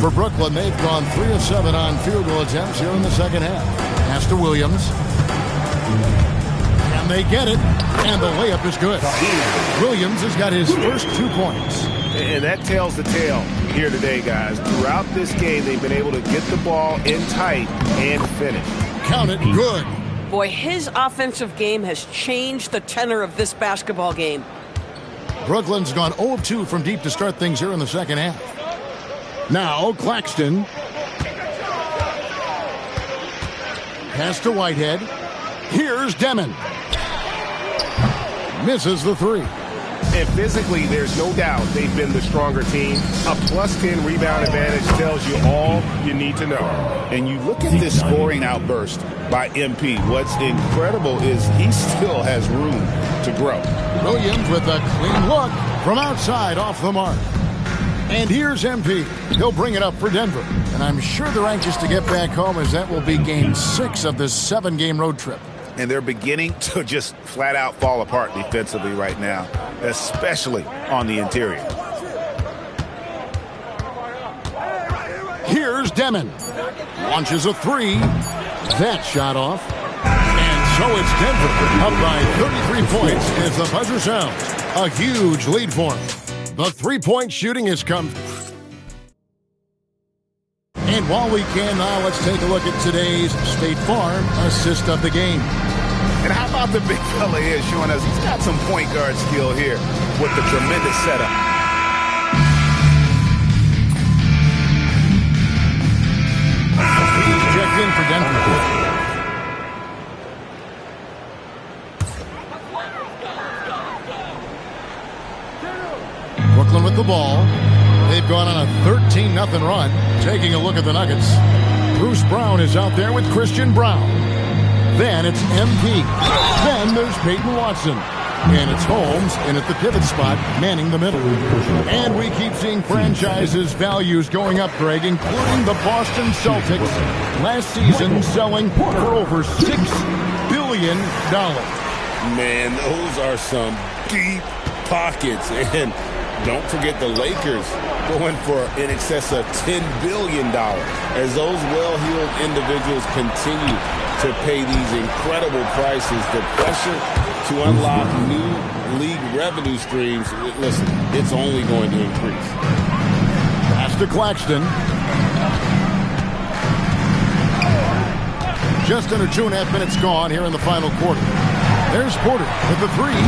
For Brooklyn, they've gone 3 of 7 on field goal attempts here in the second half. Pass to Williams. And they get it, and the layup is good. Williams has got his first 2 points. And that tells the tale here today, guys. Throughout this game, they've been able to get the ball in tight and finish. Count it, good. Boy, his offensive game has changed the tenor of this basketball game. Brooklyn's gone 0 of 2 from deep to start things here in the second half. Now, Claxton. Pass to Whitehead. Here's Demon. Misses the 3. And physically, there's no doubt they've been the stronger team. A +10 rebound advantage tells you all you need to know. And you look at this scoring outburst by MP. What's incredible is he still has room to grow. Williams with a clean look from outside off the mark. And here's MP. He'll bring it up for Denver. And I'm sure they're anxious to get back home, as that will be game 6 of this 7-game road trip. And they're beginning to just flat out fall apart defensively right now, especially on the interior. Here's Demon. Launches a 3. That shot off. And so it's Denver up by 33 points as the buzzer sounds. A huge lead for him. The three-point shooting has come. And while we can now, let's take a look at today's State Farm assist of the game. And how about the big fella here showing us he's got some point guard skill here with the tremendous setup. Checked in for Denver. Brooklyn with the ball. They've gone on a 13-0 run. Taking a look at the Nuggets. Bruce Brown is out there with Christian Brown. Then it's MP. Then there's Peyton Watson. And it's Holmes in at the pivot spot, manning the middle. And we keep seeing franchises' values going up, Greg, including the Boston Celtics last season selling for over $6 billion. Man, those are some deep pockets. And don't forget the Lakers going for in excess of $10 billion as those well-heeled individuals continue to pay these incredible prices. The pressure to unlock new league revenue streams, listen, it's only going to increase. Pass to Claxton. Just under 2.5 minutes gone here in the final quarter. There's Porter with the three,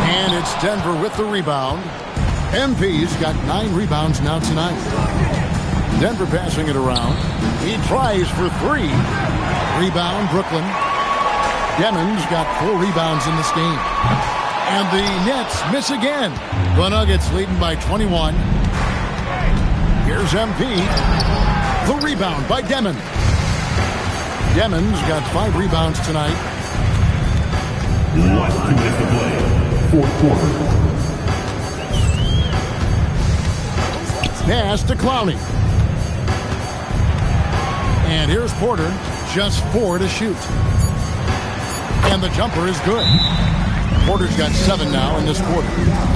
and it's Denver with the rebound. MP's got 9 rebounds now tonight. Denver passing it around. He tries for 3. Rebound, Brooklyn. Demons got 4 rebounds in this game. And the Nets miss again. The Nuggets leading by 21. Here's MP. The rebound by Demon. Demon's got 5 rebounds tonight. 1 minute to play. Fourth quarter. Pass to Clowney. And here's Porter. Just 4 to shoot. And the jumper is good. Porter's got 7 now in this quarter.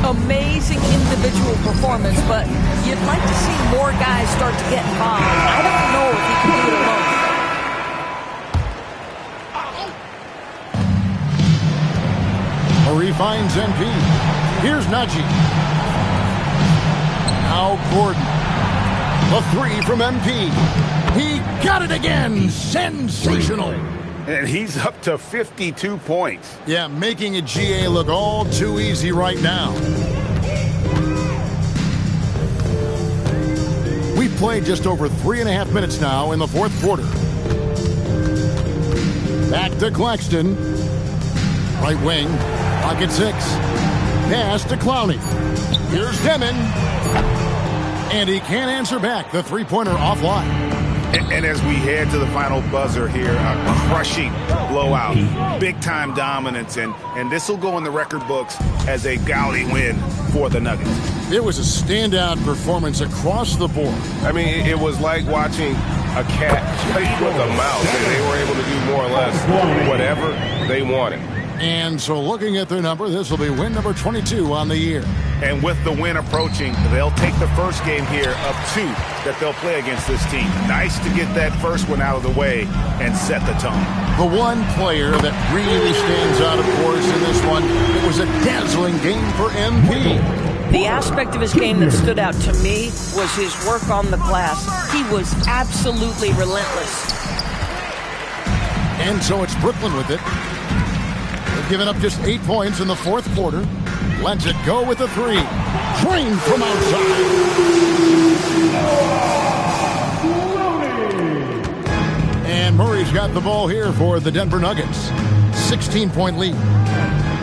Amazing individual performance, but you'd like to see more guys start to get involved. I don't know if he can do it alone. Murray finds MP. Here's Najee. Now Gordon. The 3 from MP. He got it again. Sensational. And he's up to 52 points. Yeah, making a GA look all too easy right now. We've played just over 3.5 minutes now in the fourth quarter. Back to Claxton. Right wing. Pocket 6. Pass to Clowney. Here's Demon. And he can't answer back. The three-pointer offline. And as we head to the final buzzer here, a crushing blowout, big-time dominance, and this will go in the record books as a gaudy win for the Nuggets. It was a standout performance across the board. I mean, it was like watching a cat play with a mouse. They were able to do more or less whatever they wanted. And so looking at their number, this will be win number 22 on the year. And with the win approaching, they'll take the first game here of 2 that they'll play against this team. Nice to get that first one out of the way and set the tone. The one player that really stands out, of course, in this one, it was a dazzling game for MP. The aspect of his game that stood out to me was his work on the glass. He was absolutely relentless. And so it's Brooklyn with it. They've given up just 8 points in the fourth quarter. Lets it go with a 3. Trained from outside. And Murray's got the ball here for the Denver Nuggets. 16-point lead.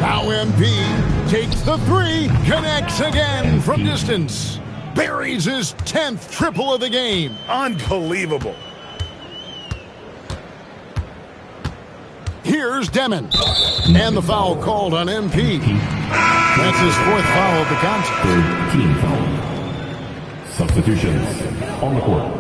Now MP takes the 3. Connects again from distance. Buries his 10th triple of the game. Unbelievable. Here's Demon. And the foul called on MP. That's his 4th foul of the contest. 3rd team foul. Substitutions on the court.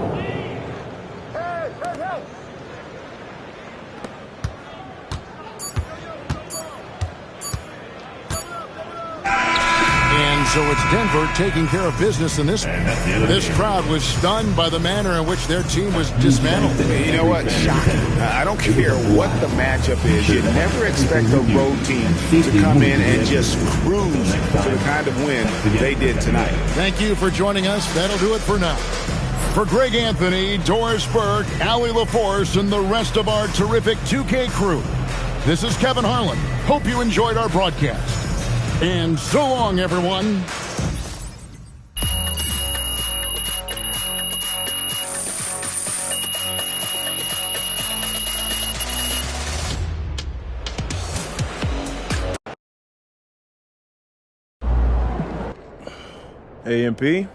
And so it's Denver taking care of business in this one. This crowd was stunned by the manner in which their team was dismantled. You know what? Shocking. I don't care what the matchup is. You never expect a road team to come in and just cruise to the kind of win they did tonight. Thank you for joining us. That'll do it for now. For Greg Anthony, Doris Burke, Allie LaForce, and the rest of our terrific 2K crew, This is Kevin Harlan. Hope you enjoyed our broadcast. And so long, everyone. Hey, MP.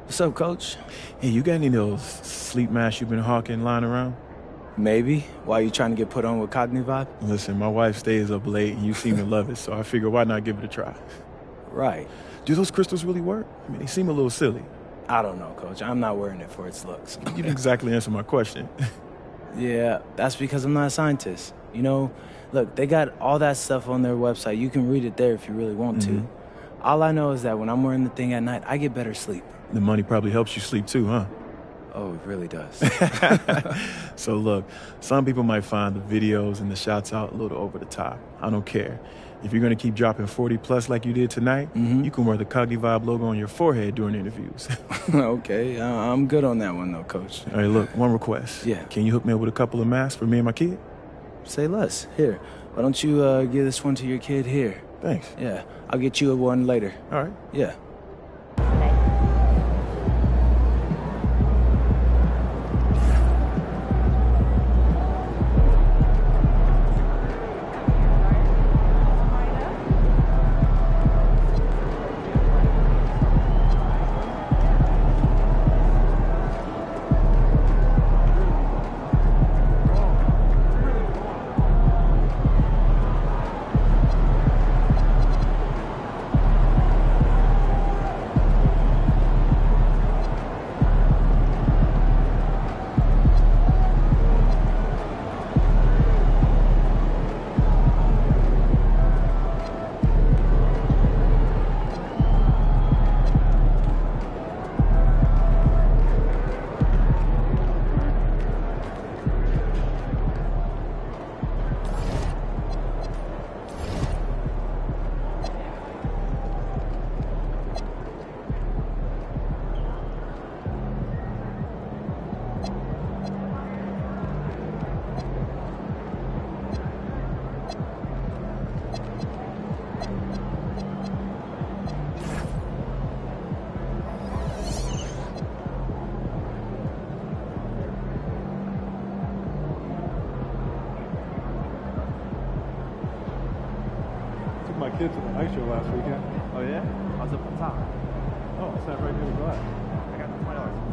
What's up, Coach? Hey, you got any of those sleep masks you've been hawking lying around? Maybe. Why are you trying to get put on with Cognivibe? Listen, my wife stays up late and you seem to love it, so I figure why not give it a try? Right. Do those crystals really work? I mean, they seem a little silly. I don't know, Coach. I'm not wearing it for its looks. You didn't exactly answer my question. Yeah, that's because I'm not a scientist. You know, look, they got all that stuff on their website. You can read it there if you really want to. All I know is that when I'm wearing the thing at night, I get better sleep. The money probably helps you sleep too, huh? Oh, it really does. So look, some people might find the videos and the shots out a little over the top. I don't care. If you're going to keep dropping 40 plus like you did tonight, you can wear the Cognivibe logo on your forehead during interviews. Okay, I'm good on that one though, Coach. All right, look, one request. Yeah. Can you hook me up with a couple of masks for me and my kid? Say less. Here, why don't you give this one to your kid here? Thanks. Yeah, I'll get you one later. All right. Yeah. My kids to the ice show last weekend. Oh yeah? I was up on top. Oh, I sat right near the glass. I got the $20.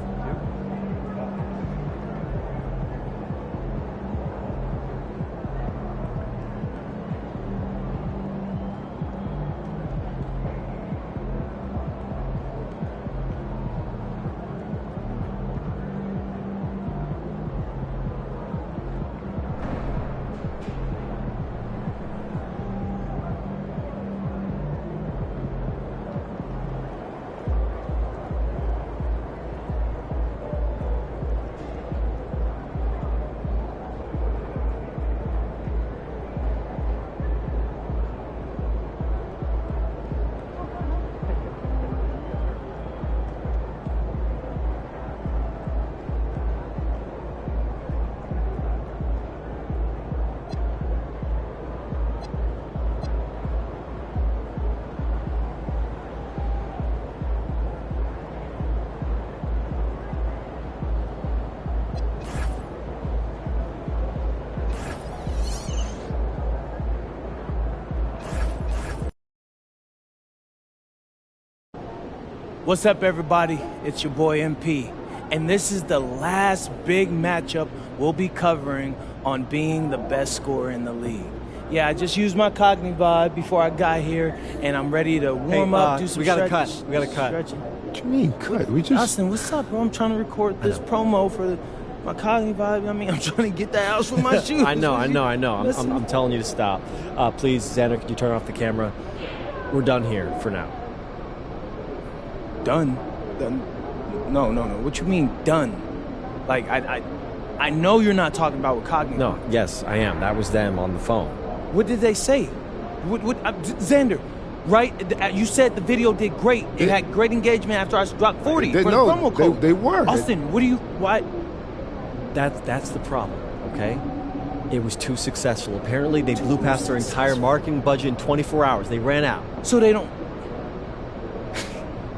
What's up, everybody? It's your boy MP, and this is the last big matchup we'll be covering on being the best scorer in the league. Yeah, I just used my Cognivibe before I got here, and I'm ready to warm up, do some we gotta stretches. cut. We gotta cut. Stretching. What you mean cut? We just. Austin, what's up, bro? I'm trying to record this promo for my Cognivibe. I mean, I'm trying to get that house with my shoes. I know. Listen. I'm telling you to stop. Please, Xander, could you turn off the camera? We're done here for now. Done? No. What you mean done? Like, I know you're not talking about with Cognitive. No, yes, I am. That was them on the phone. What did they say? Xander, right? You said the video did great. It had great engagement after I dropped 40 for the promo code. They were. Austin, why? That's the problem, okay? It was too successful. Apparently, they blew past their entire marketing budget in 24 hours. They ran out. So they don't...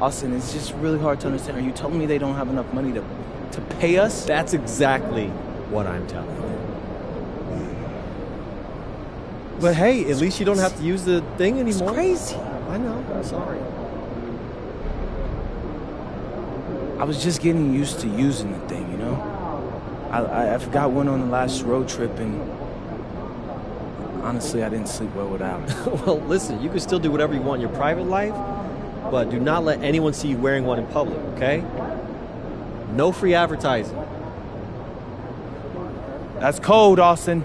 Austin, it's just really hard to understand. Are you telling me they don't have enough money to pay us? That's exactly what I'm telling you. But hey, at least you don't have to use the thing anymore. It's crazy. I know. I'm sorry. I was just getting used to using the thing, you know? I forgot one on the last road trip, and honestly, I didn't sleep well without it. Well, listen, you can still do whatever you want in your private life, but do not let anyone see you wearing one in public, okay? No free advertising. That's cold, Austin.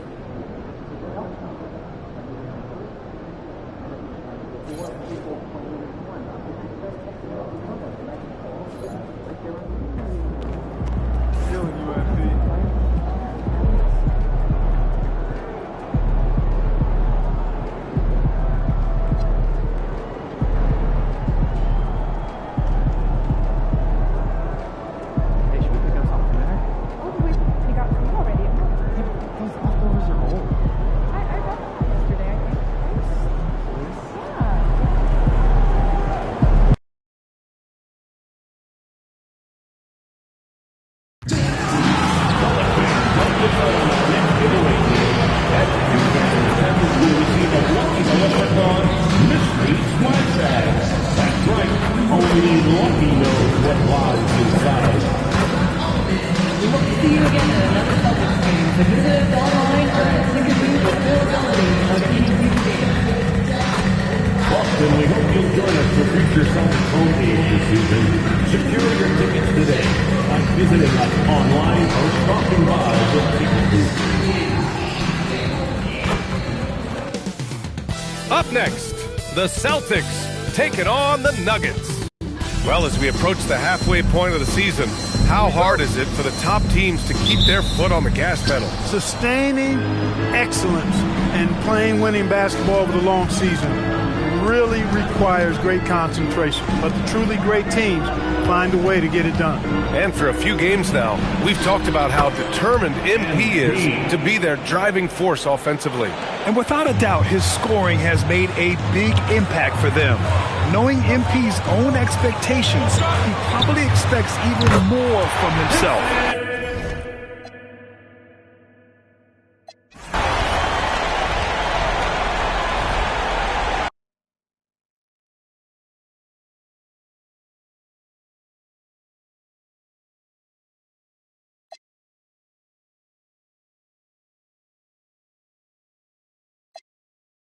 Up next, the Celtics taking on the Nuggets. Well, as we approach the halfway point of the season, how hard is it for the top teams to keep their foot on the gas pedal? Sustaining excellence and playing winning basketball over the long season really requires great concentration. But the truly great teams find a way to get it done. And for a few games now, we've talked about how determined MP is to be their driving force offensively. And without a doubt, his scoring has made a big impact for them. Knowing MP's own expectations, he probably expects even more from himself.